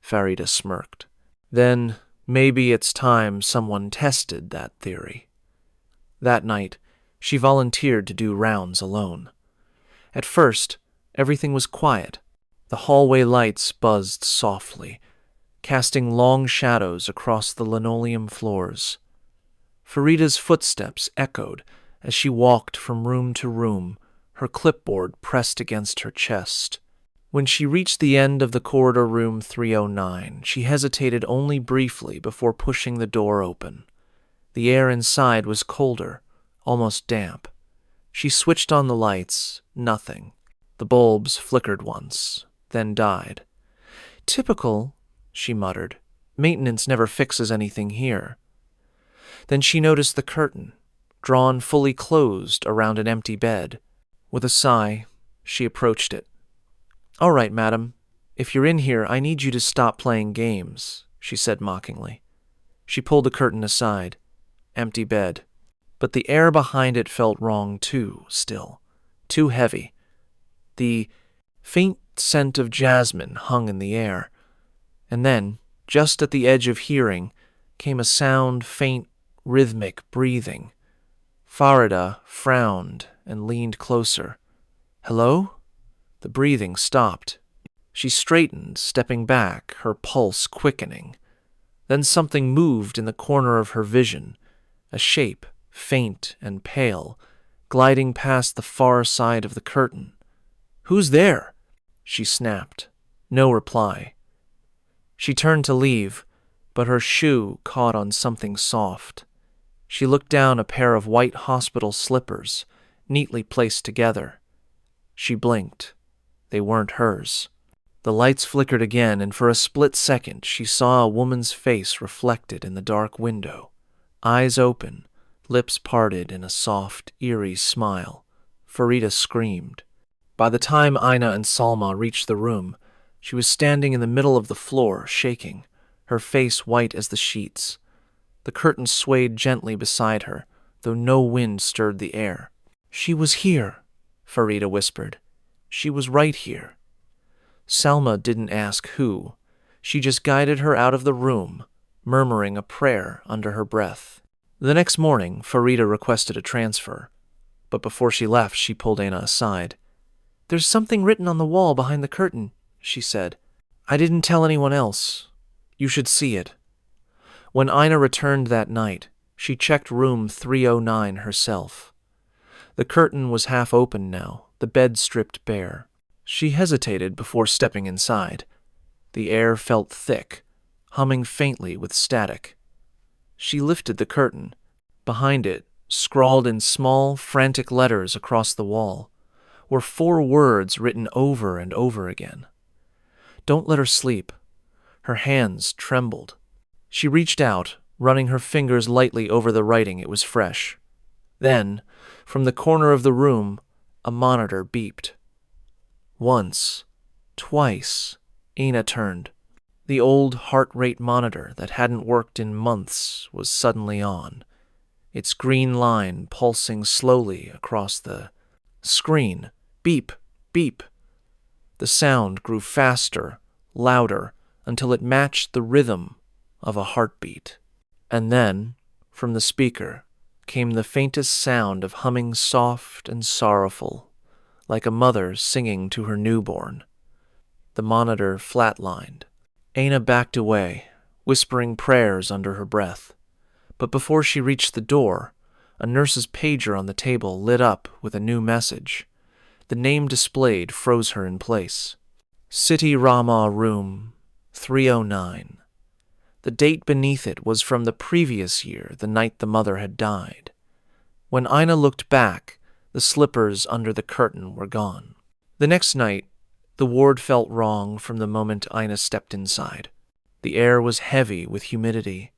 Farida smirked. "Then maybe it's time someone tested that theory." That night, she volunteered to do rounds alone. At first, everything was quiet. The hallway lights buzzed softly, casting long shadows across the linoleum floors. Farida's footsteps echoed as she walked from room to room, her clipboard pressed against her chest. When she reached the end of the corridor room 309, she hesitated only briefly before pushing the door open. The air inside was colder, almost damp. She switched on the lights. Nothing. The bulbs flickered once, then died. "Typical," she muttered. "Maintenance never fixes anything here." Then she noticed the curtain, drawn fully closed around an empty bed. With a sigh, she approached it. "All right, madam. If you're in here, I need you to stop playing games," she said mockingly. She pulled the curtain aside. Empty bed. But the air behind it felt wrong too, still. Too heavy. The faint scent of jasmine hung in the air. And then, just at the edge of hearing, came a sound, faint, rhythmic breathing. Farida frowned and leaned closer. "Hello?" The breathing stopped. She straightened, stepping back, her pulse quickening. Then something moved in the corner of her vision, a shape, faint and pale, gliding past the far side of the curtain. "Who's there?" she snapped. No reply. She turned to leave, but her shoe caught on something soft. She looked down a pair of white hospital slippers, neatly placed together. She blinked. They weren't hers. The lights flickered again, and for a split second she saw a woman's face reflected in the dark window. Eyes open, lips parted in a soft, eerie smile. Farida screamed. By the time Aina and Salma reached the room, she was standing in the middle of the floor, shaking, her face white as the sheets. The curtain swayed gently beside her, though no wind stirred the air. "She was here," Farida whispered. "She was right here." Salma didn't ask who. She just guided her out of the room, murmuring a prayer under her breath. The next morning, Farida requested a transfer. But before she left, she pulled Aina aside. "There's something written on the wall behind the curtain," she said. "I didn't tell anyone else. You should see it." When Aina returned that night, she checked room 309 herself. The curtain was half open now, the bed stripped bare. She hesitated before stepping inside. The air felt thick, humming faintly with static. She lifted the curtain. Behind it, scrawled in small, frantic letters across the wall, were 4 words written over and over again. "Don't let her sleep." Her hands trembled. She reached out, running her fingers lightly over the writing. It was fresh. Then, from the corner of the room, a monitor beeped. Once, twice, Aina turned. The old heart rate monitor that hadn't worked in months was suddenly on, its green line pulsing slowly across the screen. Beep, beep. The sound grew faster, louder, until it matched the rhythm of a heartbeat. And then, from the speaker, came the faintest sound of humming soft and sorrowful, like a mother singing to her newborn. The monitor flatlined. Aina backed away, whispering prayers under her breath. But before she reached the door, a nurse's pager on the table lit up with a new message. The name displayed froze her in place. City Rama Room 309. The date beneath it was from the previous year, the night the mother had died. When Aina looked back, the slippers under the curtain were gone. The next night, the ward felt wrong from the moment Aina stepped inside. The air was heavy with humidity,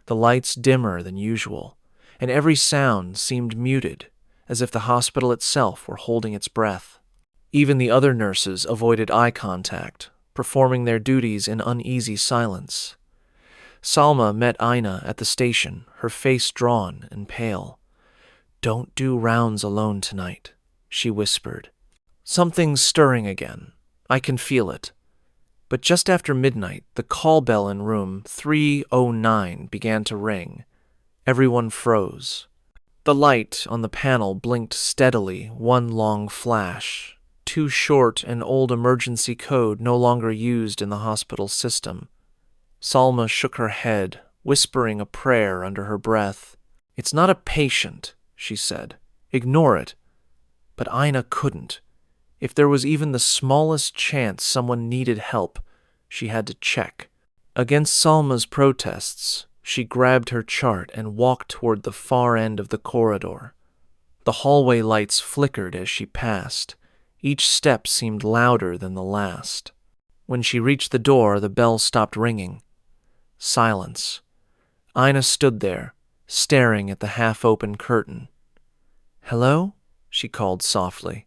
the lights dimmer than usual, and every sound seemed muted, as if the hospital itself were holding its breath. Even the other nurses avoided eye contact, performing their duties in uneasy silence. Salma met Aina at the station, her face drawn and pale. "Don't do rounds alone tonight," she whispered. "Something's stirring again. I can feel it." But just after midnight, the call bell in room 309 began to ring. Everyone froze. The light on the panel blinked steadily, one long flash. Too short an old emergency code no longer used in the hospital system. Salma shook her head, whispering a prayer under her breath. "It's not a patient," she said. "Ignore it." But Aina couldn't. If there was even the smallest chance someone needed help, she had to check. Against Salma's protests, she grabbed her chart and walked toward the far end of the corridor. The hallway lights flickered as she passed. Each step seemed louder than the last. When she reached the door, the bell stopped ringing. Silence. Aina stood there, staring at the half-open curtain. "Hello?" she called softly.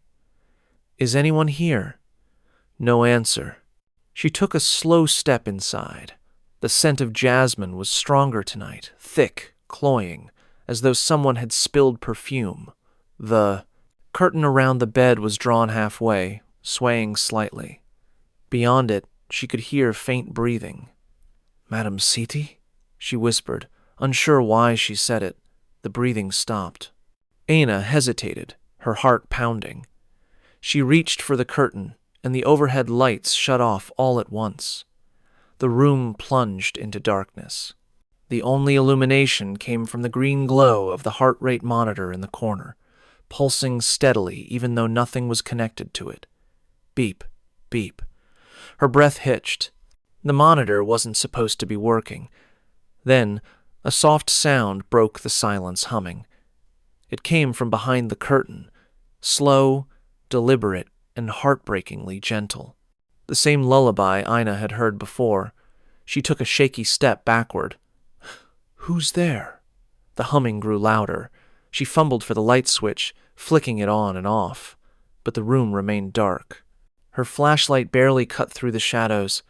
"Is anyone here?" No answer. She took a slow step inside. The scent of jasmine was stronger tonight, thick, cloying, as though someone had spilled perfume. The curtain around the bed was drawn halfway, swaying slightly. Beyond it, she could hear faint breathing. "Madam Siti?" she whispered, unsure why she said it. The breathing stopped. Aina hesitated, her heart pounding. She reached for the curtain, and the overhead lights shut off all at once. The room plunged into darkness. The only illumination came from the green glow of the heart rate monitor in the corner, pulsing steadily even though nothing was connected to it. Beep, beep. Her breath hitched. The monitor wasn't supposed to be working. Then, a soft sound broke the silence, humming. It came from behind the curtain, slow, deliberate, and heartbreakingly gentle. The same lullaby Aina had heard before. She took a shaky step backward. "Who's there?" The humming grew louder. She fumbled for the light switch, flicking it on and off, but the room remained dark. Her flashlight barely cut through the shadows.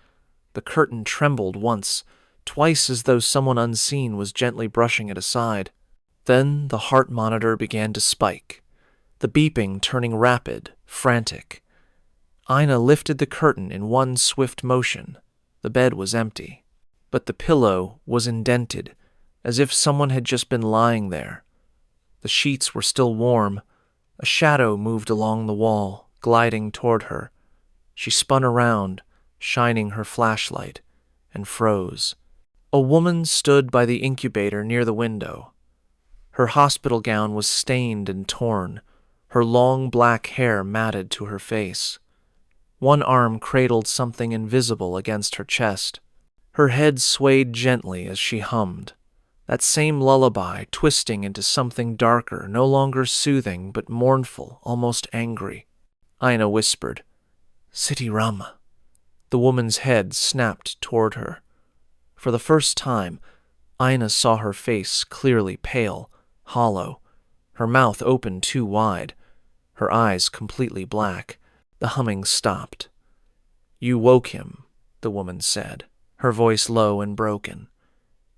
The curtain trembled once, twice as though someone unseen was gently brushing it aside. Then the heart monitor began to spike, the beeping turning rapid, frantic. Aina lifted the curtain in one swift motion. The bed was empty, but the pillow was indented, as if someone had just been lying there. The sheets were still warm. A shadow moved along the wall, gliding toward her. She spun around, shining her flashlight, and froze. A woman stood by the incubator near the window. Her hospital gown was stained and torn, her long black hair matted to her face. One arm cradled something invisible against her chest. Her head swayed gently as she hummed, that same lullaby twisting into something darker, no longer soothing but mournful, almost angry. Aina whispered, "Siti Rama." The woman's head snapped toward her. For the first time, Aina saw her face clearly pale, hollow, her mouth open too wide, her eyes completely black. The humming stopped. "You woke him," the woman said, her voice low and broken.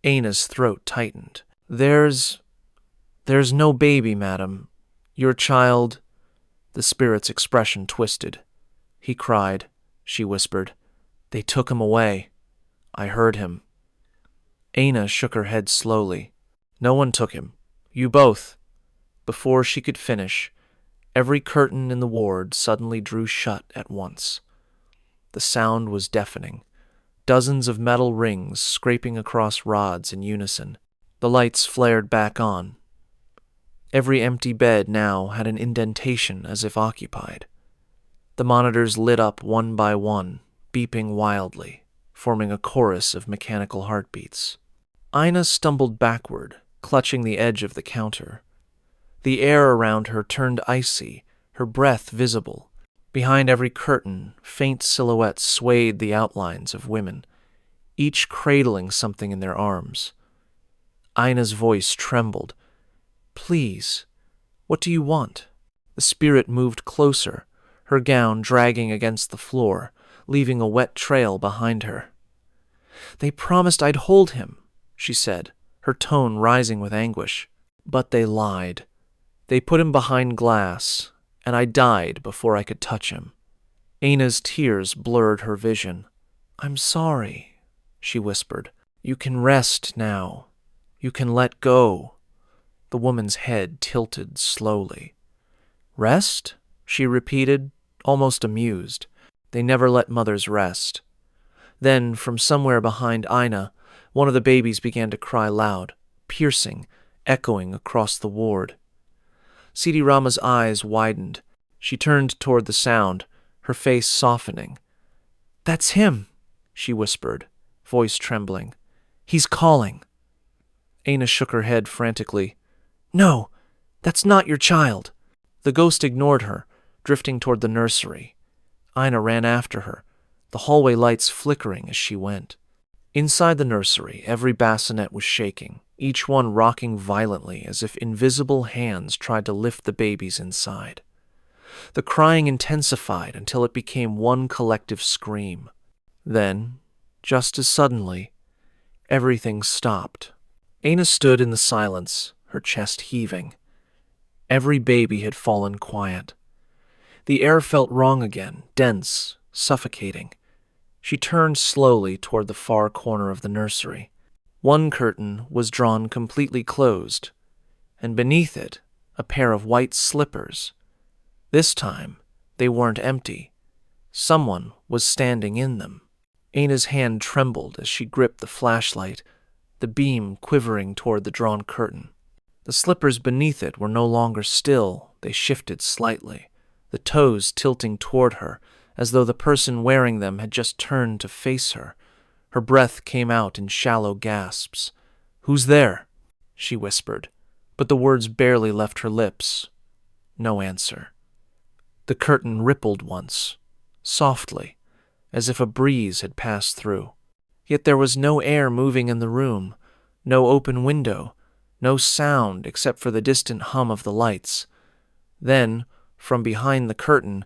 Aina's throat tightened. There's no baby, madam. Your child—" The spirit's expression twisted. "He cried," she whispered. "They took him away. I heard him." Aina shook her head slowly. "No one took him. You both." Before she could finish, every curtain in the ward suddenly drew shut at once. The sound was deafening, dozens of metal rings scraping across rods in unison. The lights flared back on. Every empty bed now had an indentation as if occupied. The monitors lit up one by one, beeping wildly, forming a chorus of mechanical heartbeats. Aina stumbled backward, clutching the edge of the counter. The air around her turned icy, her breath visible. Behind every curtain, faint silhouettes swayed the outlines of women, each cradling something in their arms. Aina's voice trembled. "Please, what do you want?" The spirit moved closer, her gown dragging against the floor, leaving a wet trail behind her. "They promised I'd hold him," she said, her tone rising with anguish. "But they lied. They put him behind glass, and I died before I could touch him." Aina's tears blurred her vision. "I'm sorry," she whispered. "You can rest now. You can let go." The woman's head tilted slowly. "Rest?" she repeated, almost amused. They never let mothers rest. Then, from somewhere behind Aina, one of the babies began to cry loud, piercing, echoing across the ward. Siti Rama's eyes widened. She turned toward the sound, her face softening. "That's him," she whispered, voice trembling. "He's calling." Aina shook her head frantically. "No, that's not your child." The ghost ignored her, drifting toward the nursery. Aina ran after her, the hallway lights flickering as she went. Inside the nursery, every bassinet was shaking, each one rocking violently as if invisible hands tried to lift the babies inside. The crying intensified until it became one collective scream. Then, just as suddenly, everything stopped. Aina stood in the silence, her chest heaving. Every baby had fallen quiet. The air felt wrong again, dense, suffocating. She turned slowly toward the far corner of the nursery. One curtain was drawn completely closed, and beneath it, a pair of white slippers. This time, they weren't empty. Someone was standing in them. Aina's hand trembled as she gripped the flashlight, the beam quivering toward the drawn curtain. The slippers beneath it were no longer still, they shifted slightly, the toes tilting toward her, as though the person wearing them had just turned to face her. Her breath came out in shallow gasps. "Who's there?" she whispered, but the words barely left her lips. No answer. The curtain rippled once, softly, as if a breeze had passed through. Yet there was no air moving in the room, no open window, no sound except for the distant hum of the lights. Then, from behind the curtain,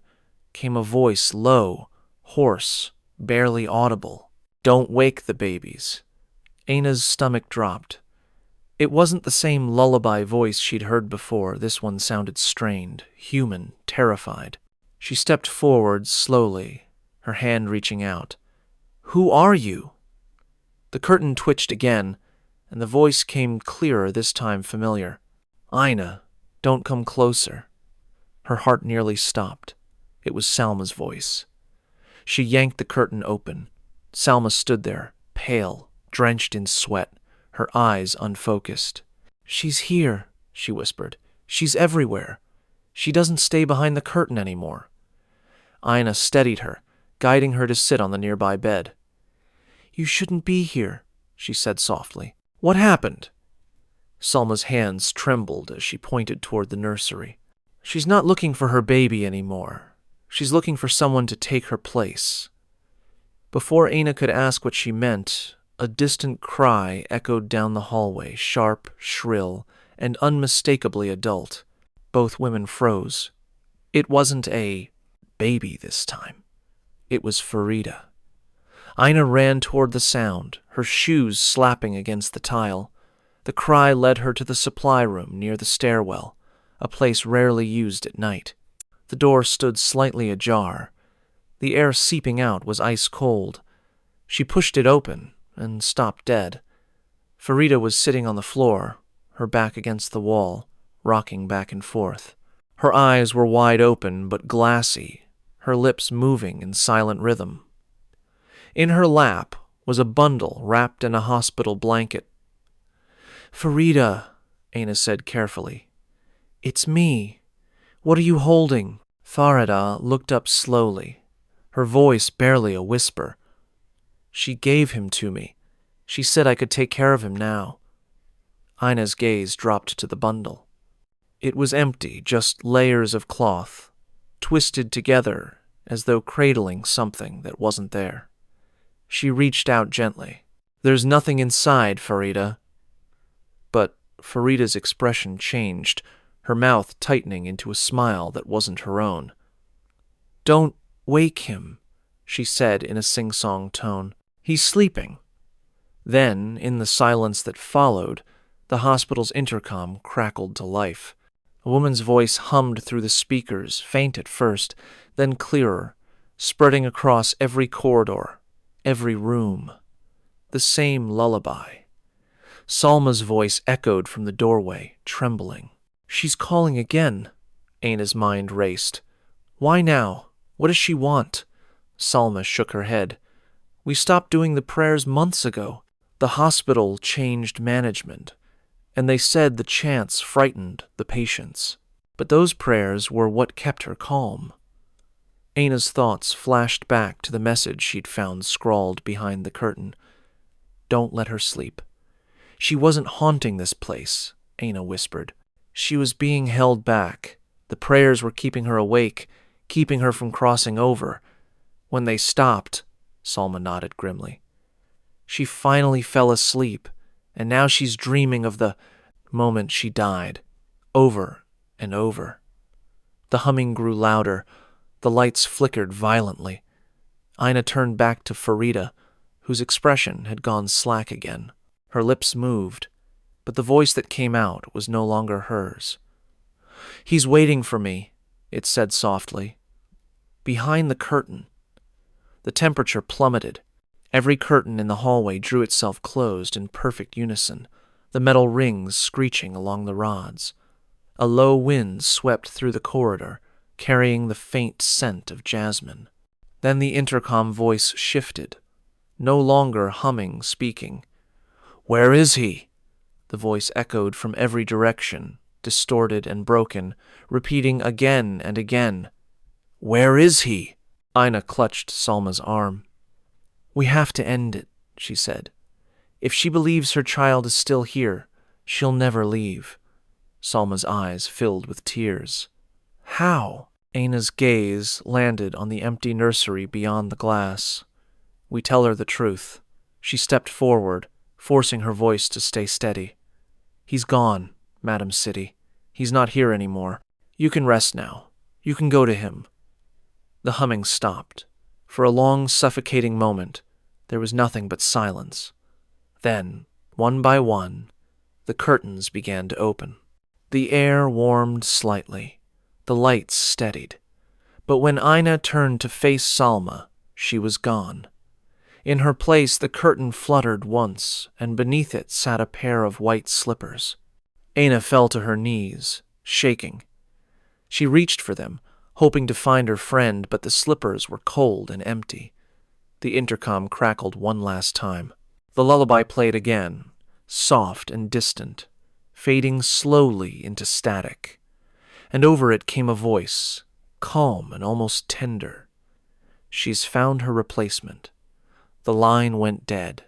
came a voice low, hoarse, barely audible. "Don't wake the babies." Aina's stomach dropped. It wasn't the same lullaby voice she'd heard before. This one sounded strained, human, terrified. She stepped forward slowly, her hand reaching out. "Who are you?" The curtain twitched again, and the voice came clearer, this time familiar. "Aina, don't come closer." Her heart nearly stopped. It was Salma's voice. She yanked the curtain open. Salma stood there, pale, drenched in sweat, her eyes unfocused. "She's here," she whispered. "She's everywhere. She doesn't stay behind the curtain anymore." Aina steadied her, guiding her to sit on the nearby bed. "You shouldn't be here," she said softly. "What happened?" Salma's hands trembled as she pointed toward the nursery. "She's not looking for her baby anymore. She's looking for someone to take her place." Before Aina could ask what she meant, a distant cry echoed down the hallway, sharp, shrill, and unmistakably adult. Both women froze. It wasn't a baby this time. It was Farida. Aina ran toward the sound, her shoes slapping against the tile. The cry led her to the supply room near the stairwell, a place rarely used at night. The door stood slightly ajar. The air seeping out was ice cold. She pushed it open and stopped dead. Farida was sitting on the floor, her back against the wall, rocking back and forth. Her eyes were wide open but glassy, her lips moving in silent rhythm. In her lap was a bundle wrapped in a hospital blanket. "Farida," Aina said carefully. "It's me. What are you holding?" Farida looked up slowly, her voice barely a whisper. "She gave him to me. She said I could take care of him now." Aina's gaze dropped to the bundle. It was empty, just layers of cloth, twisted together as though cradling something that wasn't there. She reached out gently. "There's nothing inside, Farida." But Farida's expression changed, her mouth tightening into a smile that wasn't her own. "Don't wake him," she said in a sing-song tone. "He's sleeping." Then, in the silence that followed, the hospital's intercom crackled to life. A woman's voice hummed through the speakers, faint at first, then clearer, spreading across every corridor, every room. The same lullaby. Salma's voice echoed from the doorway, trembling. "She's calling again." Aina's mind raced. "Why now? What does she want?" Salma shook her head. "We stopped doing the prayers months ago. The hospital changed management, and they said the chants frightened the patients. But those prayers were what kept her calm." Aina's thoughts flashed back to the message she'd found scrawled behind the curtain. "Don't let her sleep." She wasn't haunting this place, Aina whispered. She was being held back. The prayers were keeping her awake, keeping her from crossing over. When they stopped, Salma nodded grimly. She finally fell asleep, and now she's dreaming of the moment she died, over and over. The humming grew louder. The lights flickered violently. Aina turned back to Farida, whose expression had gone slack again. Her lips moved, but the voice that came out was no longer hers. "He's waiting for me," it said softly. "Behind the curtain." The temperature plummeted. Every curtain in the hallway drew itself closed in perfect unison, the metal rings screeching along the rods. A low wind swept through the corridor, carrying the faint scent of jasmine. Then the intercom voice shifted, no longer humming, speaking. "Where is he?" The voice echoed from every direction, distorted and broken, repeating again and again. "Where is he?" Aina clutched Salma's arm. "We have to end it," she said. "If she believes her child is still here, she'll never leave." Salma's eyes filled with tears. "How?" Aina's gaze landed on the empty nursery beyond the glass. "We tell her the truth." She stepped forward, forcing her voice to stay steady. "He's gone, Madam City. He's not here anymore. You can rest now. You can go to him." The humming stopped. For a long, suffocating moment, there was nothing but silence. Then, one by one, the curtains began to open. The air warmed slightly. The lights steadied. But when Aina turned to face Salma, she was gone. In her place, the curtain fluttered once, and beneath it sat a pair of white slippers. Aina fell to her knees, shaking. She reached for them, hoping to find her friend, but the slippers were cold and empty. The intercom crackled one last time. The lullaby played again, soft and distant, fading slowly into static. And over it came a voice, calm and almost tender. "She's found her replacement." The line went dead.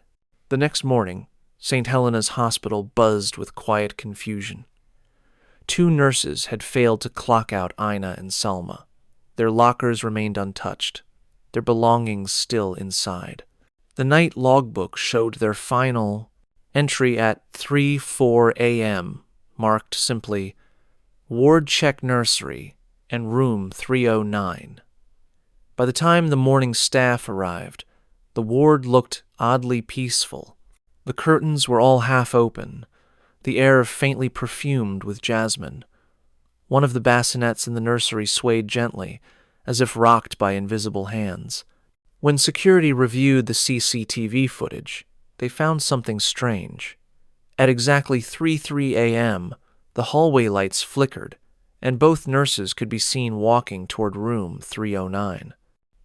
The next morning, St. Helena's Hospital buzzed with quiet confusion. 2 nurses had failed to clock out Aina and Salma. Their lockers remained untouched, their belongings still inside. The night logbook showed their final entry at 3:04 a.m., marked simply, "Ward check nursery and room 309. By the time the morning staff arrived, the ward looked oddly peaceful. The curtains were all half open, the air faintly perfumed with jasmine. One of the bassinets in the nursery swayed gently, as if rocked by invisible hands. When security reviewed the CCTV footage, they found something strange. At exactly 3:03 a.m., the hallway lights flickered, and both nurses could be seen walking toward room 309.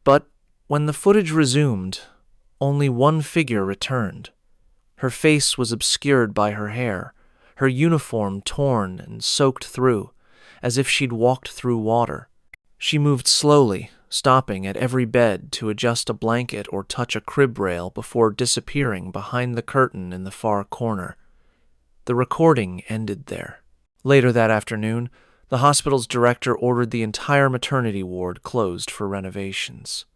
But when the footage resumed, only one figure returned. Her face was obscured by her hair, her uniform torn and soaked through, as if she'd walked through water. She moved slowly, stopping at every bed to adjust a blanket or touch a crib rail before disappearing behind the curtain in the far corner. The recording ended there. Later that afternoon, the hospital's director ordered the entire maternity ward closed for renovations.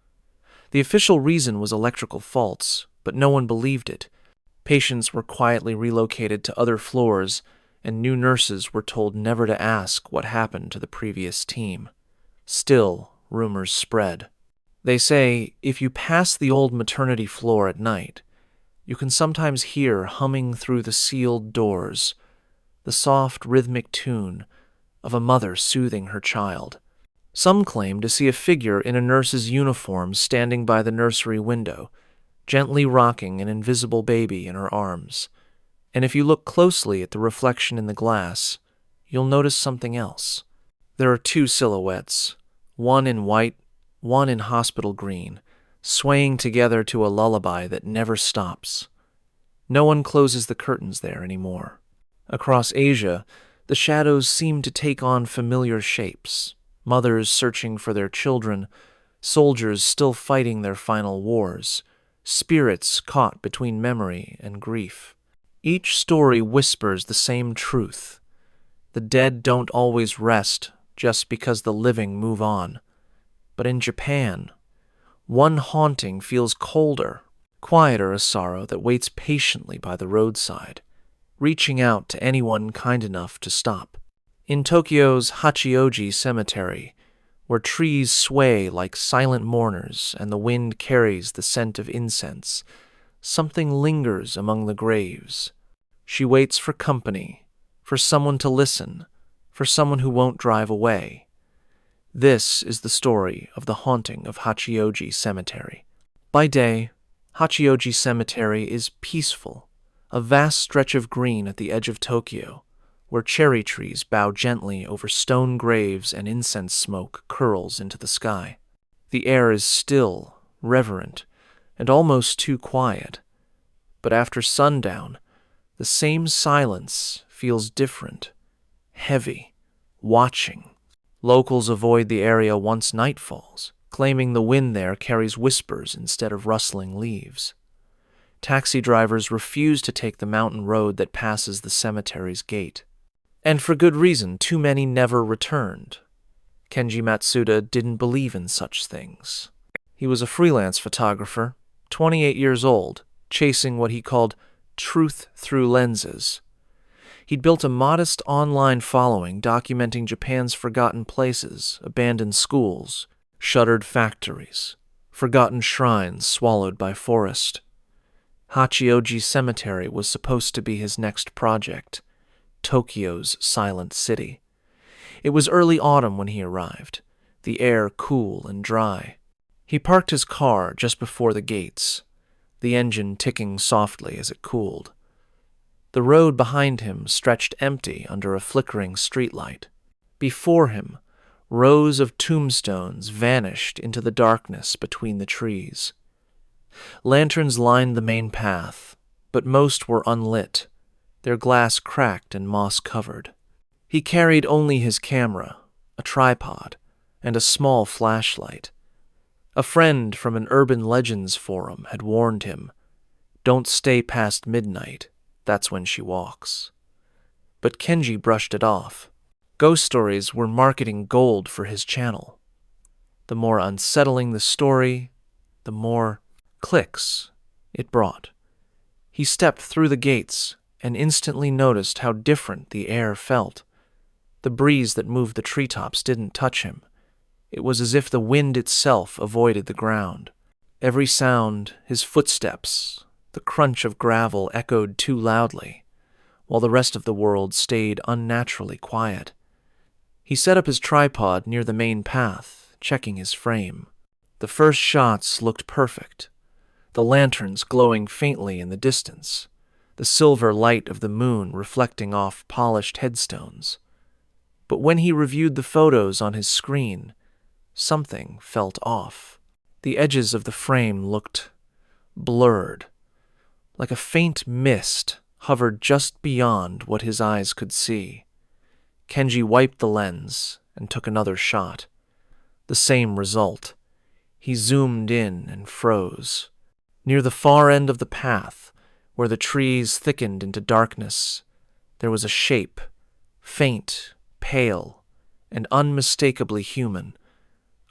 The official reason was electrical faults, but no one believed it. Patients were quietly relocated to other floors, and new nurses were told never to ask what happened to the previous team. Still, rumors spread. They say if you pass the old maternity floor at night, you can sometimes hear humming through the sealed doors the soft, rhythmic tune of a mother soothing her child. Some claim to see a figure in a nurse's uniform standing by the nursery window, gently rocking an invisible baby in her arms. And if you look closely at the reflection in the glass, you'll notice something else. There are 2 silhouettes, one in white, one in hospital green, swaying together to a lullaby that never stops. No one closes the curtains there anymore. Across Asia, the shadows seem to take on familiar shapes. Mothers searching for their children, soldiers still fighting their final wars, spirits caught between memory and grief. Each story whispers the same truth. The dead don't always rest just because the living move on. But in Japan, one haunting feels colder, quieter a sorrow that waits patiently by the roadside. reaching out to anyone kind enough to stop. In Tokyo's Hachioji Cemetery, where trees sway like silent mourners and the wind carries the scent of incense, something lingers among the graves. She waits for company, for someone to listen, for someone who won't drive away. This is the story of the haunting of Hachioji Cemetery. By day, Hachioji Cemetery is peaceful, a vast stretch of green at the edge of Tokyo, where cherry trees bow gently over stone graves and incense smoke curls into the sky. The air is still, reverent, and almost too quiet. But after sundown, the same silence feels different, heavy, watching. Locals avoid the area once night falls, claiming the wind there carries whispers instead of rustling leaves. Taxi drivers refuse to take the mountain road that passes the cemetery's gate. And for good reason, too many never returned. Kenji Matsuda didn't believe in such things. He was a freelance photographer, 28 years old, chasing what he called truth through lenses. He'd built a modest online following documenting Japan's forgotten places, abandoned schools, shuttered factories, forgotten shrines swallowed by forest. Hachioji Cemetery was supposed to be his next project, Tokyo's silent city. It was early autumn when he arrived, the air cool and dry. He parked his car just before the gates, the engine ticking softly as it cooled. The road behind him stretched empty under a flickering streetlight. Before him, rows of tombstones vanished into the darkness between the trees. Lanterns lined the main path, but most were unlit, their glass cracked and moss-covered. He carried only his camera, a tripod, and a small flashlight. A friend from an urban legends forum had warned him, "Don't stay past midnight, that's when she walks." But Kenji brushed it off. Ghost stories were marketing gold for his channel. The more unsettling the story, the more clicks it brought. He stepped through the gates and instantly noticed how different the air felt. The breeze that moved the treetops didn't touch him. It was as if the wind itself avoided the ground. Every sound, his footsteps, the crunch of gravel echoed too loudly, while the rest of the world stayed unnaturally quiet. He set up his tripod near the main path, checking his frame. The first shots looked perfect, the lanterns glowing faintly in the distance, the silver light of the moon reflecting off polished headstones. But when he reviewed the photos on his screen, something felt off. The edges of the frame looked blurred, like a faint mist hovered just beyond what his eyes could see. Kenji wiped the lens and took another shot. The same result. He zoomed in and froze. Near the far end of the path, where the trees thickened into darkness, there was a shape, faint, pale, and unmistakably human,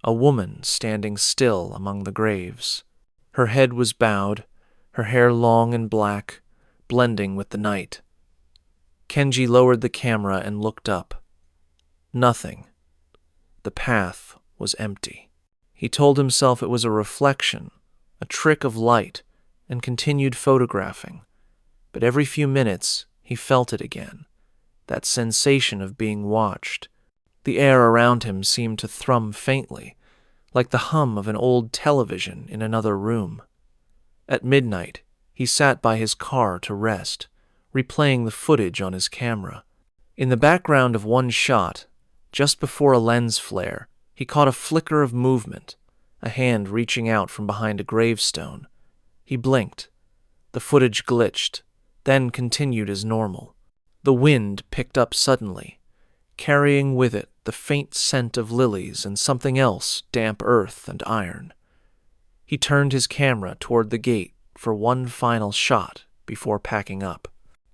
a woman standing still among the graves. Her head was bowed, her hair long and black, blending with the night. Kenji lowered the camera and looked up. Nothing. The path was empty. He told himself it was a reflection, a trick of light, and continued photographing. But every few minutes, he felt it again, that sensation of being watched. The air around him seemed to thrum faintly, like the hum of an old television in another room. At midnight, he sat by his car to rest, replaying the footage on his camera. In the background of one shot, just before a lens flare, he caught a flicker of movement, a hand reaching out from behind a gravestone. He blinked. The footage glitched, then continued as normal. The wind picked up suddenly, carrying with it the faint scent of lilies and something else, damp earth and iron. He turned his camera toward the gate for one final shot before packing up.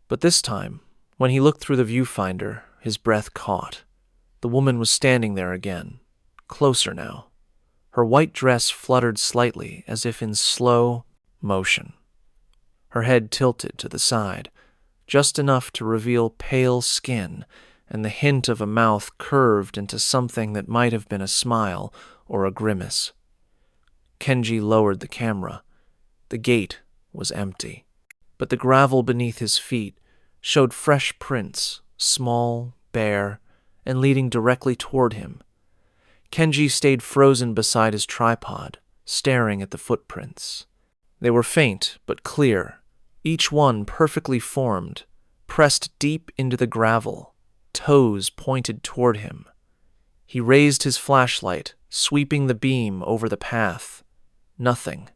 But this time, when he looked through the viewfinder, his breath caught. The woman was standing there again, closer now. Her white dress fluttered slightly as if in slow motion. Her head tilted to the side, just enough to reveal pale skin and the hint of a mouth curved into something that might have been a smile or a grimace. Kenji lowered the camera. The gate was empty, but the gravel beneath his feet showed fresh prints, small, bare, and leading directly toward him. Kenji stayed frozen beside his tripod, staring at the footprints. They were faint but clear, each one perfectly formed, pressed deep into the gravel, toes pointed toward him. He raised his flashlight, sweeping the beam over the path. Nothing.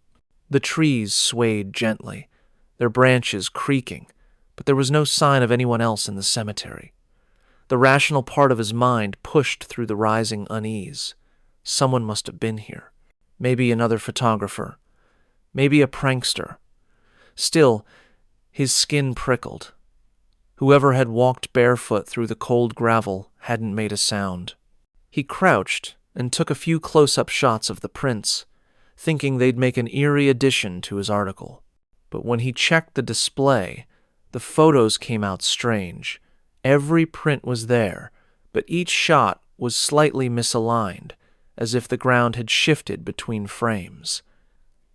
The trees swayed gently, their branches creaking, but there was no sign of anyone else in the cemetery. The rational part of his mind pushed through the rising unease. Someone must have been here. Maybe another photographer. Maybe a prankster. Still, his skin prickled. Whoever had walked barefoot through the cold gravel hadn't made a sound. He crouched and took a few close-up shots of the prints, thinking they'd make an eerie addition to his article. But when he checked the display, the photos came out strange. Every print was there, but each shot was slightly misaligned, as if the ground had shifted between frames.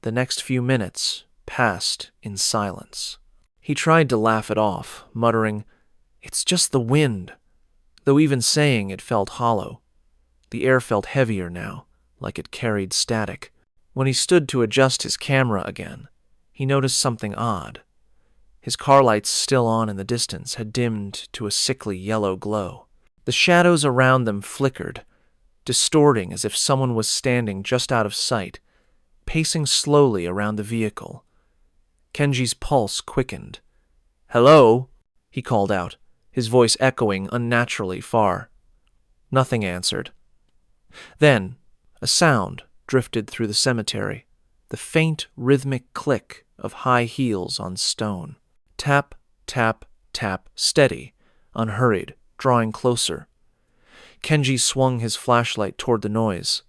The next few minutes passed in silence. He tried to laugh it off, muttering, "It's just the wind," though even saying it felt hollow. The air felt heavier now, like it carried static. When he stood to adjust his camera again, he noticed something odd. His car lights, still on in the distance, had dimmed to a sickly yellow glow. The shadows around them flickered, distorting as if someone was standing just out of sight, pacing slowly around the vehicle. Kenji's pulse quickened. "Hello?" he called out, his voice echoing unnaturally far. Nothing answered. Then, a sound drifted through the cemetery, the faint rhythmic click of high heels on stone. Tap, tap, tap, steady, unhurried, drawing closer. Kenji swung his flashlight toward the noise.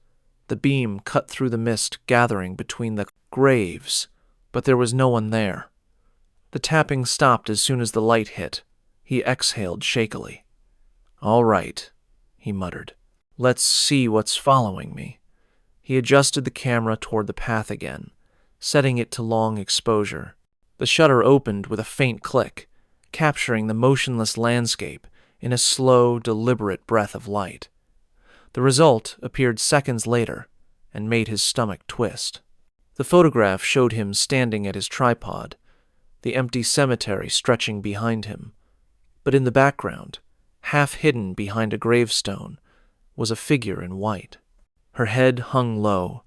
The beam cut through the mist gathering between the graves, but there was no one there. The tapping stopped as soon as the light hit. He exhaled shakily. "All right," he muttered. "Let's see what's following me." He adjusted the camera toward the path again, setting it to long exposure. The shutter opened with a faint click, capturing the motionless landscape in a slow, deliberate breath of light. The result appeared seconds later and made his stomach twist. The photograph showed him standing at his tripod, the empty cemetery stretching behind him. But in the background, half hidden behind a gravestone, was a figure in white. Her head hung low,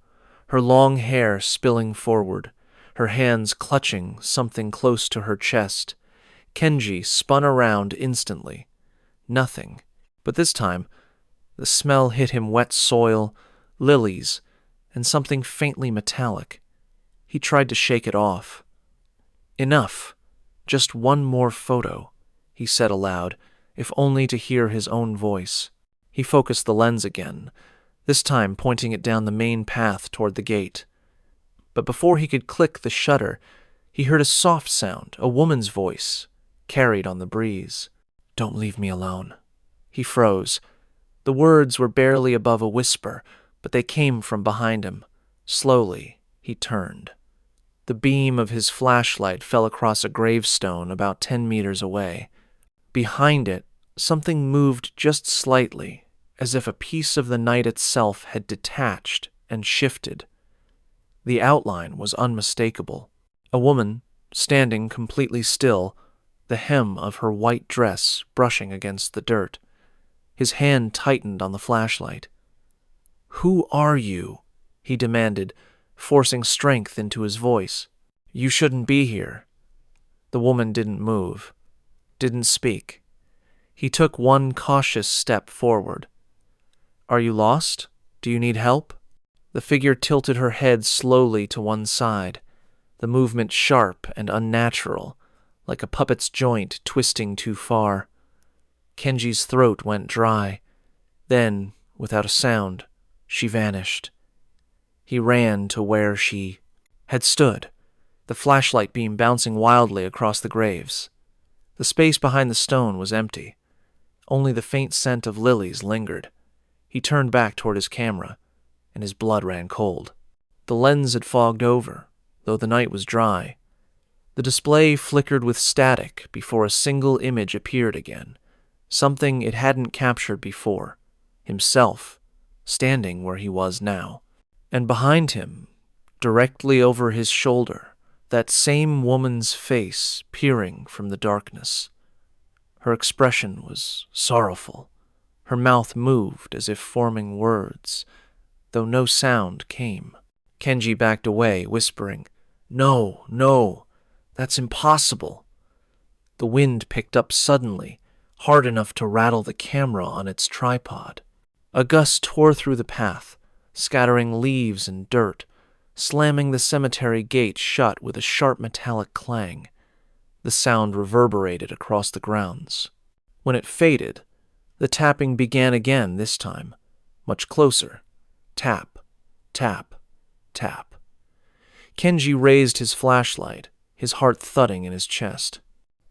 her long hair spilling forward, her hands clutching something close to her chest. Kenji spun around instantly. Nothing. But this time, the smell hit him: wet soil, lilies, and something faintly metallic. He tried to shake it off. "Enough. Just one more photo," he said aloud, if only to hear his own voice. He focused the lens again, this time pointing it down the main path toward the gate. But before he could click the shutter, he heard a soft sound, a woman's voice, carried on the breeze. "Don't leave me alone." He froze. The words were barely above a whisper, but they came from behind him. Slowly, he turned. The beam of his flashlight fell across a gravestone about 10 meters away. Behind it, something moved just slightly, as if a piece of the night itself had detached and shifted. The outline was unmistakable. A woman, standing completely still, the hem of her white dress brushing against the dirt. His hand tightened on the flashlight. "Who are you?" he demanded, forcing strength into his voice. "You shouldn't be here." The woman didn't move, didn't speak. He took one cautious step forward. "Are you lost? Do you need help?" The figure tilted her head slowly to one side, the movement sharp and unnatural, like a puppet's joint twisting too far. Kenji's throat went dry. Then, without a sound, she vanished. He ran to where she had stood, the flashlight beam bouncing wildly across the graves. The space behind the stone was empty. Only the faint scent of lilies lingered. He turned back toward his camera, and his blood ran cold. The lens had fogged over, though the night was dry. The display flickered with static before a single image appeared again, something it hadn't captured before, himself, standing where he was now. And behind him, directly over his shoulder, that same woman's face peering from the darkness. Her expression was sorrowful. Her mouth moved as if forming words, though no sound came. Kenji backed away, whispering, "No, no, that's impossible." The wind picked up suddenly, hard enough to rattle the camera on its tripod. A gust tore through the path, scattering leaves and dirt, slamming the cemetery gate shut with a sharp metallic clang. The sound reverberated across the grounds. When it faded, the tapping began again this time, much closer. Tap, tap, tap. Kenji raised his flashlight, his heart thudding in his chest.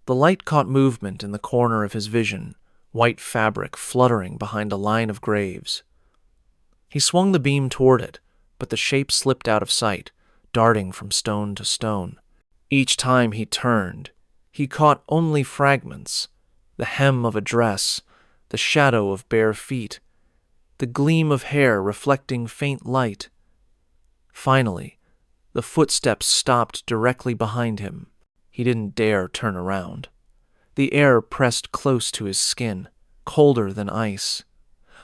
The light caught movement in the corner of his vision, white fabric fluttering behind a line of graves. He swung the beam toward it, but the shape slipped out of sight, darting from stone to stone. Each time he turned, he caught only fragments, the hem of a dress, the shadow of bare feet, the gleam of hair reflecting faint light. Finally, the footsteps stopped directly behind him. He didn't dare turn around. The air pressed close to his skin, colder than ice.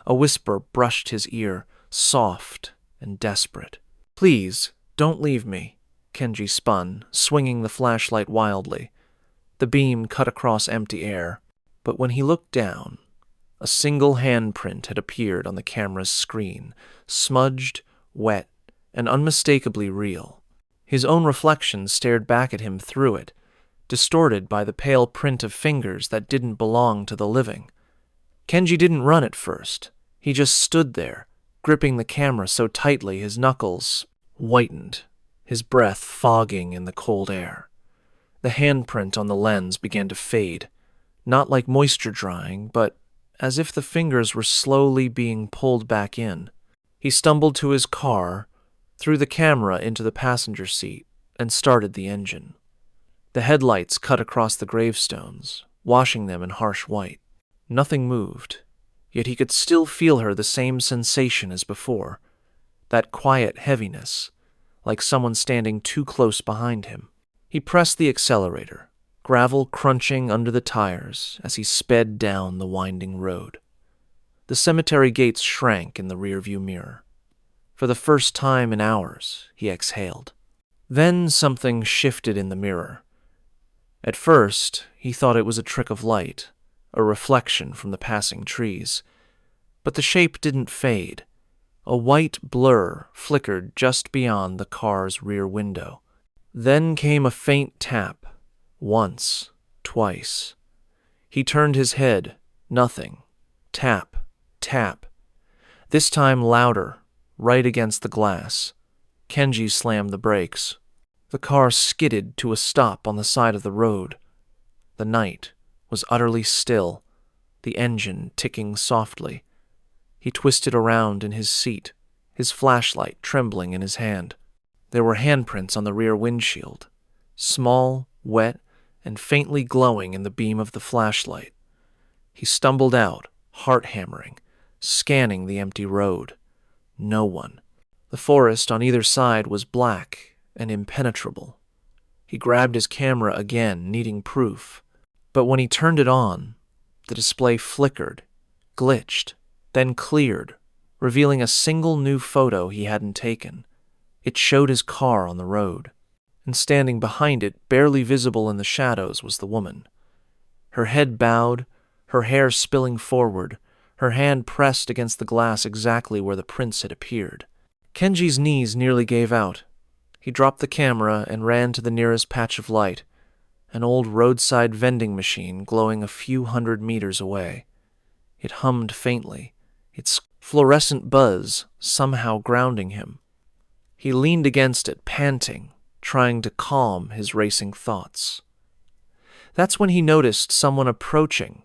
A whisper brushed his ear, soft and desperate. "Please, don't leave me," Kenji spun, swinging the flashlight wildly. The beam cut across empty air, but when he looked down, a single handprint had appeared on the camera's screen, smudged, wet, and unmistakably real. His own reflection stared back at him through it, distorted by the pale print of fingers that didn't belong to the living. Kenji didn't run at first. He just stood there, gripping the camera so tightly his knuckles whitened, his breath fogging in the cold air. The handprint on the lens began to fade, not like moisture drying, but as if the fingers were slowly being pulled back in. He stumbled to his car, threw the camera into the passenger seat, and started the engine. The headlights cut across the gravestones, washing them in harsh white. Nothing moved, yet he could still feel the same sensation as before, that quiet heaviness, like someone standing too close behind him. He pressed the accelerator, gravel crunching under the tires as he sped down the winding road. The cemetery gates shrank in the rearview mirror. For the first time in hours, he exhaled. Then something shifted in the mirror. At first, he thought it was a trick of light, a reflection from the passing trees. But the shape didn't fade. A white blur flickered just beyond the car's rear window. Then came a faint tap. Once, twice. He turned his head. Nothing. Tap, tap. This time louder, right against the glass. Kenji slammed the brakes. The car skidded to a stop on the side of the road. The night was utterly still, the engine ticking softly. He twisted around in his seat, his flashlight trembling in his hand. There were handprints on the rear windshield, small, wet, and faintly glowing in the beam of the flashlight. He stumbled out, heart hammering, scanning the empty road. No one. The forest on either side was black and impenetrable. He grabbed his camera again, needing proof. But when he turned it on, the display flickered, glitched, then cleared, revealing a single new photo he hadn't taken. It showed his car on the road, and standing behind it, barely visible in the shadows, was the woman. Her head bowed, her hair spilling forward, her hand pressed against the glass exactly where the prints had appeared. Kenji's knees nearly gave out. He dropped the camera and ran to the nearest patch of light, an old roadside vending machine glowing a few 100 meters away. It hummed faintly, its fluorescent buzz somehow grounding him. He leaned against it, panting, trying to calm his racing thoughts. That's when he noticed someone approaching.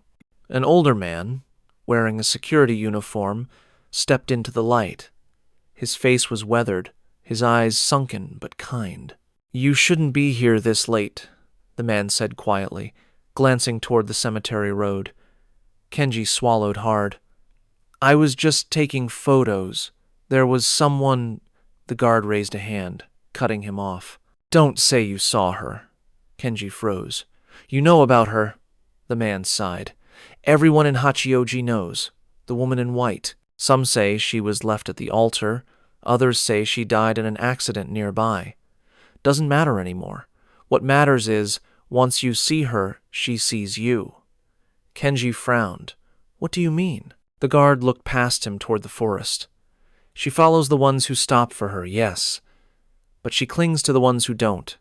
An older man, wearing a security uniform, stepped into the light. His face was weathered, his eyes sunken but kind. "You shouldn't be here this late," the man said quietly, glancing toward the cemetery road. Kenji swallowed hard. "I was just taking photos. There was someone—" The guard raised a hand, cutting him off. "Don't say you saw her." Kenji froze. "You know about her," the man sighed. "Everyone in Hachioji knows. The woman in white. Some say she was left at the altar. Others say she died in an accident nearby. Doesn't matter anymore. What matters is, once you see her, she sees you." Kenji frowned. "What do you mean?" The guard looked past him toward the forest. "She follows the ones who stop for her, yes. But she clings to the ones who don't.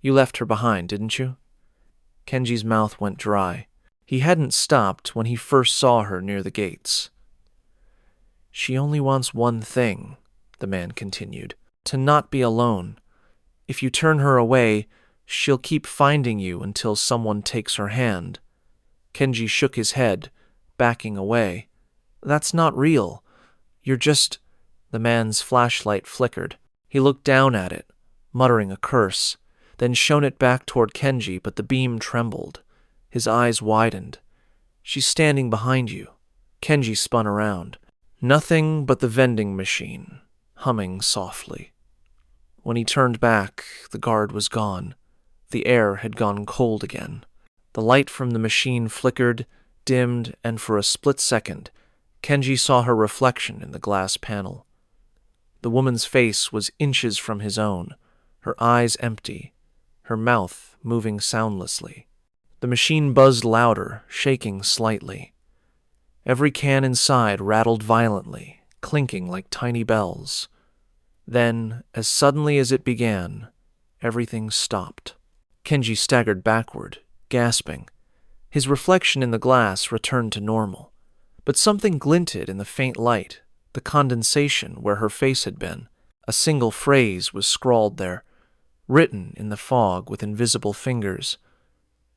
You left her behind, didn't you?" Kenji's mouth went dry. He hadn't stopped when he first saw her near the gates. "She only wants one thing," the man continued, "to not be alone. If you turn her away, she'll keep finding you until someone takes her hand." Kenji shook his head, backing away. "That's not real. You're just—" The man's flashlight flickered. He looked down at it, muttering a curse, then shone it back toward Kenji, but the beam trembled. His eyes widened. "She's standing behind you." Kenji spun around. Nothing but the vending machine, humming softly. When he turned back, the guard was gone. The air had gone cold again. The light from the machine flickered, dimmed, and for a split second, Kenji saw her reflection in the glass panel. The woman's face was inches from his own, her eyes empty, her mouth moving soundlessly. The machine buzzed louder, shaking slightly. Every can inside rattled violently, clinking like tiny bells. Then, as suddenly as it began, everything stopped. Kenji staggered backward, gasping. His reflection in the glass returned to normal, but something glinted in the faint light, the condensation where her face had been. A single phrase was scrawled there, written in the fog with invisible fingers.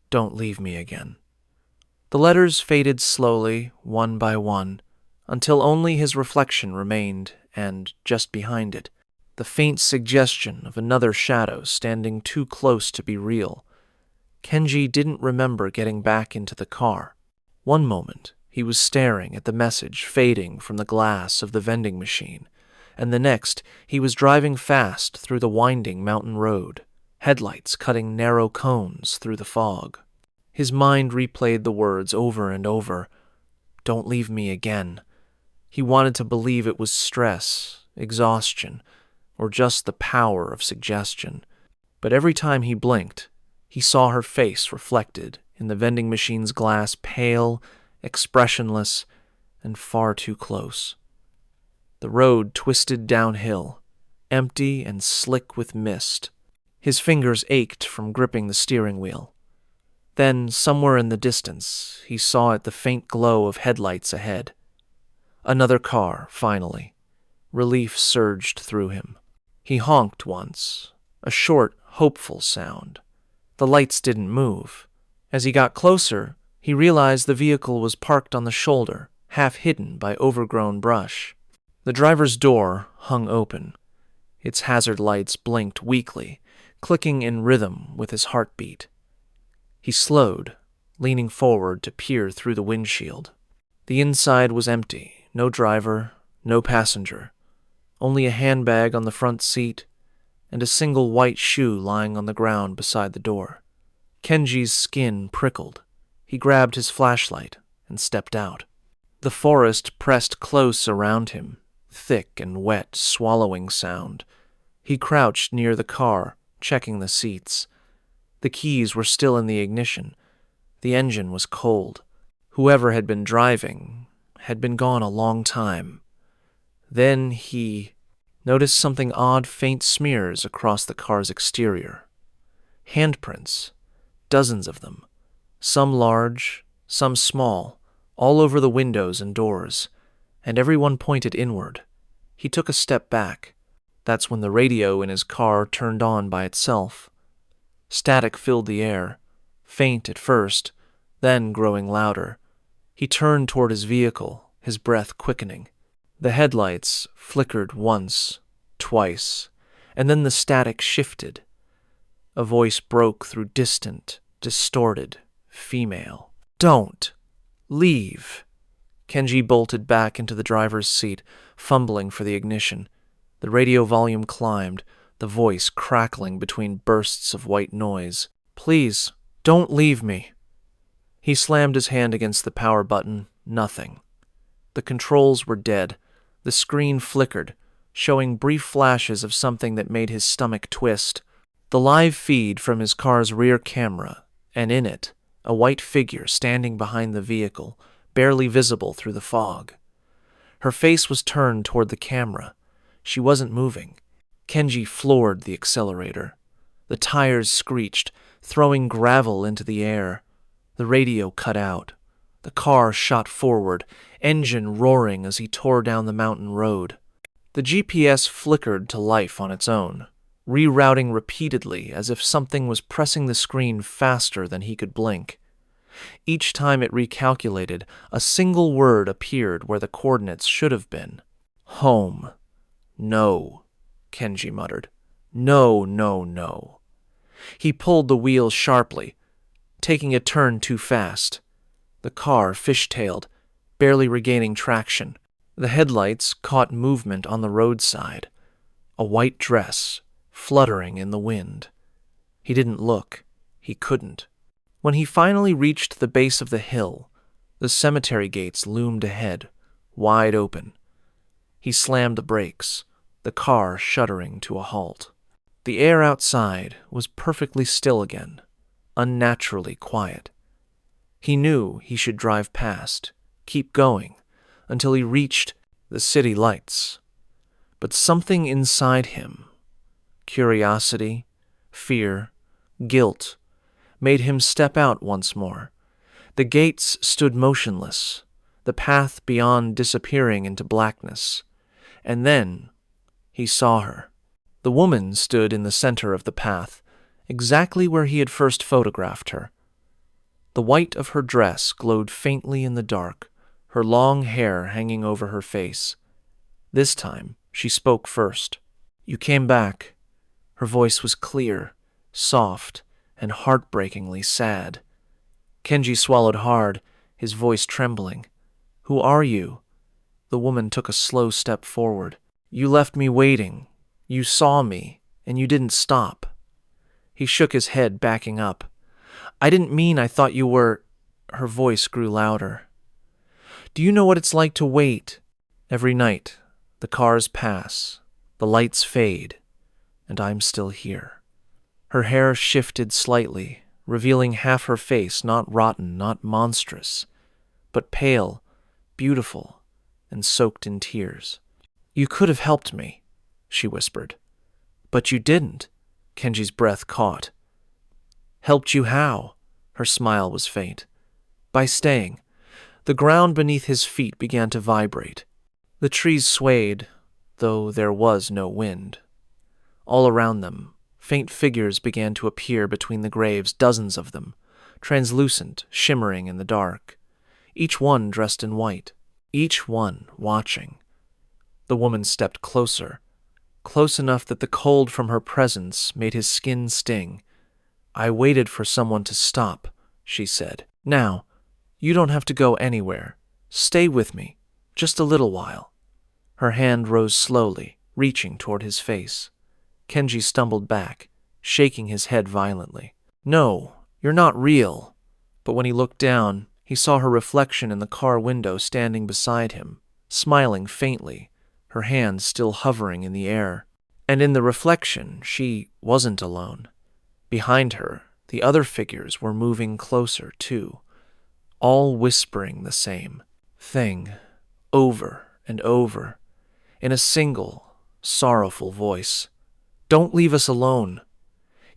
"Don't leave me again." The letters faded slowly, one by one, until only his reflection remained, and, just behind it, the faint suggestion of another shadow standing too close to be real. Kenji didn't remember getting back into the car. One moment, he was staring at the message fading from the glass of the vending machine, and the next, he was driving fast through the winding mountain road, headlights cutting narrow cones through the fog. His mind replayed the words over and over. "Don't leave me again." He wanted to believe it was stress, exhaustion, or just the power of suggestion. But every time he blinked, he saw her face reflected in the vending machine's glass, pale, expressionless, and far too close. The road twisted downhill, empty and slick with mist. His fingers ached from gripping the steering wheel. Then, somewhere in the distance, he saw the faint glow of headlights ahead. Another car, finally. Relief surged through him. He honked once, a short, hopeful sound. The lights didn't move. As he got closer, he realized the vehicle was parked on the shoulder, half hidden by overgrown brush. The driver's door hung open. Its hazard lights blinked weakly, clicking in rhythm with his heartbeat. He slowed, leaning forward to peer through the windshield. The inside was empty, no driver, no passenger, only a handbag on the front seat and a single white shoe lying on the ground beside the door. Kenji's skin prickled. He grabbed his flashlight and stepped out. The forest pressed close around him, thick and wet, swallowing sound. He crouched near the car, checking the seats. The keys were still in the ignition. The engine was cold. Whoever had been driving had been gone a long time. Then he noticed something odd, faint smears across the car's exterior. Handprints, dozens of them, some large, some small, all over the windows and doors, and everyone pointed inward. He took a step back. That's when the radio in his car turned on by itself. Static filled the air, faint at first, then growing louder. He turned toward his vehicle, his breath quickening. The headlights flickered once, twice, and then the static shifted. A voice broke through distant, distorted, female. "Don't! Leave!" Kenji bolted back into the driver's seat, fumbling for the ignition. The radio volume climbed, the voice crackling between bursts of white noise. "Please, don't leave me." He slammed his hand against the power button. Nothing. The controls were dead. The screen flickered, showing brief flashes of something that made his stomach twist. The live feed from his car's rear camera, and in it, a white figure standing behind the vehicle, barely visible through the fog. Her face was turned toward the camera. She wasn't moving. Kenji floored the accelerator. The tires screeched, throwing gravel into the air. The radio cut out. The car shot forward, engine roaring as he tore down the mountain road. The GPS flickered to life on its own, rerouting repeatedly as if something was pressing the screen faster than he could blink. Each time it recalculated, a single word appeared where the coordinates should have been. Home. No, Kenji muttered. No, no, no. He pulled the wheel sharply, taking a turn too fast. The car fishtailed, barely regaining traction. The headlights caught movement on the roadside. A white dress, fluttering in the wind. He didn't look. He couldn't. When he finally reached the base of the hill, the cemetery gates loomed ahead, wide open. He slammed the brakes, the car shuddering to a halt. The air outside was perfectly still again, unnaturally quiet. He knew he should drive past, keep going, until he reached the city lights. But something inside him, curiosity, fear, guilt, made him step out once more. The gates stood motionless, the path beyond disappearing into blackness. And then he saw her. The woman stood in the center of the path, exactly where he had first photographed her. The white of her dress glowed faintly in the dark, her long hair hanging over her face. This time, she spoke first. "You came back." Her voice was clear, soft, and heartbreakingly sad. Kenji swallowed hard, his voice trembling. "Who are you?" The woman took a slow step forward. "You left me waiting. You saw me, and you didn't stop." He shook his head, backing up. "I didn't mean I thought you were—" Her voice grew louder. "Do you know what it's like to wait? Every night, the cars pass, the lights fade, and I'm still here." Her hair shifted slightly, revealing half her face, not rotten, not monstrous, but pale, beautiful, and soaked in tears. "You could have helped me," she whispered. "But you didn't." Kenji's breath caught. "Helped you how?" Her smile was faint. "By staying." The ground beneath his feet began to vibrate. The trees swayed, though there was no wind. All around them, faint figures began to appear between the graves, dozens of them, translucent, shimmering in the dark, each one dressed in white, each one watching. The woman stepped closer, close enough that the cold from her presence made his skin sting. "I waited for someone to stop," she said. "Now, you don't have to go anywhere. Stay with me, just a little while." Her hand rose slowly, reaching toward his face. Kenji stumbled back, shaking his head violently. "No, you're not real." But when he looked down, he saw her reflection in the car window standing beside him, smiling faintly, her hands still hovering in the air. And in the reflection, she wasn't alone. Behind her, the other figures were moving closer, too, all whispering the same thing, over and over, in a single, sorrowful voice. "Don't leave us alone."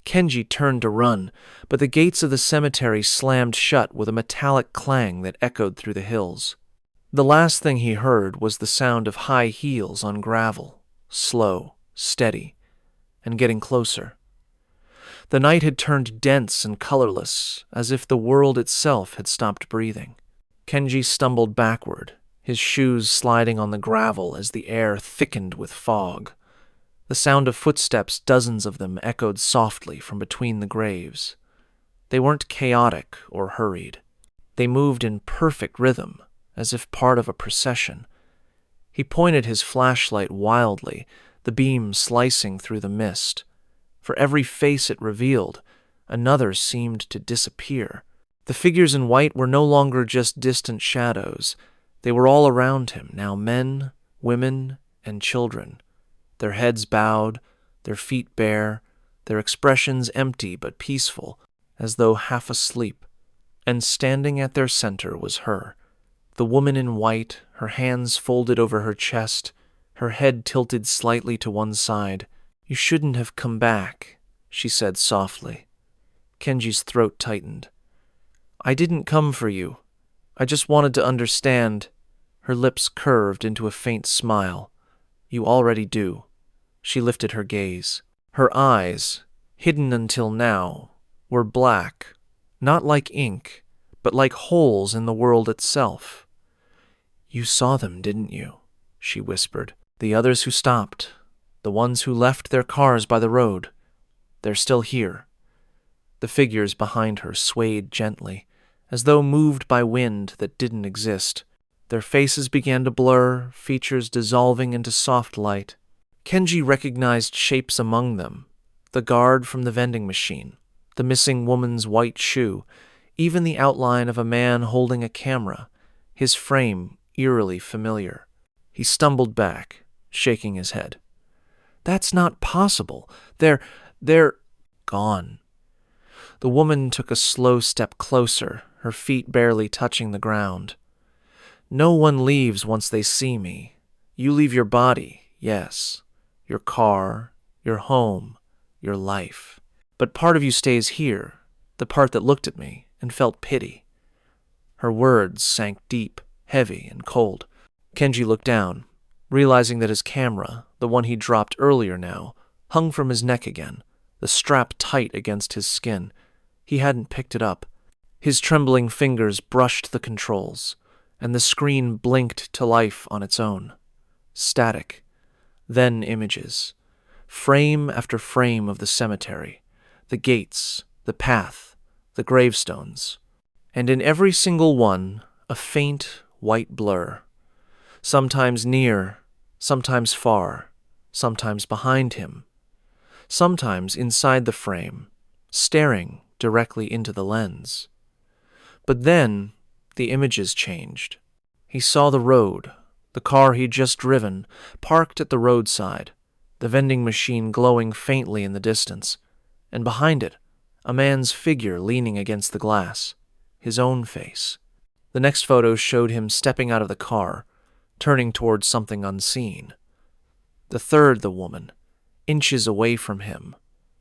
Kenji turned to run, but the gates of the cemetery slammed shut with a metallic clang that echoed through the hills. The last thing he heard was the sound of high heels on gravel, slow, steady, and getting closer. The night had turned dense and colorless, as if the world itself had stopped breathing. Kenji stumbled backward, his shoes sliding on the gravel as the air thickened with fog. The sound of footsteps, dozens of them, echoed softly from between the graves. They weren't chaotic or hurried. They moved in perfect rhythm, as if part of a procession. He pointed his flashlight wildly, the beam slicing through the mist. For every face it revealed, another seemed to disappear. The figures in white were no longer just distant shadows. They were all around him, now men, women, and children. Their heads bowed, their feet bare, their expressions empty but peaceful, as though half asleep. And standing at their center was her, the woman in white, her hands folded over her chest, her head tilted slightly to one side. "You shouldn't have come back," she said softly. Kenji's throat tightened. "I didn't come for you. I just wanted to understand." Her lips curved into a faint smile. "You already do." She lifted her gaze. Her eyes, hidden until now, were black, not like ink, but like holes in the world itself. "You saw them, didn't you?" she whispered. "The others who stopped, the ones who left their cars by the road, they're still here." The figures behind her swayed gently, as though moved by wind that didn't exist. Their faces began to blur, features dissolving into soft light. Kenji recognized shapes among them, the guard from the vending machine, the missing woman's white shoe, even the outline of a man holding a camera, his frame eerily familiar. He stumbled back, shaking his head. "That's not possible. They're gone." The woman took a slow step closer, her feet barely touching the ground. "No one leaves once they see me. You leave your body, yes, your car, your home, your life. But part of you stays here, the part that looked at me and felt pity." Her words sank deep, heavy, and cold. Kenji looked down, realizing that his camera, the one he dropped earlier now, hung from his neck again, the strap tight against his skin. He hadn't picked it up. His trembling fingers brushed the controls, and the screen blinked to life on its own. Static. Then images. Frame after frame of the cemetery, the gates, the path, the gravestones. And in every single one, a faint white blur. Sometimes near, sometimes far, sometimes behind him, sometimes inside the frame, staring directly into the lens. But then, the images changed. He saw the road, the car he'd just driven, parked at the roadside, the vending machine glowing faintly in the distance, and behind it, a man's figure leaning against the glass, his own face. The next photo showed him stepping out of the car, turning towards something unseen. The third, the woman, inches away from him,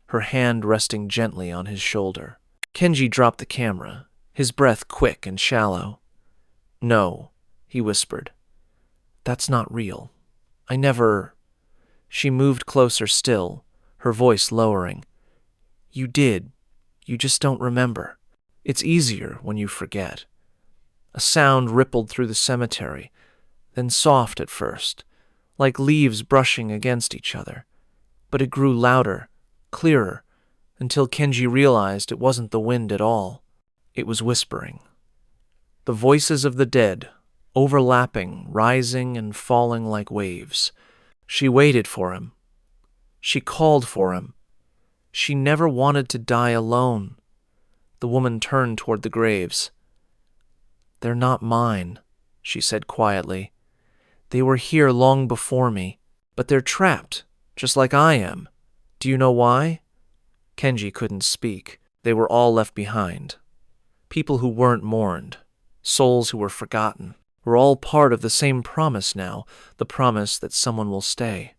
her hand resting gently on his shoulder. Kenji dropped the camera, his breath quick and shallow. "No," he whispered. "That's not real. I never—" She moved closer still, her voice lowering. "You did. You just don't remember. It's easier when you forget." A sound rippled through the cemetery, then soft at first, like leaves brushing against each other. But it grew louder, clearer, until Kenji realized it wasn't the wind at all. It was whispering. The voices of the dead, overlapping, rising and falling like waves. She waited for him. She called for him. She never wanted to die alone. The woman turned toward the graves. "They're not mine," she said quietly. "They were here long before me, but they're trapped, just like I am. Do you know why?" Kenji couldn't speak. They were all left behind. People who weren't mourned, souls who were forgotten. We're all part of the same promise now, the promise that someone will stay.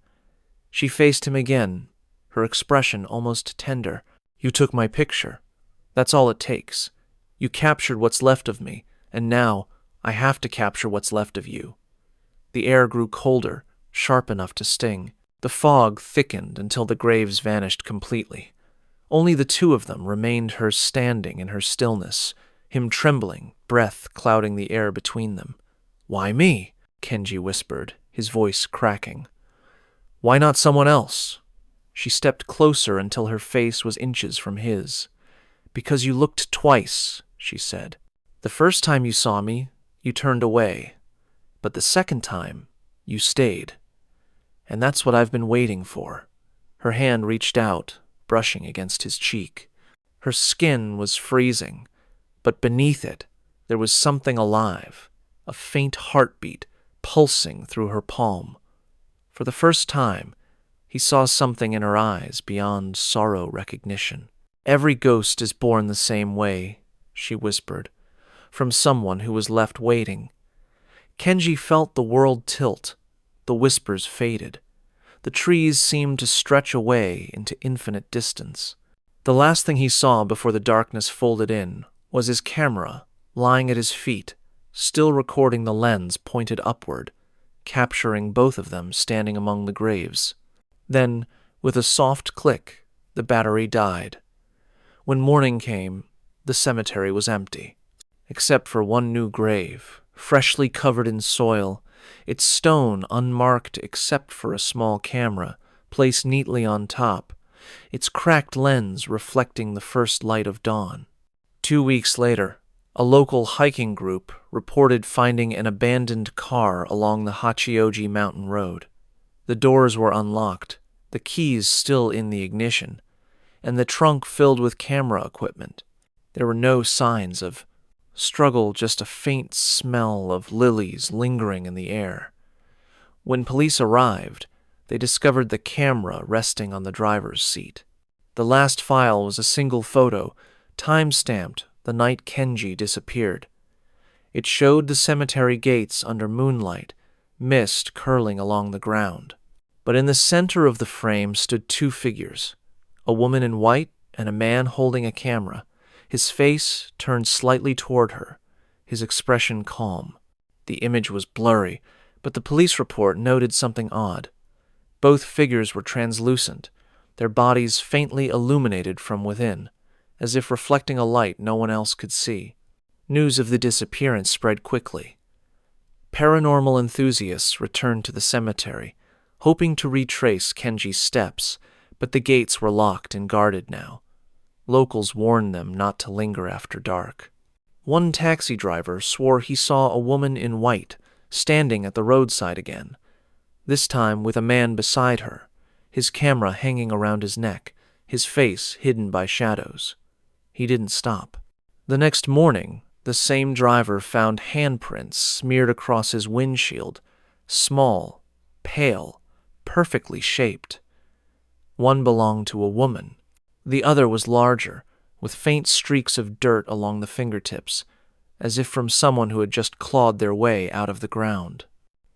She faced him again, her expression almost tender. "You took my picture. That's all it takes. You captured what's left of me, and now I have to capture what's left of you." The air grew colder, sharp enough to sting. The fog thickened until the graves vanished completely. Only the two of them remained, her standing in her stillness, him trembling, breath clouding the air between them. "Why me?" Kenji whispered, his voice cracking. "Why not someone else?" She stepped closer until her face was inches from his. "Because you looked twice," she said. "The first time you saw me, you turned away. But the second time, you stayed. And that's what I've been waiting for." Her hand reached out, brushing against his cheek. Her skin was freezing, but beneath it, there was something alive, a faint heartbeat pulsing through her palm. For the first time, he saw something in her eyes beyond sorrow recognition. "Every ghost is born the same way," she whispered, from someone who was left waiting. Kenji felt the world tilt. The whispers faded. The trees seemed to stretch away into infinite distance. The last thing he saw before the darkness folded in was his camera lying at his feet, still recording the lens pointed upward, capturing both of them standing among the graves. Then, with a soft click, the battery died. When morning came, the cemetery was empty, except for one new grave, freshly covered in soil, its stone unmarked except for a small camera placed neatly on top, its cracked lens reflecting the first light of dawn. 2 weeks later, a local hiking group reported finding an abandoned car along the Hachioji Mountain Road. The doors were unlocked, the keys still in the ignition, and the trunk filled with camera equipment. There were no signs of struggle, just a faint smell of lilies lingering in the air. When police arrived, they discovered the camera resting on the driver's seat. The last file was a single photo, time-stamped the night Kenji disappeared. It showed the cemetery gates under moonlight, mist curling along the ground. But in the center of the frame stood two figures, a woman in white and a man holding a camera, his face turned slightly toward her, his expression calm. The image was blurry, but the police report noted something odd. Both figures were translucent, their bodies faintly illuminated from within, as if reflecting a light no one else could see. News of the disappearance spread quickly. Paranormal enthusiasts returned to the cemetery, hoping to retrace Kenji's steps, but the gates were locked and guarded now. Locals warned them not to linger after dark. One taxi driver swore he saw a woman in white standing at the roadside again, this time with a man beside her, his camera hanging around his neck, his face hidden by shadows. He didn't stop. The next morning, the same driver found handprints smeared across his windshield, small, pale, perfectly shaped. One belonged to a woman. The other was larger, with faint streaks of dirt along the fingertips, as if from someone who had just clawed their way out of the ground.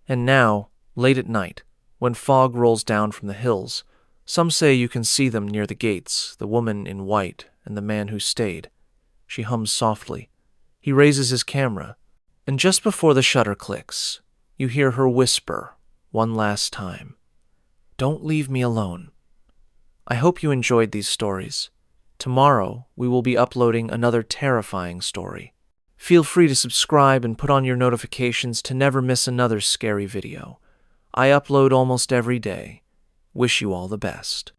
And now, late at night, when fog rolls down from the hills, some say you can see them near the gates, the woman in white and the man who stayed. She hums softly. He raises his camera, and just before the shutter clicks, you hear her whisper one last time, "Don't leave me alone." I hope you enjoyed these stories. Tomorrow, we will be uploading another terrifying story. Feel free to subscribe and put on your notifications to never miss another scary video. I upload almost every day. Wish you all the best.